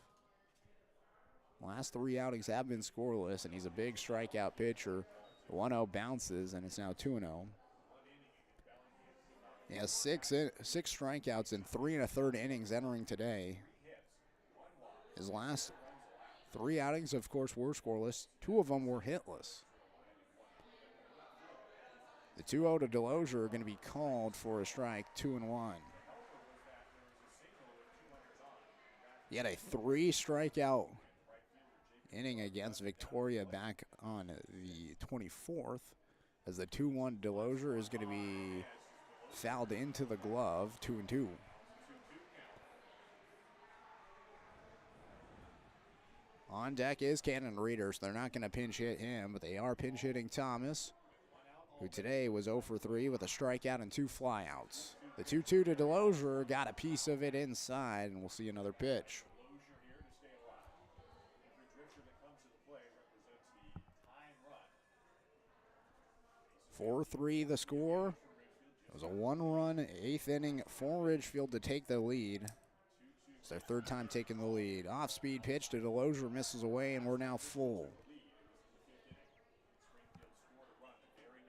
last 3 outings have been scoreless, and he's a big strikeout pitcher. 1-0 bounces, and it's now 2-0. He has 6 strikeouts in 3 1/3 innings entering today. His last 3 outings, of course, were scoreless. 2 of them were hitless. The 2-0 to Delosier are going to be called for a strike, 2-1. He had a 3 strikeout inning against Victoria back on the 24th, as the 2-1 Delosier is going to be fouled into the glove, 2-2. On deck is Cannon Reeder, so they're not going to pinch hit him, but they are pinch hitting Thomas, who today was 0 for 3 with a strikeout and 2 flyouts. The 2-2 to Delosier got a piece of it inside, and we'll see another pitch. 4-3 the score. It was a 1-run 8th inning for Ridgefield to take the lead. It's their 3rd time taking the lead. Off-speed pitch to Delosier, misses away, and we're now full.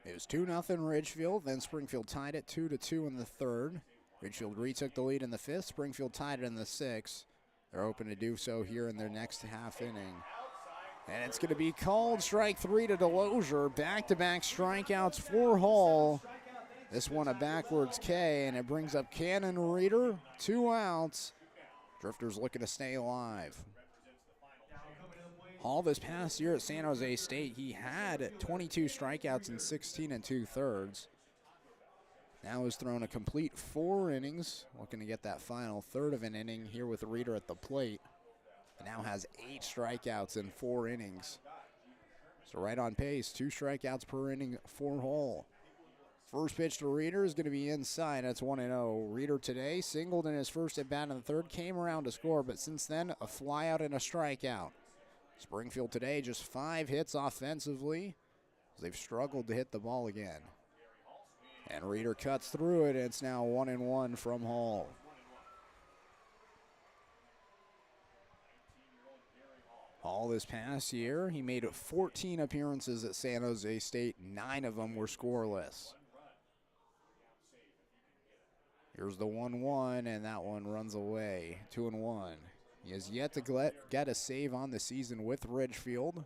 It was 2-0 Ridgefield, then Springfield tied it 2-2 in the 3rd. Ridgefield retook the lead in the 5th. Springfield tied it in the 6th. They're hoping to do so here in their next half inning. And it's going to be called strike 3 to Delosier. Back-to-back strikeouts for Hall. This one a backwards K, and it brings up Cannon Reeder. 2 outs. Drifters looking to stay alive. Hall this past year at San Jose State, he had 22 strikeouts in 16 2/3. Now has thrown a complete 4 innings, looking to get that final 1/3 of an inning here with Reeder at the plate. And now has 8 strikeouts in 4 innings. So right on pace, 2 strikeouts per inning for Hall. First pitch to Reeder is going to be inside. That's 1-0. Reeder today singled in his first at bat in the third, came around to score, but since then, a flyout and a strikeout. Springfield today just 5 hits offensively. They've struggled to hit the ball again. And Reeder cuts through it, and it's now 1-1 from Hall. Hall this past year, he made 14 appearances at San Jose State. 9 of them were scoreless. Here's the 1-1, and that one runs away. 2-1. He has yet to get a save on the season with Ridgefield.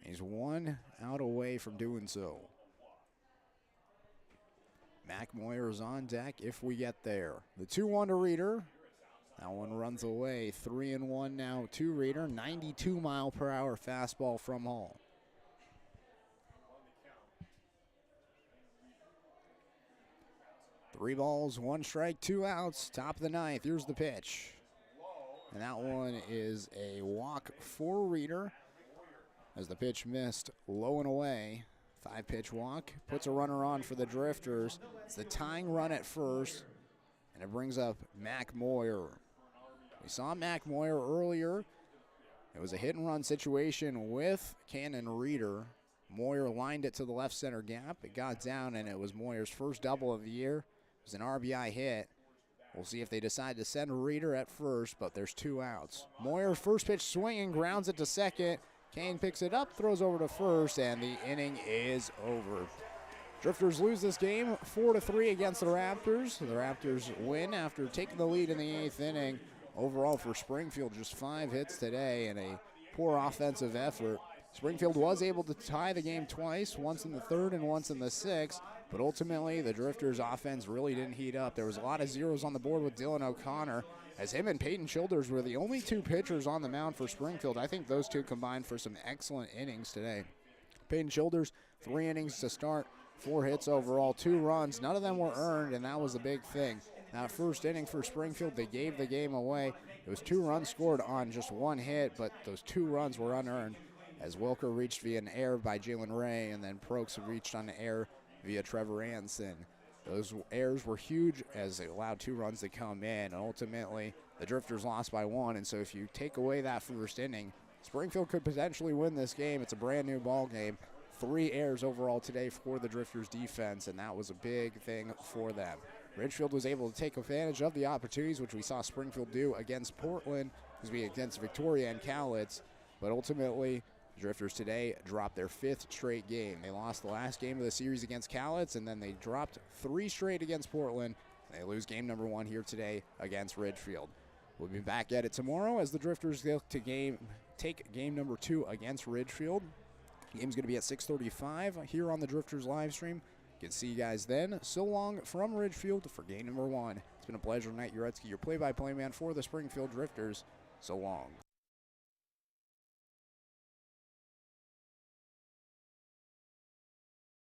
He's 1 out away from doing so. Mac Moyer is on deck if we get there. The 2-1 to Reeder. That one runs away. 3-1 now to Reeder. 92-mile-per-hour fastball from Hall. Three balls, 1 strike, 2 outs. Top of the ninth. Here's the pitch. And that one is a walk for Reeder as the pitch missed low and away. 5-pitch walk. Puts a runner on for the Drifters. It's the tying run at first. And it brings up Mac Moyer. We saw Mac Moyer earlier. It was a hit-and-run situation with Cannon Reeder. Moyer lined it to the left center gap. It got down, and it was Moyer's first double of the year. It was an RBI hit. We'll see if they decide to send Reeder at first, but there's 2 outs. Moyer, first pitch swinging, grounds it to second. Kane picks it up, throws over to first, and the inning is over. Drifters lose this game 4-3 against the Raptors. The Raptors win after taking the lead in the 8th inning. Overall for Springfield, just 5 hits today and a poor offensive effort. Springfield was able to tie the game twice, once in the 3rd and once in the 6th, but ultimately the Drifters' offense really didn't heat up. There was a lot of zeros on the board with Dylan O'Connor, as him and Peyton Childers were the only 2 pitchers on the mound for Springfield. I think those 2 combined for some excellent innings today. Peyton Childers, 3 innings to start, 4 hits overall, 2 runs. None of them were earned, and that was the big thing. That first inning for Springfield, they gave the game away. It was 2 runs scored on just 1 hit, but those 2 runs were unearned as Wilker reached via an error by Jalen Ray, and then Prokes reached on an error via Trevor Anson. Those errors were huge as they allowed 2 runs to come in, and ultimately the Drifters lost by 1. And so if you take away that first inning, Springfield could potentially win this game. It's a brand new ball game. 3 errors overall today for the Drifters defense, and that was a big thing for them. Ridgefield was able to take advantage of the opportunities, which we saw Springfield do against Portland, against Victoria and Cowlitz, but ultimately the Drifters today dropped their 5th straight game. They lost the last game of the series against Cowlitz, and then they dropped 3 straight against Portland. They lose game number 1 here today against Ridgefield. We'll be back at it tomorrow as the Drifters look to take game number 2 against Ridgefield. The game's going to be at 6:35 here on the Drifters live stream. You can see you guys then. So long from Ridgefield for game number 1. It's been a pleasure tonight, Uretsky, your play-by-play man for the Springfield Drifters. So long.